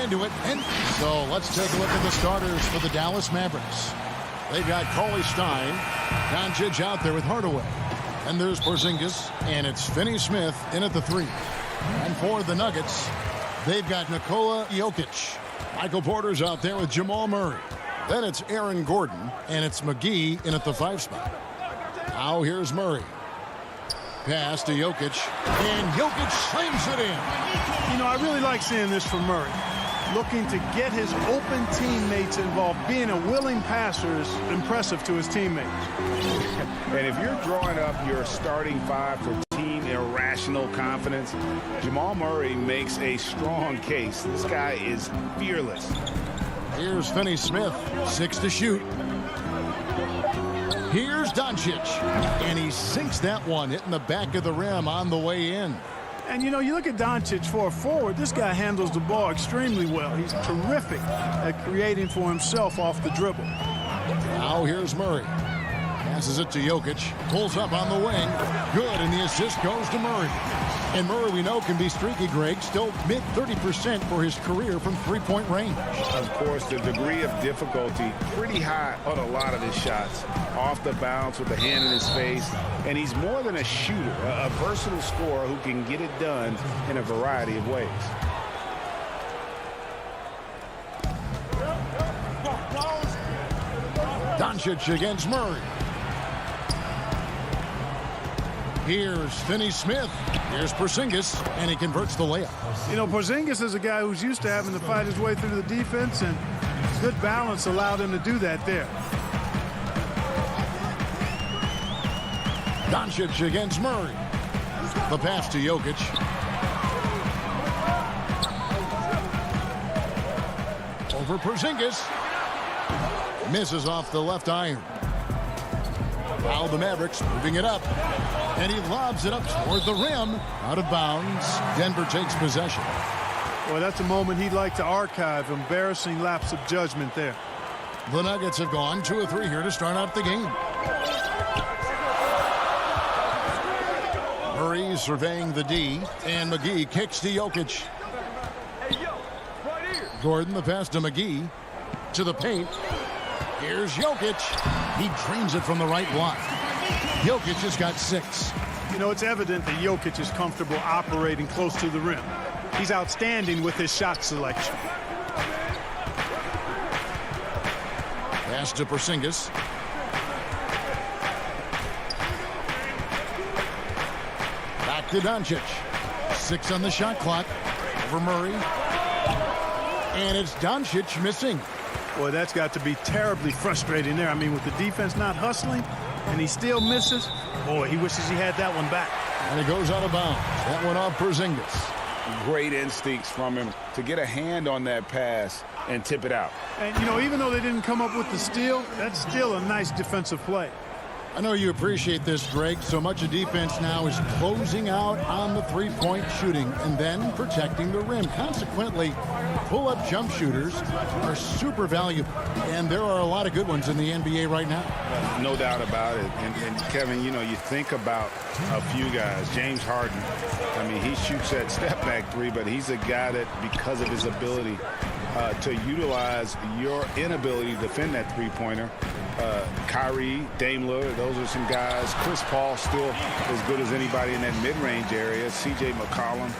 Into it. And so let's take a look at the starters for the Dallas Mavericks. They've got Cauley Stein, Doncic out there with Hardaway. And there's Porzingis, and it's Finney-Smith in at the 3. And for the Nuggets, they've got Nikola Jokic. Michael Porter's out there with Jamal Murray. Then it's Aaron Gordon, and it's McGee in at the 5 spot. Now here's Murray. Pass to Jokic, and Jokic slams it in. You know, I really like seeing this from Murray. Looking to get his open teammates involved. Being a willing passer is impressive to his teammates. And if you're drawing up your starting five for team irrational confidence, Jamal Murray makes a strong case. This guy is fearless. Here's Finney-Smith, 6 to shoot. Here's Doncic, and he sinks that one, hitting the back of the rim on the way in. And, you know, you look at Doncic for a forward, this guy handles the ball extremely well. He's terrific at creating for himself off the dribble. Now here's Murray. Passes it to Jokic. Pulls up on the wing. Good, and the assist goes to Murray. And Murray, we know, can be streaky, Greg. Still mid-30% for his career from three-point range. Of course, the degree of difficulty pretty high on a lot of his shots. Off the bounce with the hand in his face. And he's more than a shooter, a versatile scorer who can get it done in a variety of ways. Doncic against Murray. Here's Finney-Smith. Here's Porzingis, and he converts the layup. You know, Porzingis is a guy who's used to having to fight his way through the defense, and good balance allowed him to do that there. Doncic against Murray. The pass to Jokic. Over Porzingis. Misses off the left iron. Now the Mavericks moving it up. And he lobs it up toward the rim. Out of bounds. Denver takes possession. Well, that's a moment he'd like to archive. Embarrassing lapse of judgment there. The Nuggets have gone 2 of 3 here to start out the game. Murray surveying the D, and McGee kicks to Jokic. Gordon, the pass to McGee. To the paint. Here's Jokic. He drains it from the right block. Jokic has got 6. You know, it's evident that Jokic is comfortable operating close to the rim. He's outstanding with his shot selection. Pass to Porzingis. Back to Doncic. 6 on the shot clock. Over Murray. And it's Doncic missing. Boy, that's got to be terribly frustrating there. I mean, with the defense not hustling, and he still misses. Boy, he wishes he had that one back. And it goes out of bounds. That one off Porzingis. Great instincts from him to get a hand on that pass and tip it out. And, you know, even though they didn't come up with the steal, that's still a nice defensive play. I know you appreciate this, Greg. So much of defense now is closing out on the three-point shooting and then protecting the rim. Consequently, pull-up jump shooters are super valuable. And there are a lot of good ones in the NBA right now. No doubt about it. And Kevin, you know, you think about a few guys. James Harden, I mean, he shoots that step-back three, but he's a guy that, because of his ability to utilize your inability to defend that three-pointer, Kyrie, Dame Lillard, those are some guys. Chris Paul still as good as anybody in that mid-range area. C.J. McCollum.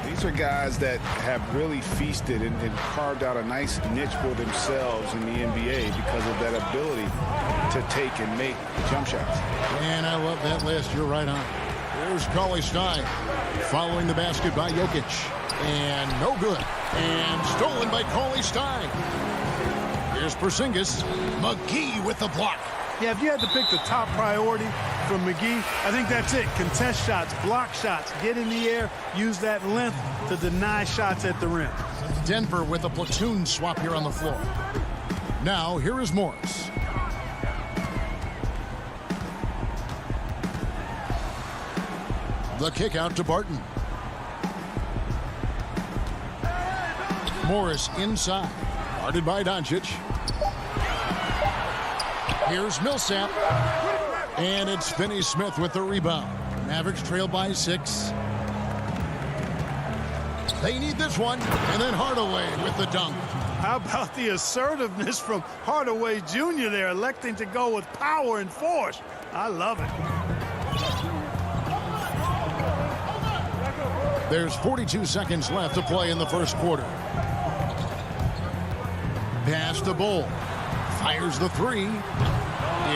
These are guys that have really feasted and carved out a nice niche for themselves in the NBA because of that ability to take and make jump shots. And I love that list. You're right on. There's Cauley Stein following the basket by Jokic. And no good. And stolen by Cauley Stein. Here's Porzingis. McGee with the block. Yeah, if you had to pick the top priority from McGee, I think that's it. Contest shots, block shots, get in the air, use that length to deny shots at the rim. Denver with a platoon swap here on the floor. Now, here is Morris. The kick out to Barton. Morris inside. Guarded by Doncic. Here's Millsap. And it's Finney-Smith with the rebound. Mavericks trail by 6. They need this one. And then Hardaway with the dunk. How about the assertiveness from Hardaway Jr. there, electing to go with power and force. I love it. There's 42 seconds left to play in the first quarter. Pass to Bull. Fires the three.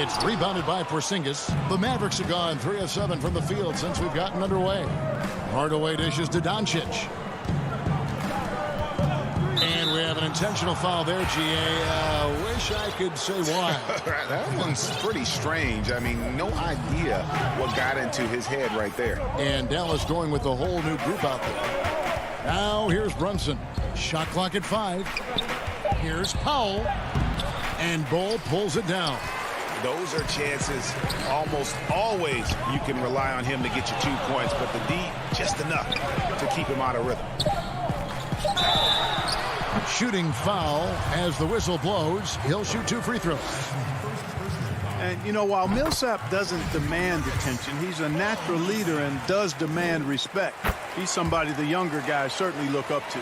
It's rebounded by Porzingis. The Mavericks have gone 3 of 7 from the field since we've gotten underway. Hardaway dishes to Doncic. And we have an intentional foul there, GA. Wish I could say why. That one's pretty strange. I mean, no idea what got into his head right there. And Dallas going with a whole new group out there. Now here's Brunson. Shot clock at 5. Here's Powell. And Bull pulls it down. Those are chances almost always you can rely on him to get you 2 points, but the D, just enough to keep him out of rhythm. Shooting foul as the whistle blows. He'll shoot 2 free throws. And, you know, while Millsap doesn't demand attention, he's a natural leader and does demand respect. He's somebody the younger guys certainly look up to.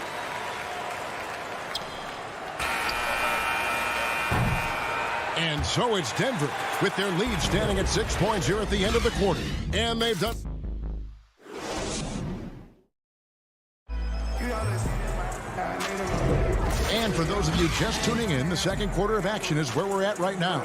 And so it's Denver with their lead standing at 6 points here at the end of the quarter. And they've done... And for those of you just tuning in, the second quarter of action is where we're at right now.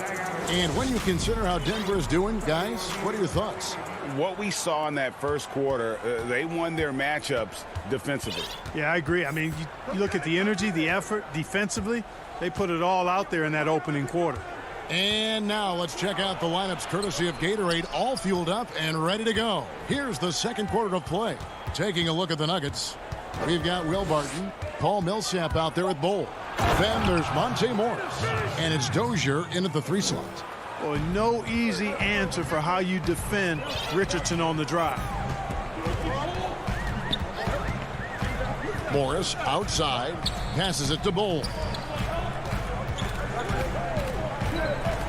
And when you consider how Denver is doing, guys, what are your thoughts? What we saw in that first quarter, they won their matchups defensively. Yeah, I agree. I mean, you look at the energy, the effort defensively, they put it all out there in that opening quarter. And now let's check out the lineups courtesy of Gatorade, all fueled up and ready to go. Here's the second quarter of play. Taking a look at the Nuggets, we've got Will Barton, Paul Millsap out there with Bull. Then there's Monte Morris, and it's Dozier in at the 3 slot. Well, no easy answer for how you defend Richardson on the drive. Morris outside, passes it to Bull.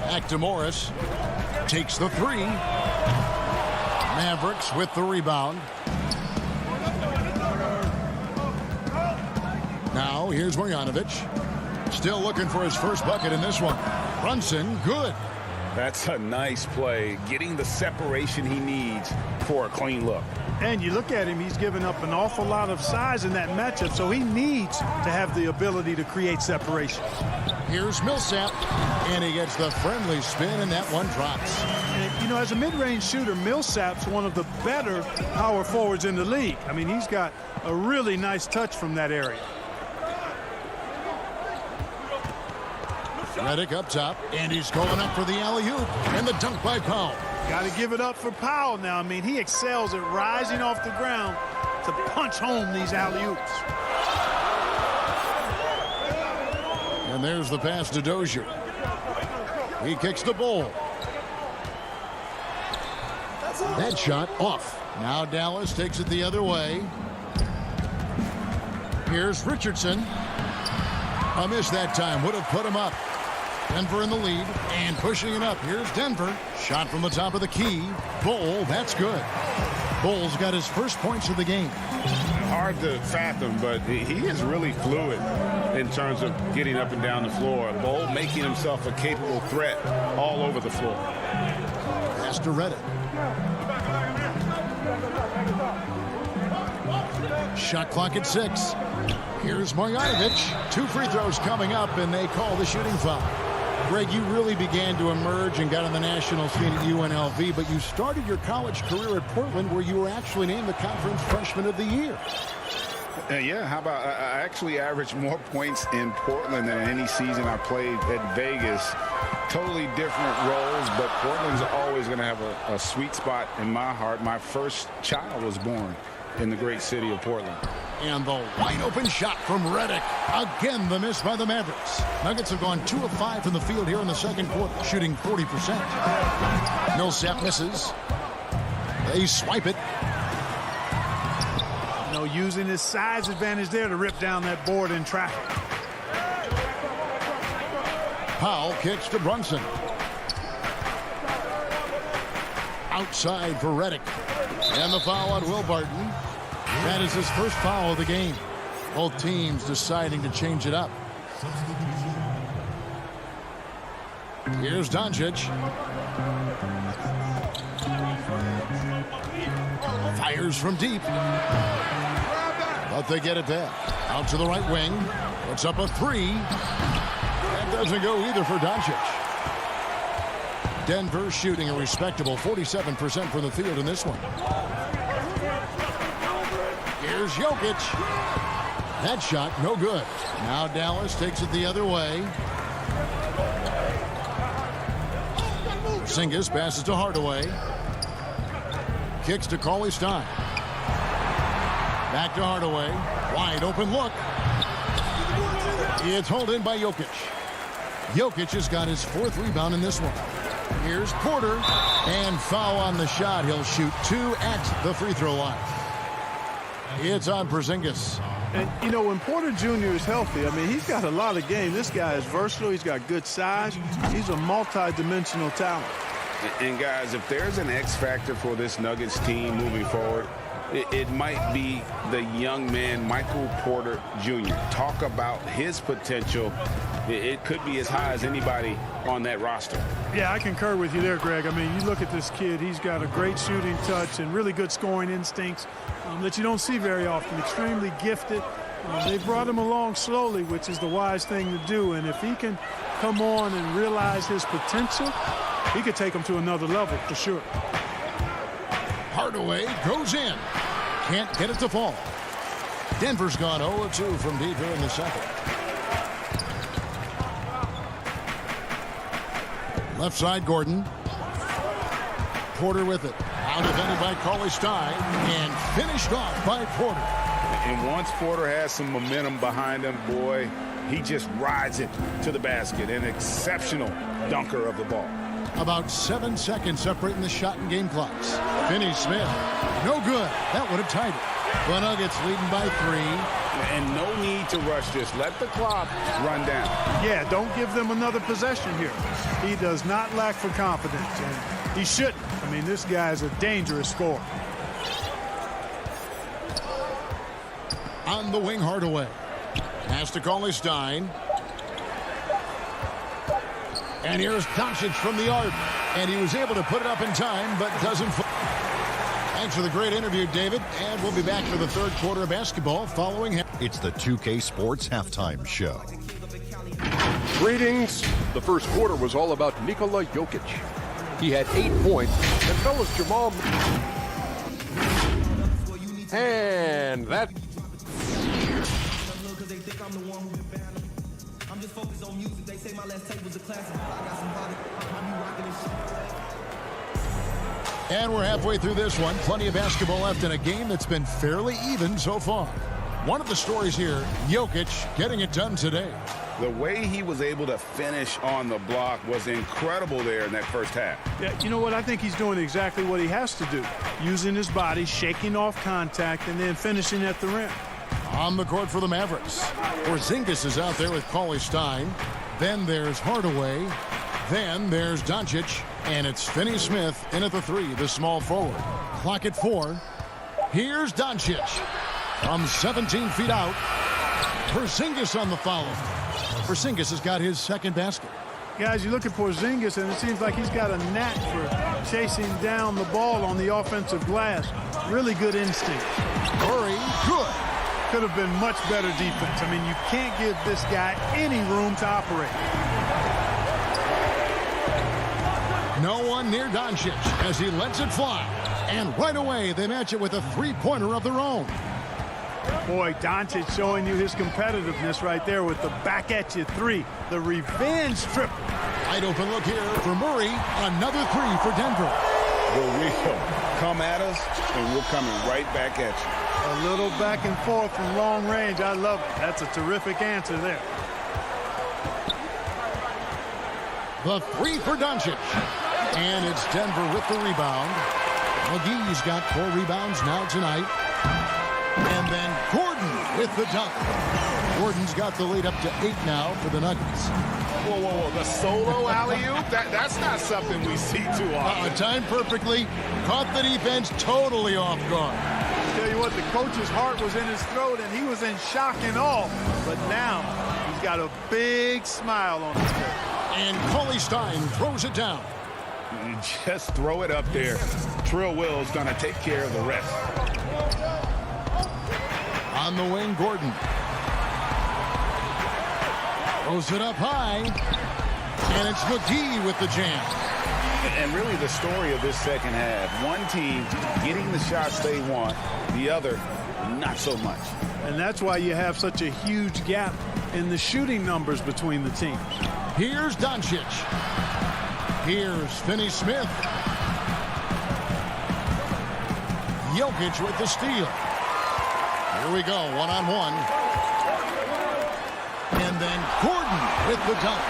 Back to Morris, takes the 3. Mavericks with the rebound. Now here's Marjanovic, still looking for his first bucket in this one. Brunson, good. That's a nice play, getting the separation he needs for a clean look. And you look at him, he's given up an awful lot of size in that matchup, so he needs to have the ability to create separation. Here's Millsap, and he gets the friendly spin, and that one drops. And, you know, as a mid-range shooter, Millsap's one of the better power forwards in the league. I mean, he's got a really nice touch from that area. Redick up top, and he's going up for the alley-oop, and the dunk by Powell. Got to give it up for Powell now. I mean, he excels at rising off the ground to punch home these alley-oops. And there's the pass to Dozier. He kicks the Bull. That shot off. Now Dallas takes it the other way. Here's Richardson. A miss that time. Would have put him up. Denver in the lead and pushing it up. Here's Denver. Shot from the top of the key. Bull, that's good. Bull's got his first points of the game. Hard to fathom, but he is really fluid in terms of getting up and down the floor. Bull making himself a capable threat all over the floor. Pass to Redick. Shot clock at 6. Here's Marjanovic. 2 free throws coming up, and they call the shooting foul. Greg, you really began to emerge and got on the national scene at UNLV, but you started your college career at Portland, where you were actually named the Conference Freshman of the Year. Yeah, how about I actually averaged more points in Portland than any season I played at Vegas. Totally different roles, but Portland's always going to have a sweet spot in my heart. My first child was born in the great city of Portland. And the wide open shot from Redick. Again, the miss by the Mavericks. Nuggets have gone 2 of 5 from the field here in the second quarter, shooting 40%. Millsap misses. They swipe it. You know, using his size advantage there to rip down that board in traffic. Powell kicks to Brunson. Outside for Redick. And the foul on Will Barton. That is his first foul of the game. Both teams deciding to change it up. Here's Doncic. Fires from deep. But they get it back. Out to the right wing. Puts up a 3. And doesn't go either for Doncic. Denver shooting a respectable 47% from the field in this one. Here's Jokic. That shot, no good. Now Dallas takes it the other way. Porzingis passes to Hardaway. Kicks to Cauley Stein. Back to Hardaway. Wide open look. It's hauled in by Jokic. Jokic has got his 4th rebound in this one. Here's Porter. And foul on the shot. He'll shoot 2 at the free throw line. It's on Porzingis. And, you know, when Porter Jr. is healthy, I mean, he's got a lot of game. This guy is versatile. He's got good size. He's a multi-dimensional talent. And, guys, if there's an X factor for this Nuggets team moving forward, it might be the young man, Michael Porter Jr. Talk about his potential. It could be as high as anybody on that roster. Yeah, I concur with you there, Greg. I mean, you look at this kid. He's got a great shooting touch and really good scoring instincts that you don't see very often. Extremely gifted. They brought him along slowly, which is the wise thing to do. And if he can come on and realize his potential, he could take him to another level for sure. Hardaway goes in. Can't get it to fall. Denver's gone 0-2 from deep here in the second. Left side, Gordon. Porter with it. Out defended by Cauley Stein. And finished off by Porter. And once Porter has some momentum behind him, boy, he just rides it to the basket. An exceptional dunker of the ball. About 7 seconds separating the shot and game clocks. Finney-Smith. No good. That would have tied it. The Nuggets leading by 3. And no need to rush this. Let the clock run down. Yeah, don't give them another possession here. He does not lack for confidence, and he shouldn't. I mean, this guy is a dangerous scorer. On the wing, Hardaway. Pass to Cauley Stein. And here's Doncic from the arc. And he was able to put it up in time, but doesn't. Thanks for the great interview, David. And we'll be back for the 3rd quarter of basketball following him. It's the 2K Sports Halftime Show. Greetings. The first quarter was all about Nikola Jokic. He had 8 points, and fellas Jamal. And that. And we're halfway through this one. Plenty of basketball left in a game that's been fairly even so far. One of the stories here, Jokic getting it done today. The way he was able to finish on the block was incredible there in that first half. Yeah, you know what? I think he's doing exactly what he has to do. Using his body, shaking off contact, and then finishing at the rim. On the court for the Mavericks. Porzingis is out there with Cauley Stein. Then there's Hardaway. Then there's Doncic. And it's Finney-Smith in at the 3, the small forward. Clock at 4. Here's Doncic. From 17 feet out. Porzingis on the foul. Porzingis has got his 2nd basket. Guys, you look at Porzingis, and it seems like he's got a knack for chasing down the ball on the offensive glass. Really good instinct. Curry, good. Could have been much better defense. I mean, you can't give this guy any room to operate. No one near Doncic as he lets it fly. And right away, they match it with a 3-pointer of their own. Boy, Doncic showing you his competitiveness right there with the back-at-you 3. The revenge triple. Wide open look here for Murray. Another 3 for Denver. The real come at us, and we're coming right back at you. A little back and forth from long range. I love it. That's a terrific answer there. The 3 for Doncic. And it's Denver with the rebound. McGee's got 4 rebounds now tonight. And then Gordon with the dunk. Gordon's got the lead up to 8 now for the Nuggets. Whoa, whoa, whoa. The solo alley-oop? That's not something we see too often. Timed perfectly. Caught the defense totally off guard. Tell you what, the coach's heart was in his throat, and he was in shock and awe. But now he's got a big smile on his face. And Cauley Stein throws it down. You just throw it up there. Trill Will's going to take care of the rest. On the wing, Gordon. Throws it up high. And it's McGee with the jam. And really the story of this second half. One team getting the shots they want, the other not so much. And that's why you have such a huge gap in the shooting numbers between the teams. Here's Doncic. Here's Finney-Smith. Jokic with the steal. Here we go, one-on-one. And then Gordon with the dunk.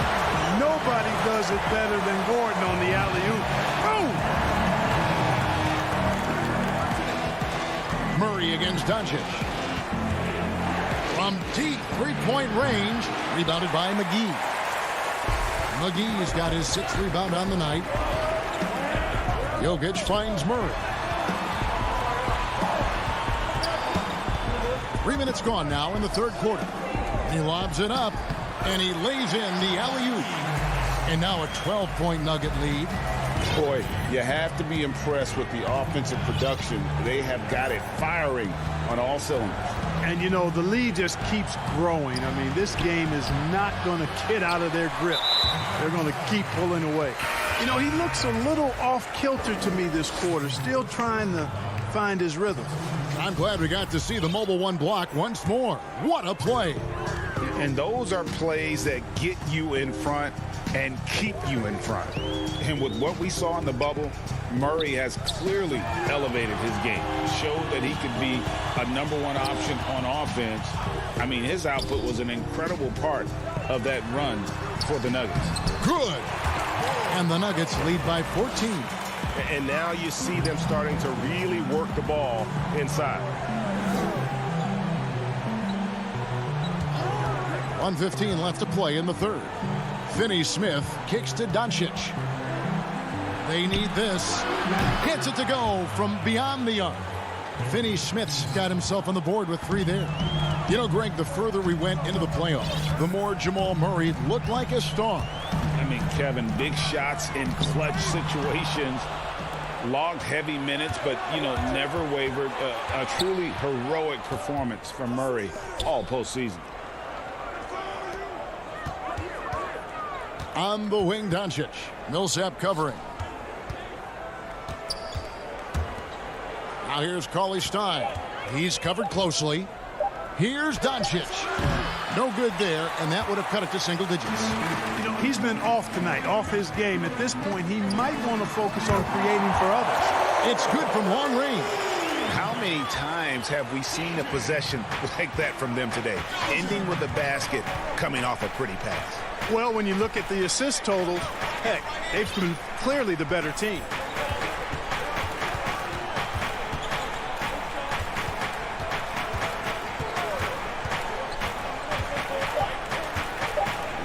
Nobody does it better than Gordon on the alley-oop. Boom! Murray against Doncic. From deep three-point range, rebounded by McGee. McGee's got his 6th rebound on the night. Jokic finds Murray. 3 minutes gone now in the third quarter. He lobs it up, and he lays in the alley-oop. And now a 12-point Nugget lead. Boy, you have to be impressed with the offensive production. They have got it firing on all cylinders. And, you know, the lead just keeps growing. I mean, this game is not going to get out of their grip. They're going to keep pulling away. You know, he looks a little off-kilter to me this quarter, still trying to find his rhythm. I'm glad we got to see the mobile one block once more. What a play. And those are plays that get you in front and keep you in front. And with what we saw in the bubble, Murray has clearly elevated his game. Showed that he could be a #1 option on offense. I mean, his output was an incredible part of that run for the Nuggets. Good. And the Nuggets lead by 14. And now you see them starting to really work the ball inside. 1:15 left to play in the third. Finney-Smith kicks to Doncic. They need this. Hits it to go from beyond the arc. Finney-Smith's got himself on the board with 3 there. You know, Greg, the further we went into the playoffs, the more Jamal Murray looked like a star. I mean, Kevin, big shots in clutch situations. Logged heavy minutes, but, you know, never wavered. A truly heroic performance from Murray all postseason. On the wing, Doncic. Millsap covering. Now here's Cauley-Stein. He's covered closely. Here's Doncic. No good there, and that would have cut it to single digits. You know, he's been off tonight, off his game. At this point, he might want to focus on creating for others. It's good from long range. How many times have we seen a possession like that from them today? Ending with a basket, coming off a pretty pass. Well, when you look at the assist total, heck, they've been clearly the better team.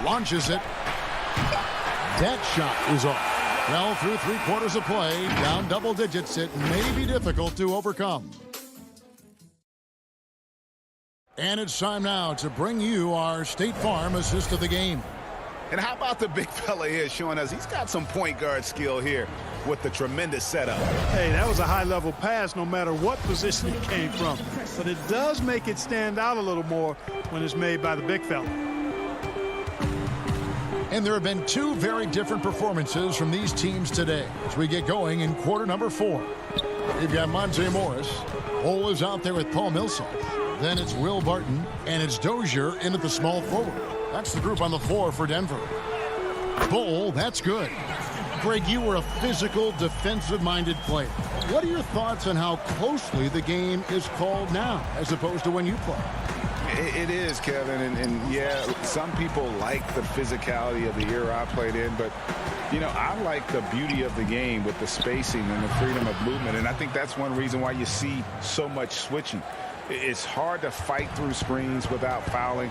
Launches it. That shot is off. Well, through 3 quarters of play, down double digits, it may be difficult to overcome. And it's time now to bring you our State Farm assist of the game. And how about the big fella here showing us he's got some point guard skill here with the tremendous setup. Hey, that was a high-level pass no matter what position it came from. But it does make it stand out a little more when it's made by the big fella. And there have been 2 very different performances from these teams today as we get going in quarter number 4. We've got Monte Morris. Cole is out there with Paul Millsap. Then it's Will Barton, and it's Dozier into the small forward. That's the group on the floor for Denver. Bull, that's good. Greg, you were a physical, defensive-minded player. What are your thoughts on how closely the game is called now as opposed to when you played? It is, Kevin, and yeah, some people like the physicality of the era I played in, but, you know, I like the beauty of the game with the spacing and the freedom of movement, and I think that's one reason why you see so much switching. It's hard to fight through screens without fouling,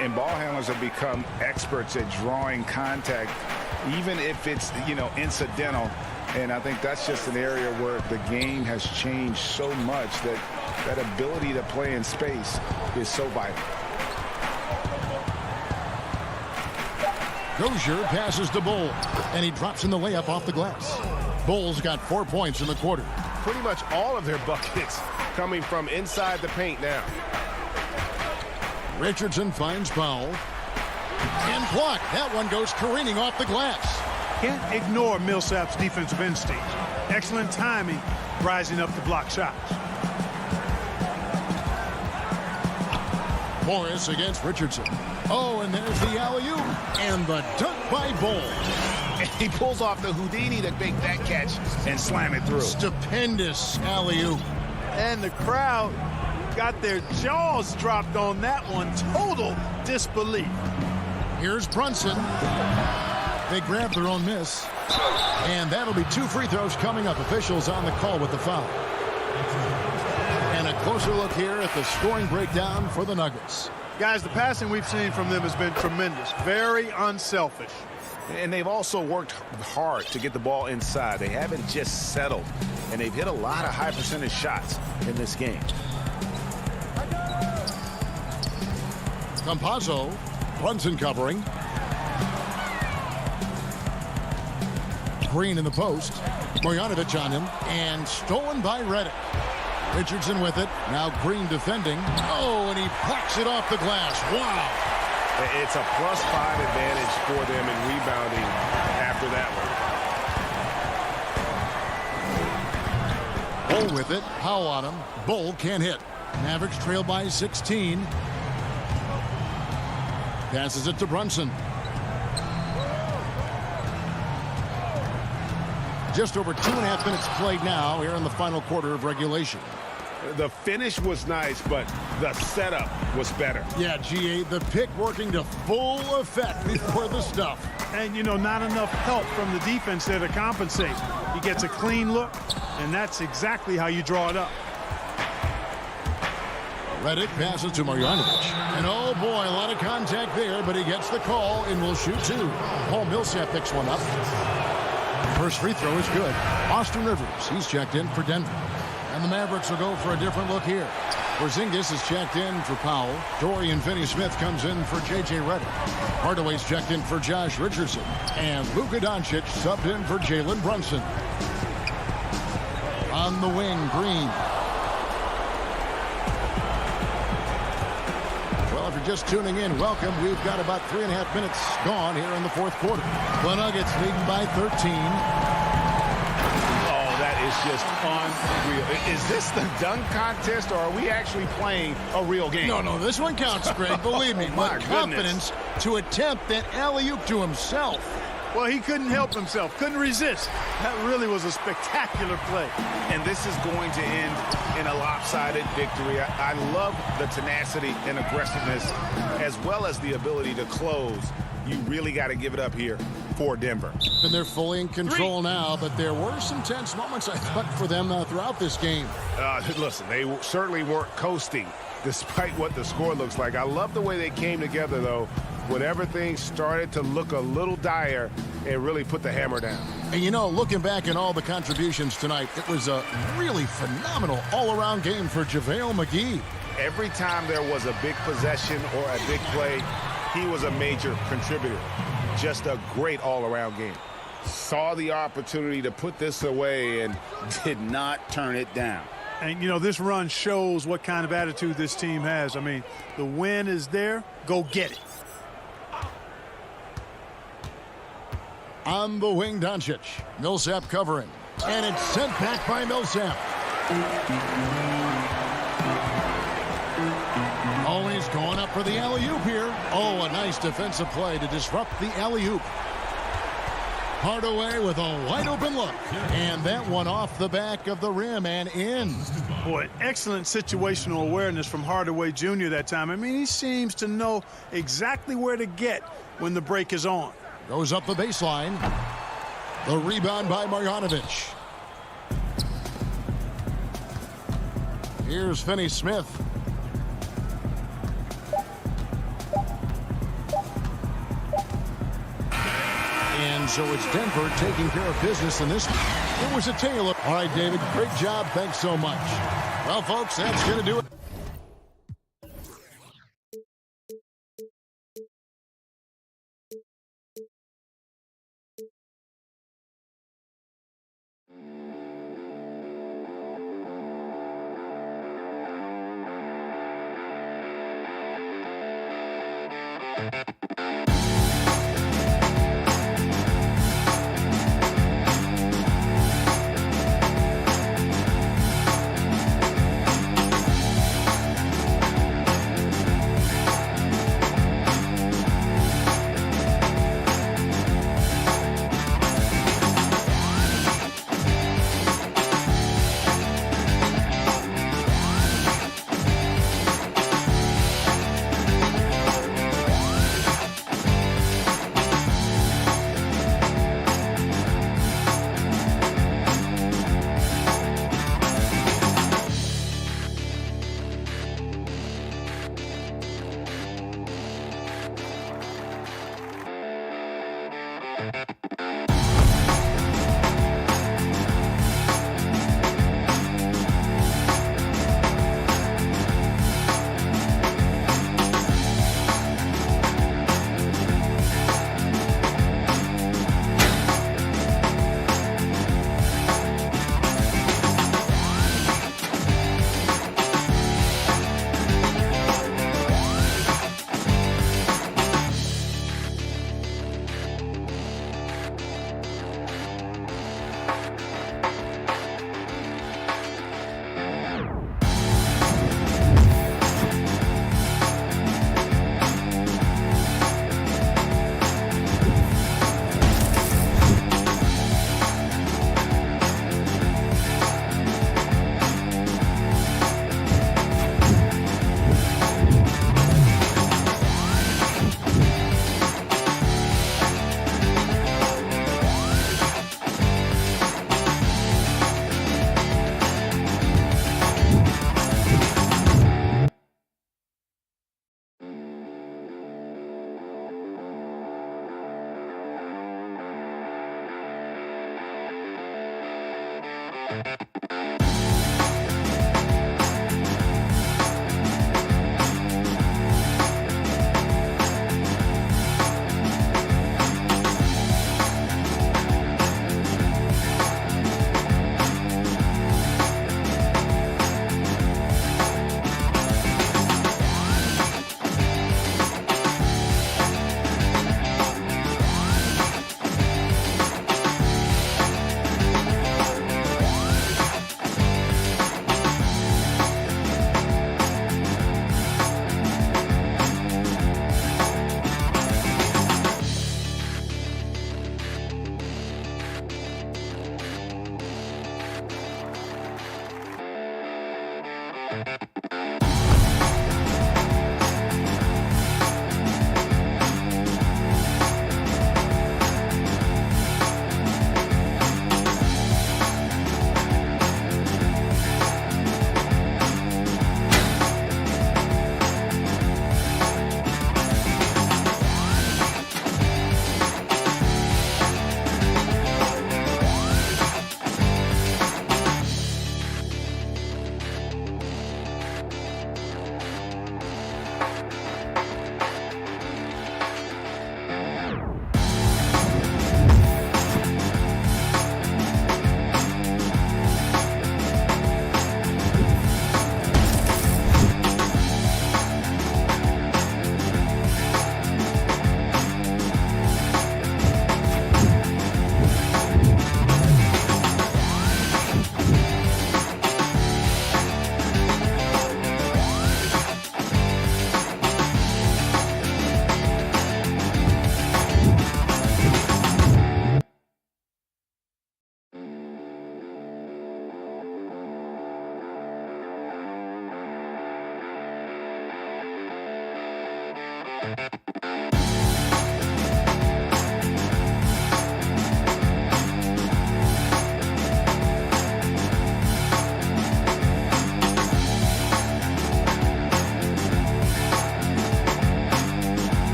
and ball handlers have become experts at drawing contact, even if it's, you know, incidental, and I think that's just an area where the game has changed so much that that ability to play in space is so vital. Dozier passes to Bull, and he drops in the layup off the glass. Bull's got 4 points in the quarter. Pretty much all of their buckets coming from inside the paint now. Richardson finds Powell. And blocked. That one goes careening off the glass. Can't ignore Millsap's defensive instinct. Excellent timing, rising up to block shots. Morris against Richardson. Oh, and there's the alley-oop. And the dunk by Bull. He pulls off the Houdini to make that catch and slam it through. Stupendous alley-oop. And the crowd got their jaws dropped on that one. Total disbelief. Here's Brunson. They grab their own miss. And that'll be 2 free throws coming up. Officials on the call with the foul. And a closer look here at the scoring breakdown for the Nuggets. Guys, the passing we've seen from them has been tremendous. Very unselfish. And they've also worked hard to get the ball inside. They haven't just settled. And they've hit a lot of high percentage shots in this game. Campazzo. Brunson covering. Green in the post. Marjanovic on him. And stolen by Redick. Richardson with it. Now Green defending. Oh, and he blocks it off the glass. Wow. It's a +5 advantage for them in rebounding after that one. Bull with it. Powell on him. Bull can't hit. Mavericks trail by 16. Passes it to Brunson. Just over 2.5 minutes played now here in the final quarter of regulation. The finish was nice, but the setup was better. Yeah, GA, the pick working to full effect before the stuff. And, you know, not enough help from the defense there to compensate. He gets a clean look, and that's exactly how you draw it up. Redick passes to Marjanovic. And oh boy, a lot of contact there, but he gets the call and will shoot 2. Paul Millsap picks one up. First free throw is good. Austin Rivers, he's checked in for Denver. And the Mavericks will go for a different look here. Porzingis is checked in for Powell. Dorian Finney-Smith comes in for J.J. Redick. Hardaway's checked in for Josh Richardson. And Luka Doncic subbed in for Jalen Brunson. On the wing, Green. Well, if you're just tuning in, welcome. We've got about 3.5 minutes gone here in the fourth quarter. The Nuggets leading by 13. Just unreal. Is this the dunk contest, or are we actually playing a real game? No, this one counts, Greg. Believe me. But confidence to attempt that alley-oop to himself. Well, he couldn't help himself. Couldn't resist. That really was a spectacular play. And this is going to end in a lopsided victory. I love the tenacity and aggressiveness, as well as the ability to close. You really got to give it up here for Denver. And they're fully in control now, but there were some tense moments, I thought, for them throughout this game. Listen, they certainly weren't coasting, despite what the score looks like. I love the way they came together, though, when everything started to look a little dire and really put the hammer down. And, you know, looking back at all the contributions tonight, it was a really phenomenal all-around game for JaVale McGee. Every time there was a big possession or a big play, he was a major contributor. Just a great all-around game. Saw the opportunity to put this away and did not turn it down. And, you know, this run shows what kind of attitude this team has. I mean, the win is there. Go get it. On the wing, Doncic. Millsap covering. And it's sent back by Millsap. Oh, he's going up for the alley-oop here. Oh, a nice defensive play to disrupt the alley-oop. Hardaway with a wide-open look. And that one off the back of the rim and in. Boy, excellent situational awareness from Hardaway Jr. that time. I mean, he seems to know exactly where to get when the break is on. Goes up the baseline. The rebound by Marjanovic. Here's Finney-Smith. And so it's Denver taking care of business in this. It was a tale of... All right, David, great job. Thanks so much. Well, folks, that's going to do it.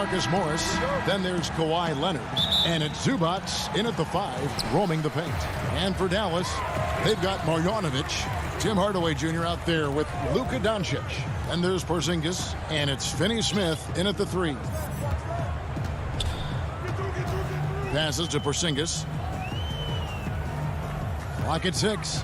Marcus Morris. Then there's Kawhi Leonard. And it's Zubats in at the 5, roaming the paint. And for Dallas, they've got Marjanovic, Tim Hardaway Jr. out there with Luka Doncic. And there's Porzingis. And it's Finney-Smith in at the 3. Passes to Porzingis. Clock at 6.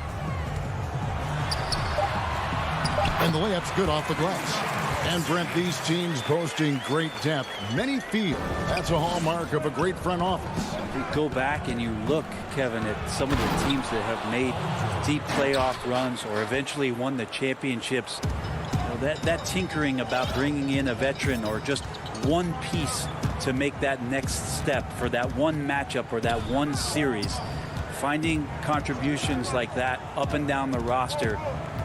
And the layup's good off the glass. And Brent, these teams boasting great depth. Many feel that's a hallmark of a great front office. You go back and you look, Kevin, at some of the teams that have made deep playoff runs or eventually won the championships. You know, that tinkering about bringing in a veteran or just one piece to make that next step for that one matchup or that one series. Finding contributions like that up and down the roster,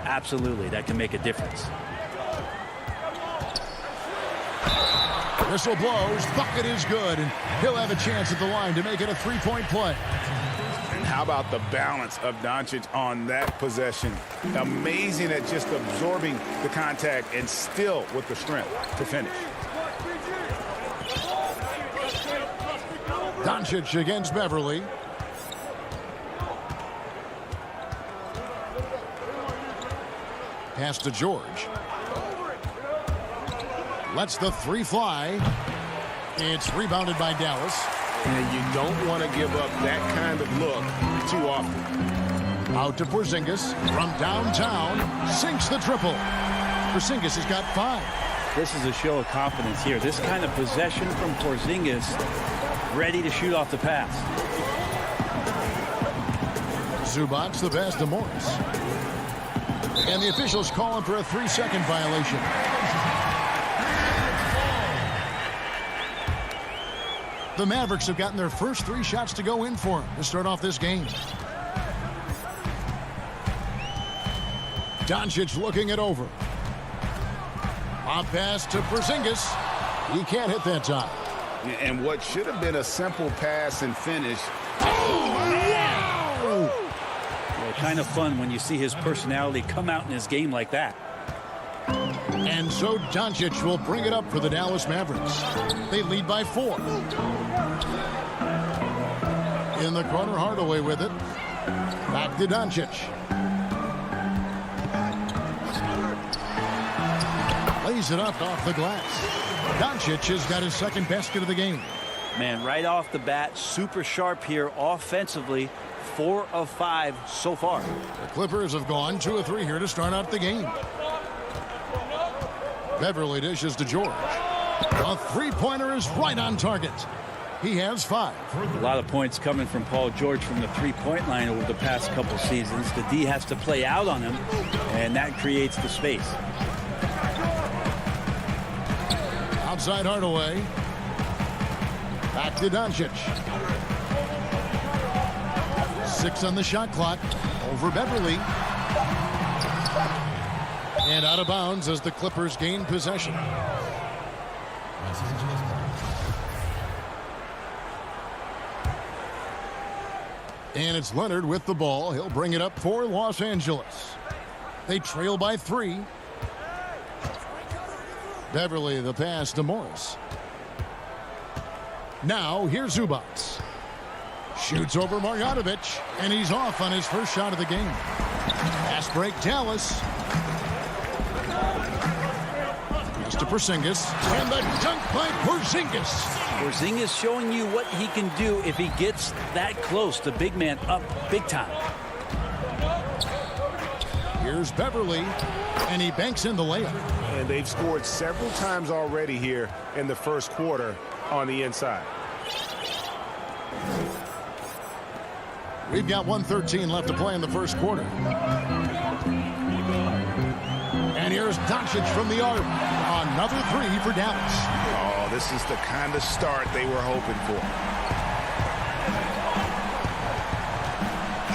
absolutely, that can make a difference. Whistle blows, bucket is good, and he'll have a chance at the line to make it a 3-point play. And how about the balance of Doncic on that possession? Amazing at just absorbing the contact and still with the strength to finish. Doncic against Beverly. Pass to George. Lets the three fly. It's rebounded by Dallas. And you don't want to give up that kind of look too often. Out to Porzingis from downtown. Sinks the triple. Porzingis has got 5. This is a show of confidence here. This kind of possession from Porzingis, ready to shoot off the pass. Zubac the pass to Morris. And the officials calling for a 3-second violation. The Mavericks have gotten their first 3 shots to go in for them to start off this game. Doncic looking it over. Off pass to Porzingis. He can't hit that time. And what should have been a simple pass and finish. Wow! Well, kind of fun when you see his personality come out in his game like that. And so Doncic will bring it up for the Dallas Mavericks. They lead by 4. In the corner, Hardaway with it. Back to Doncic. Lays it up off the glass. Doncic has got his second basket of the game. Man, right off the bat, super sharp here offensively. 4 of 5 so far. The Clippers have gone 2 of 3 here to start out the game. Beverly dishes to George. A three-pointer is right on target. He has 5. A lot of points coming from Paul George from the three-point line over the past couple seasons. The D has to play out on him, and that creates the space. Outside Hardaway. Back to Doncic. 6 on the shot clock. Over Beverly. And out of bounds as the Clippers gain possession. And it's Leonard with the ball. He'll bring it up for Los Angeles. They trail by 3. Beverly the pass to Morris. Now here's Zubac. Shoots over Marjanovic, and he's off on his first shot of the game. Pass break Dallas. Pass to Porzingis, and the dunk by Porzingis. Porzingis showing you what he can do if he gets that close. The big man up big time. Here's Beverly, and he banks in the layup. And they've scored several times already here in the first quarter on the inside. We've got 1:13 left to play in the first quarter. And here's Doncic from the arc. Another 3 for Dallas. Oh, this is the kind of start they were hoping for.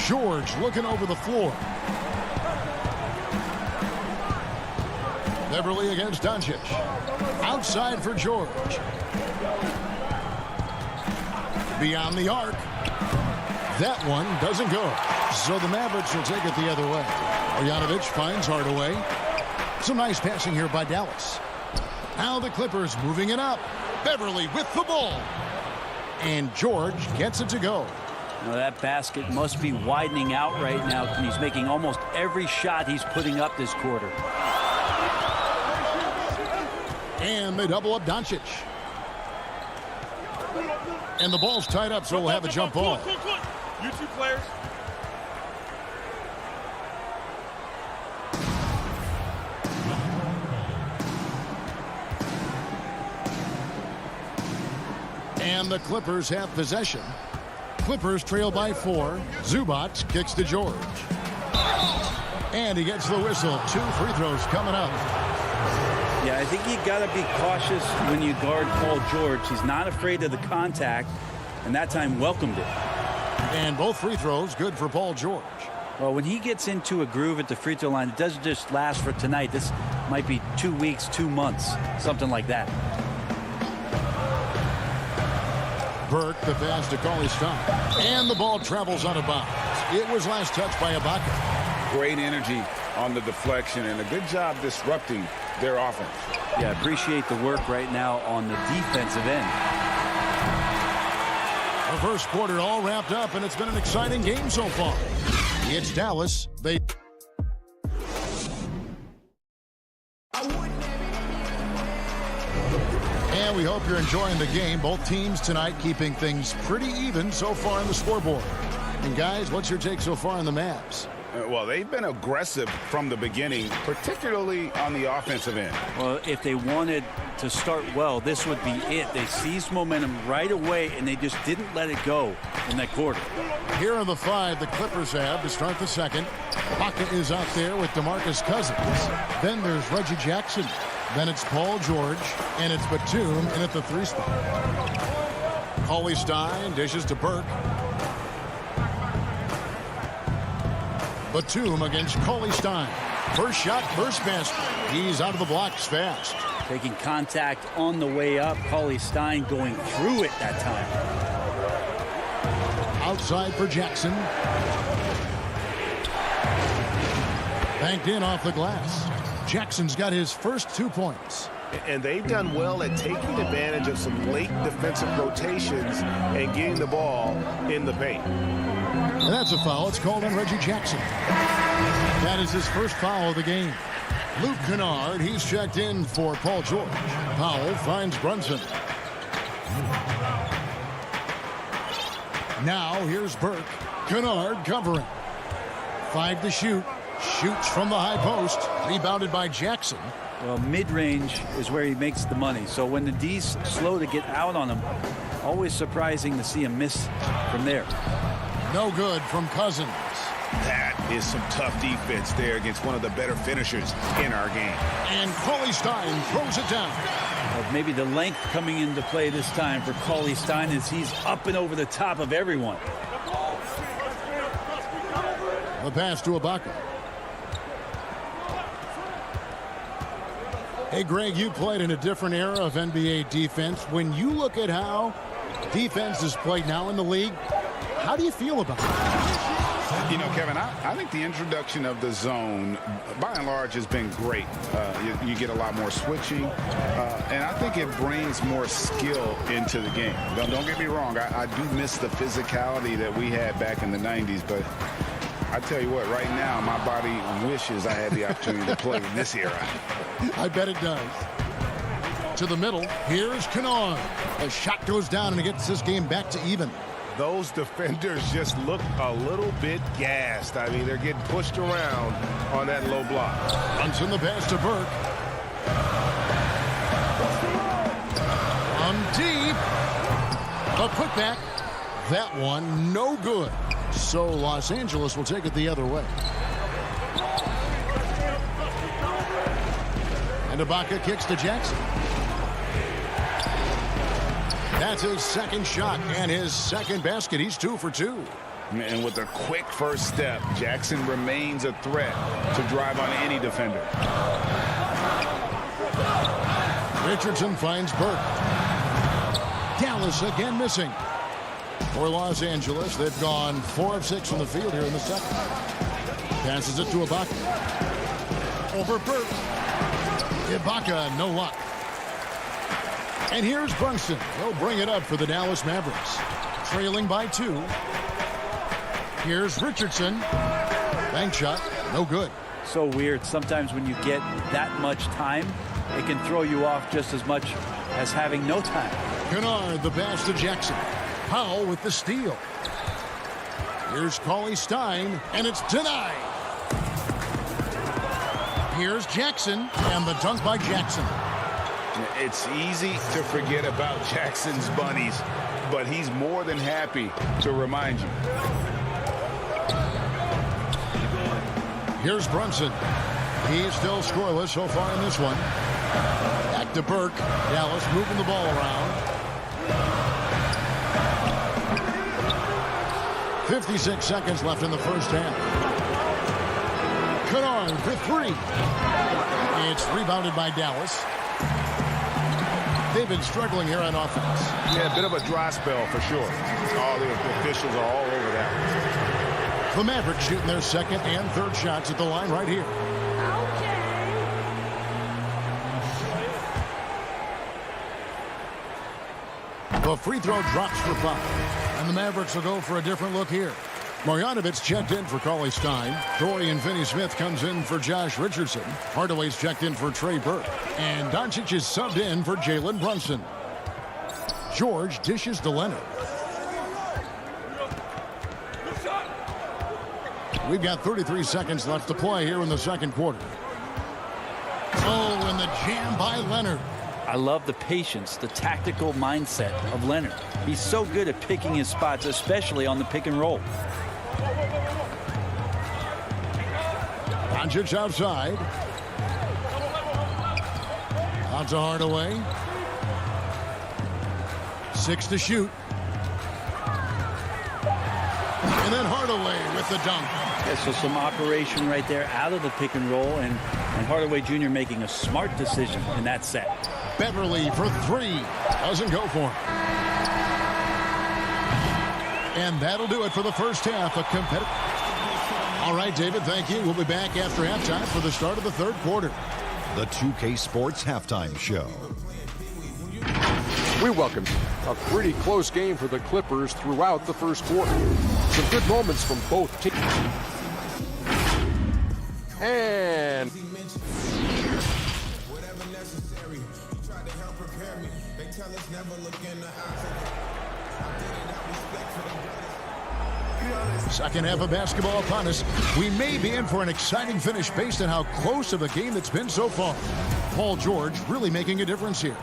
George looking over the floor. Beverly against Doncic. Outside for George. Beyond the arc. That one doesn't go. So the Mavericks will take it the other way. Marjanovic finds Hardaway. Some nice passing here by Dallas. Now the Clippers moving it up. Beverly with the ball. And George gets it to go. Now that basket must be widening out right now, and he's making almost every shot he's putting up this quarter. And they double up Doncic. And the ball's tied up, so we'll have a jump ball. You two players. And the Clippers have possession. Clippers trail by 4. Zubac kicks to George. And he gets the whistle. 2 free throws coming up. Yeah, I think you got to be cautious when you guard Paul George. He's not afraid of the contact, and that time welcomed it. And both free throws good for Paul George. Well, when he gets into a groove at the free throw line, it doesn't just last for tonight. This might be 2 weeks, 2 months, something like that. Burke, the pass to Cauley-Stein. And the ball travels out of bounds. It was last touched by Ibaka. Great energy on the deflection and a good job disrupting their offense. Yeah, appreciate the work right now on the defensive end. The first quarter all wrapped up, and it's been an exciting game so far. It's Dallas. you're enjoying the game. Both teams tonight keeping things pretty even so far on the scoreboard. And guys, what's your take so far on the Mavs? Well, they've been aggressive from the beginning, particularly on the offensive end. Well, if they wanted to start well, this would be it. They seized momentum right away, and they just didn't let it go in that quarter. Here are the 5 the Clippers have to start the second. Ibaka is out there with DeMarcus Cousins. Then there's Reggie Jackson. Then it's Paul George, and it's Batum in at the 3 spot. Cauley Stein dishes to Burke. Batum against Cauley Stein. First shot, first basket. He's out of the blocks fast. Taking contact on the way up. Cauley Stein going through it that time. Outside for Jackson. Banked in off the glass. Jackson's got his first 2 points. And they've done well at taking advantage of some late defensive rotations and getting the ball in the paint. And that's a foul. It's called on Reggie Jackson. That is his first foul of the game. Luke Kennard, he's checked in for Paul George. Powell finds Brunson. Now here's Burke. Kennard covering. 5 to shoot. Shoots from the high post. Rebounded by Jackson. Well, mid-range is where he makes the money. So when the D's slow to get out on him, always surprising to see him miss from there. No good from Cousins. That is some tough defense there against one of the better finishers in our game. And Cauley Stein throws it down. Well, maybe the length coming into play this time for Cauley Stein as he's up and over the top of everyone. The pass to Ibaka. Hey, Greg, you played in a different era of NBA defense. When you look at how defense is played now in the league, how do you feel about it? You know, Kevin, I think the introduction of the zone, by and large, has been great. You get a lot more switching, and I think it brings more skill into the game. Don't get me wrong. I do miss the physicality that we had back in the 90s, but I tell you what, right now, my body wishes I had the opportunity to play in this era. I bet it does. To the middle, here's Kennard. A shot goes down and it gets this game back to even. Those defenders just look a little bit gassed. I mean, they're getting pushed around on that low block. Brunson the pass to Burke. On deep. A putback. That one no good. So Los Angeles will take it the other way. And Ibaka kicks to Jackson. That's his second shot and his second basket. He's 2 for 2. And with a quick first step, Jackson remains a threat to drive on any defender. Richardson finds Burke. Dallas again missing. For Los Angeles, they've gone 4 of 6 from the field here in the second. Passes it to Ibaka. Over Burke. Ibaka, no luck. And here's Brunson. He'll bring it up for the Dallas Mavericks. Trailing by 2. Here's Richardson. Bank shot. No good. So weird. Sometimes when you get that much time, it can throw you off just as much as having no time. Kennard, the pass to Jackson. Powell with the steal. Here's Cauley Stein, and it's denied. Here's Jackson, and the dunk by Jackson. It's easy to forget about Jackson's bunnies, but he's more than happy to remind you. Here's Brunson. He's still scoreless so far in this one. Back to Burke. Dallas moving the ball around. 56 seconds left in the first half. Kennard for 3. It's rebounded by Dallas. They've been struggling here on offense. Yeah, a bit of a dry spell for sure. All the officials are all over that. The Mavericks shooting their second and third shots at the line right here. The free throw drops for 5. And the Mavericks will go for a different look here. Marjanovic checked in for Cauley Stein. Dorian Finney-Smith comes in for Josh Richardson. Hardaway's checked in for Trey Burke. And Doncic is subbed in for Jalen Brunson. George dishes to Leonard. We've got 33 seconds left to play here in the second quarter. Oh, and the jam by Leonard. I love the patience, the tactical mindset of Leonard. He's so good at picking his spots, especially on the pick and roll. Doncic outside. Out to Hardaway. 6 to shoot. And then Hardaway with the dunk. Yeah, so some operation right there out of the pick and roll, and Hardaway Jr. making a smart decision in that set. Beverly for 3. Doesn't go for him. And that'll do it for the first half. A competitive. All right, David, thank you. We'll be back after halftime for the start of the third quarter. The 2K Sports Halftime Show. We welcome a pretty close game for the Clippers throughout the first quarter. Some good moments from both teams. And second half of basketball upon us. We may be in for an exciting finish based on how close of a game that's been so far. Paul George really making a difference here.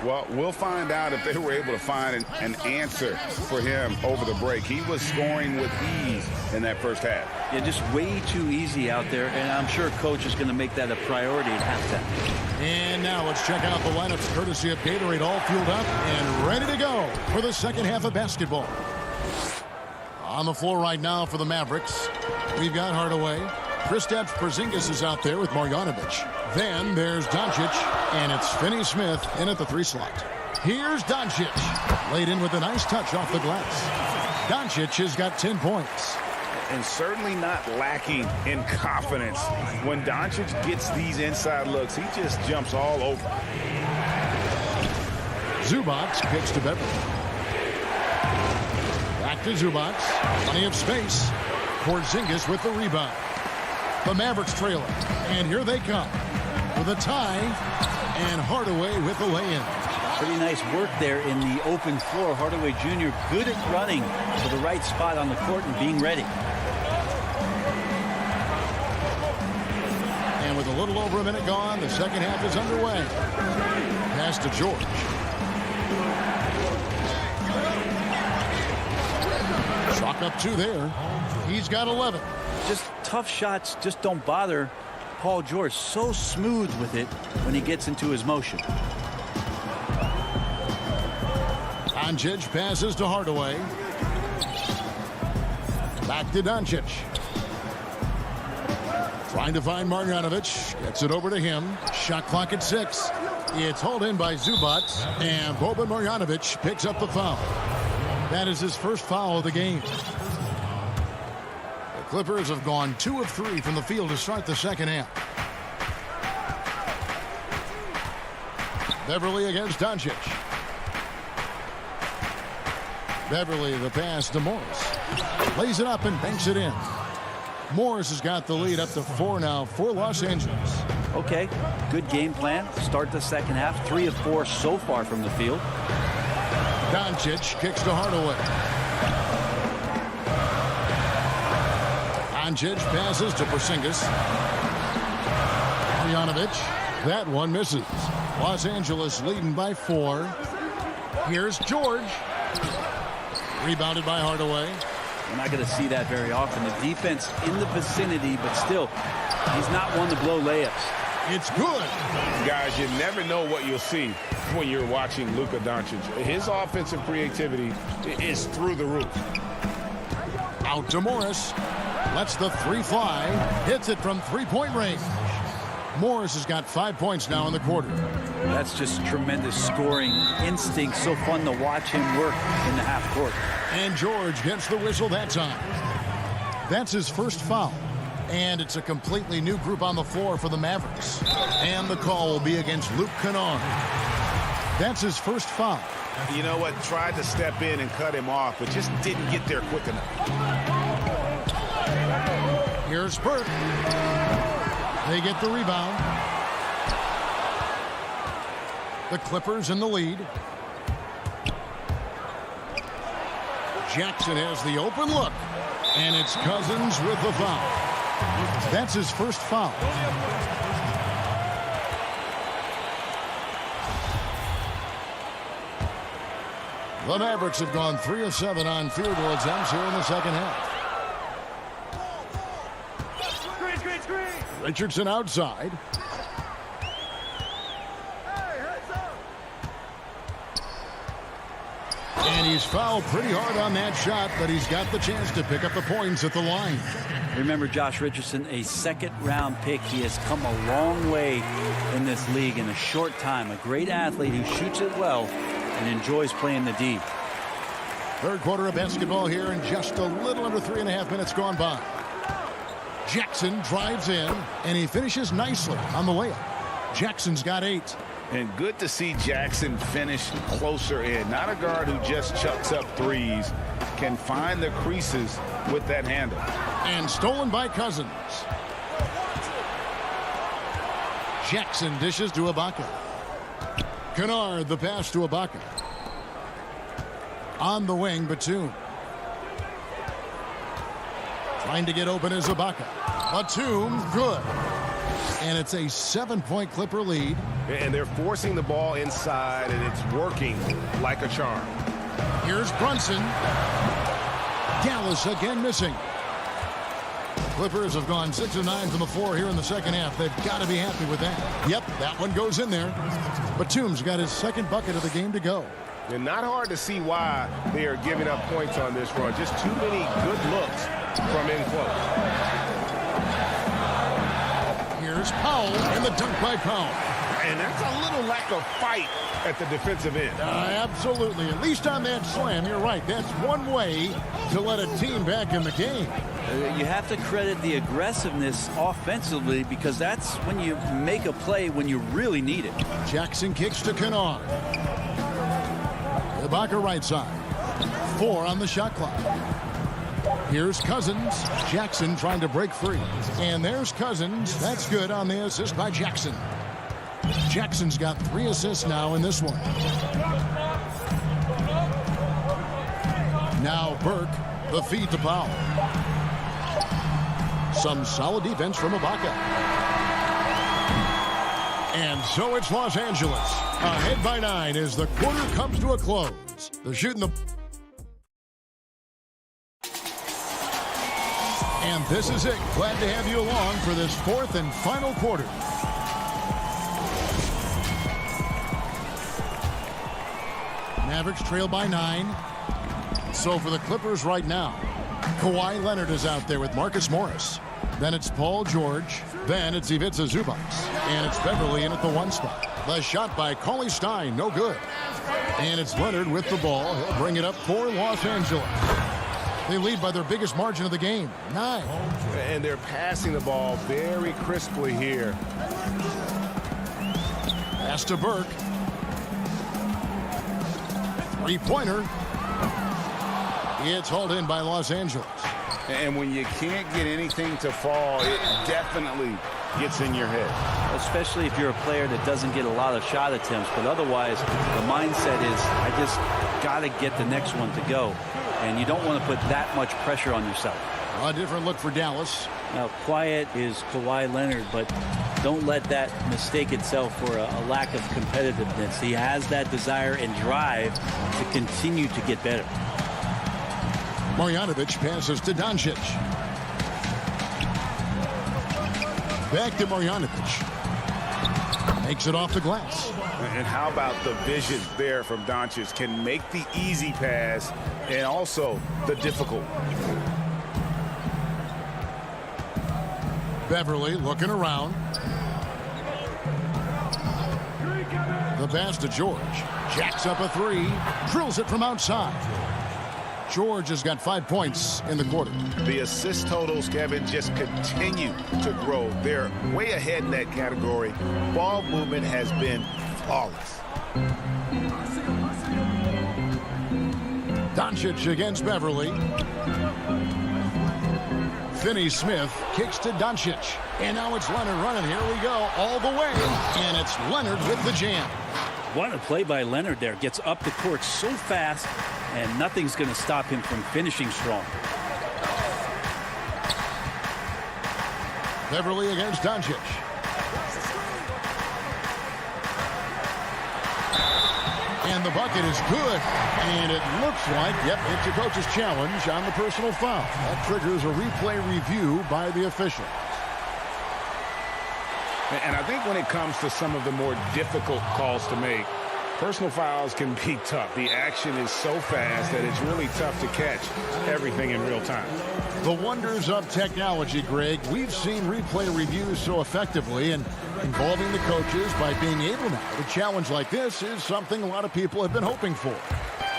Well, we'll find out if they were able to find an answer for him over the break. He was scoring with ease in that first half. Yeah, just way too easy out there, and I'm sure coach is going to make that a priority at halftime. And now let's check out the lineups courtesy of Gatorade, all fueled up and ready to go for the second half of basketball. On the floor right now for the Mavericks, we've got Hardaway. Kristaps Porzingis is out there with Marjanovic. Then there's Doncic, and it's Finney-Smith in at the 3 slot. Here's Doncic, laid in with a nice touch off the glass. Doncic has got 10 points. And certainly not lacking in confidence. When Doncic gets these inside looks, he just jumps all over. Zubac kicks to Beverly. Back to Zubac. Plenty of space. Porzingis with the rebound. The Mavericks trailer. And here they come with a tie. And Hardaway with the lay-in. Pretty nice work there in the open floor. Hardaway Jr. good at running to the right spot on the court and being ready. And with a little over a minute gone, the second half is underway. Pass to George. Chalk up 2 there. He's got 11. Just tough shots just don't bother Paul George. So smooth with it when he gets into his motion. Doncic passes to Hardaway. Back to Doncic. Trying to find Marjanovic. Gets it over to him. Shot clock at 6. It's hauled in by Zubac. And Boban Marjanovic picks up the foul. That is his first foul of the game. The Clippers have gone 2 of 3 from the field to start the second half. Beverly against Doncic. Beverly, the pass to Morris. Lays it up and banks it in. Morris has got the lead up to 4 now for Los Angeles. Okay, good game plan. Start the second half. 3 of 4 so far from the field. Doncic kicks to Hardaway. Doncic passes to Porzingis. Marjanovic. That one misses. Los Angeles leading by 4. Here's George. Rebounded by Hardaway. We're not going to see that very often. The defense in the vicinity, but still, he's not one to blow layups. It's good. Guys, you never know what you'll see when you're watching Luka Doncic. His offensive creativity is through the roof. Out to Morris. Lets the 3 fly. Hits it from 3-point range. Morris has got 5 points now in the quarter. That's just tremendous scoring instinct. So fun to watch him work in the half court. And George gets the whistle that time. That's his first foul. And it's a completely new group on the floor for the Mavericks. And the call will be against Luke Kennard. That's his first foul. You know what? Tried to step in and cut him off, but just didn't get there quick enough. Here's Burke. They get the rebound. The Clippers in the lead. Jackson has the open look, and it's Cousins with the foul. That's his first foul. The Mavericks have gone 3 of 7 on field goal attempts here in the second half. Richardson outside. And he's fouled pretty hard on that shot, but he's got the chance to pick up the points at the line. Remember Josh Richardson, a second-round pick. He has come a long way in this league in a short time. A great athlete who shoots it well and enjoys playing the D. Third quarter of basketball here, and just a little under 3.5 minutes gone by. Jackson drives in, and he finishes nicely on the layup. Jackson's got 8. And good to see Jackson finish closer in. Not a guard who just chucks up threes. Can find the creases with that handle. And stolen by Cousins. Jackson dishes to Ibaka. Kennard the pass to Ibaka. On the wing, Batum. Trying to get open is Ibaka. Batum, good. And it's a 7-point Clipper lead. And they're forcing the ball inside, and it's working like a charm. Here's Brunson. Dallas again missing. Clippers have gone 6 of 9 from the floor here in the second half. They've got to be happy with that. Yep, that one goes in there. Batum's got his second bucket of the game to go. And not hard to see why they are giving up points on this run. Just too many good looks from in close. Here's Powell, and the dunk by Powell. And that's a little lack of fight at the defensive end. Absolutely. At least on that slam, you're right. That's one way to let a team back in the game. You have to credit the aggressiveness offensively, because that's when you make a play when you really need it. Jackson kicks to Kennard. Ibaka right side. 4 on the shot clock. Here's Cousins. Jackson trying to break free. And there's Cousins. That's good on the assist by Jackson. Jackson's got 3 assists now in this one. Now Burke. The feed to Powell. Some solid defense from Ibaka. And so it's Los Angeles. Ahead by 9 as the quarter comes to a close. They're shooting the... And this is it. Glad to have you along for this 4th and final quarter. Mavericks trail by 9. So for the Clippers right now, Kawhi Leonard is out there with Marcus Morris. Then it's Paul George. Then it's Ivica Zubac. And it's Beverly in at the 1 spot. The shot by Cauley Stein, no good. And it's Leonard with the ball. He'll bring it up for Los Angeles. They lead by their biggest margin of the game, 9. And they're passing the ball very crisply here. Pass to Burke. 3-pointer. It's hauled in by Los Angeles. And when you can't get anything to fall, it definitely gets in your head. Especially if you're a player that doesn't get a lot of shot attempts. But otherwise, the mindset is, I just got to get the next one to go. And you don't want to put that much pressure on yourself. A different look for Dallas. Now, quiet is Kawhi Leonard, but don't let that mistake itself for a lack of competitiveness. He has that desire and drive to continue to get better. Marjanovic passes to Doncic. Back to Marjanovic. Makes it off the glass. And how about the vision there from Doncic? Can make the easy pass and also the difficult. Beverly looking around. The pass to George. Jacks up a 3. Drills it from outside. George has got 5 points in the quarter. The assist totals, Kevin, just continue to grow. They're way ahead in that category. Ball movement has been flawless. Doncic against Beverly. Finney-Smith kicks to Doncic. And now it's Leonard running. Here we go all the way. And it's Leonard with the jam. What a play by Leonard there. Gets up the court so fast, and nothing's going to stop him from finishing strong. Beverly against Doncic. And the bucket is good. And it looks like, yep, it's a coach's challenge on the personal foul. That triggers a replay review by the official. And I think when it comes to some of the more difficult calls to make, personal fouls can be tough. The action is so fast that it's really tough to catch everything in real time. The wonders of technology, Greg. We've seen replay reviews so effectively, and involving the coaches by being able now to challenge like this is something a lot of people have been hoping for.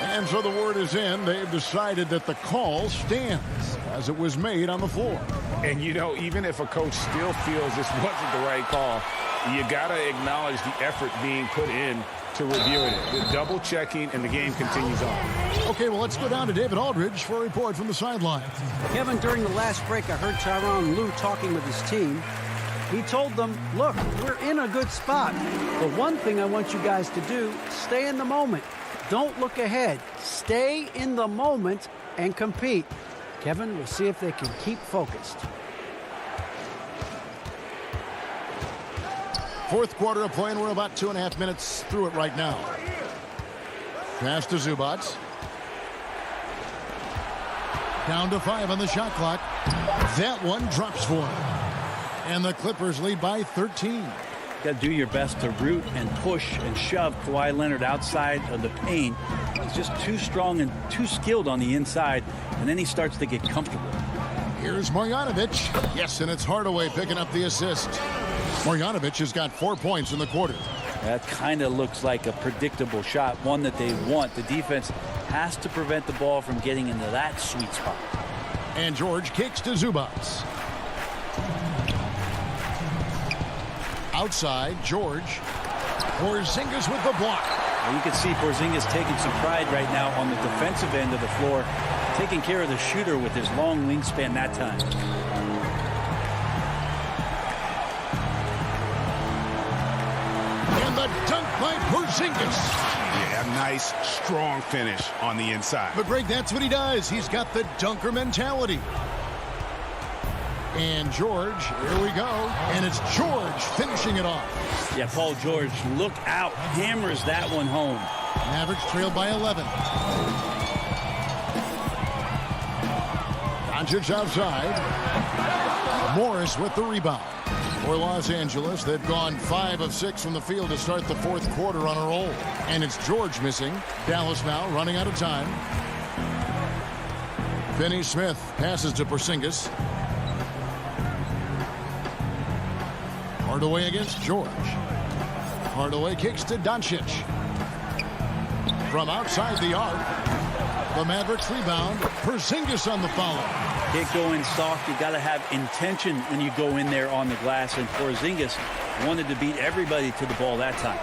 And so the word is in. They've decided that the call stands as it was made on the floor. And, you know, even if a coach still feels this wasn't the right call, you got to acknowledge the effort being put in to reviewing it. The double checking, and the game continues on. Okay, well, let's go down to David Aldridge for a report from the sideline. Kevin, during the last break, I heard Tyronn Lue talking with his team. He told them, look, we're in a good spot. The one thing I want you guys to do, stay in the moment. Don't look ahead. Stay in the moment and compete. Kevin, we'll see if they can keep focused. Fourth quarter of play, and we're about 2.5 minutes through it right now. Pass to Zubac. Down to 5 on the shot clock. That one drops for him. And the Clippers lead by 13. Got to do your best to root and push and shove Kawhi Leonard outside of the paint. He's just too strong and too skilled on the inside, and then he starts to get comfortable. Here's Marjanovic. Yes, and it's Hardaway picking up the assist. Marjanovic has got 4 points in the quarter. That kind of looks like a predictable shot, one that they want. The defense has to prevent the ball from getting into that sweet spot. And George kicks to Zubac. Outside, George. Porzingis with the block. Well, you can see Porzingis taking some pride right now on the defensive end of the floor, taking care of the shooter with his long wingspan that time. And the dunk by Porzingis. Yeah, nice, strong finish on the inside. But, Greg, that's what he does. He's got the dunker mentality. And George, here we go. And it's George finishing it off. Yeah, Paul George, look out. Hammers that one home. Mavericks trailed by 11. Doncic outside. Morris with the rebound. For Los Angeles, they've gone 5 of 6 from the field to start the fourth quarter on a roll. And it's George missing. Dallas now running out of time. Finney Smith passes to Porzingis. Hardaway against George. Hardaway kicks to Doncic. From outside the arc, the Mavericks rebound. Porzingis on the follow. Can't go in soft. You got to have intention when you go in there on the glass. And Porzingis wanted to beat everybody to the ball that time.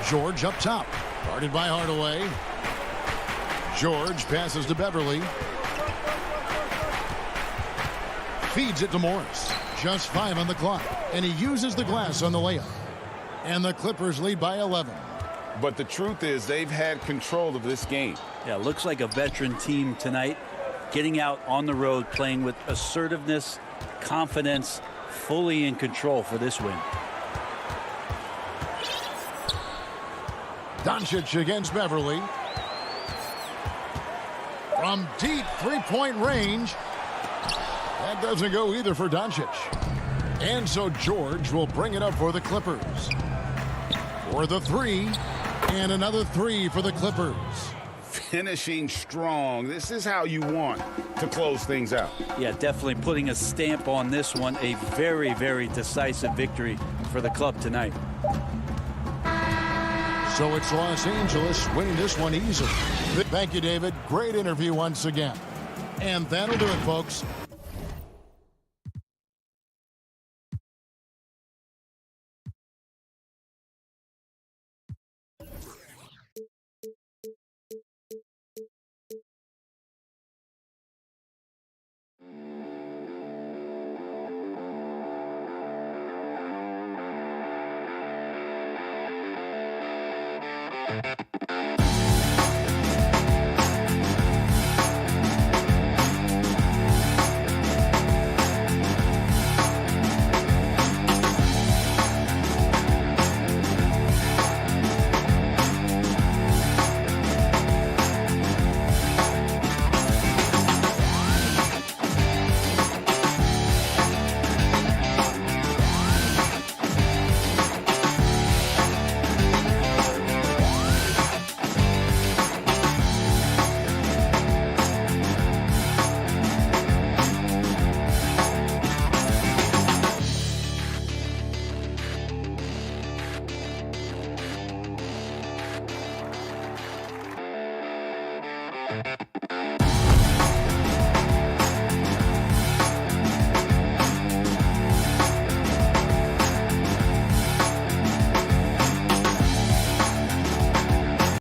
George up top. Guarded by Hardaway. George passes to Beverly. Feeds it to Morris. Just 5 on the clock. And he uses the glass on the layup. And the Clippers lead by 11. But the truth is they've had control of this game. Yeah, looks like a veteran team tonight. Getting out on the road, playing with assertiveness, confidence, fully in control for this win. Doncic against Beverly. From deep three-point range. That doesn't go either for Doncic. And so George will bring it up for the Clippers. For the 3. And another 3 for the Clippers. Finishing strong. This is how you want to close things out. Yeah, definitely putting a stamp on this one. A very, very decisive victory for the club tonight. So it's Los Angeles winning this one easily. Thank you, David. Great interview once again. And that'll do it, folks. Thank you.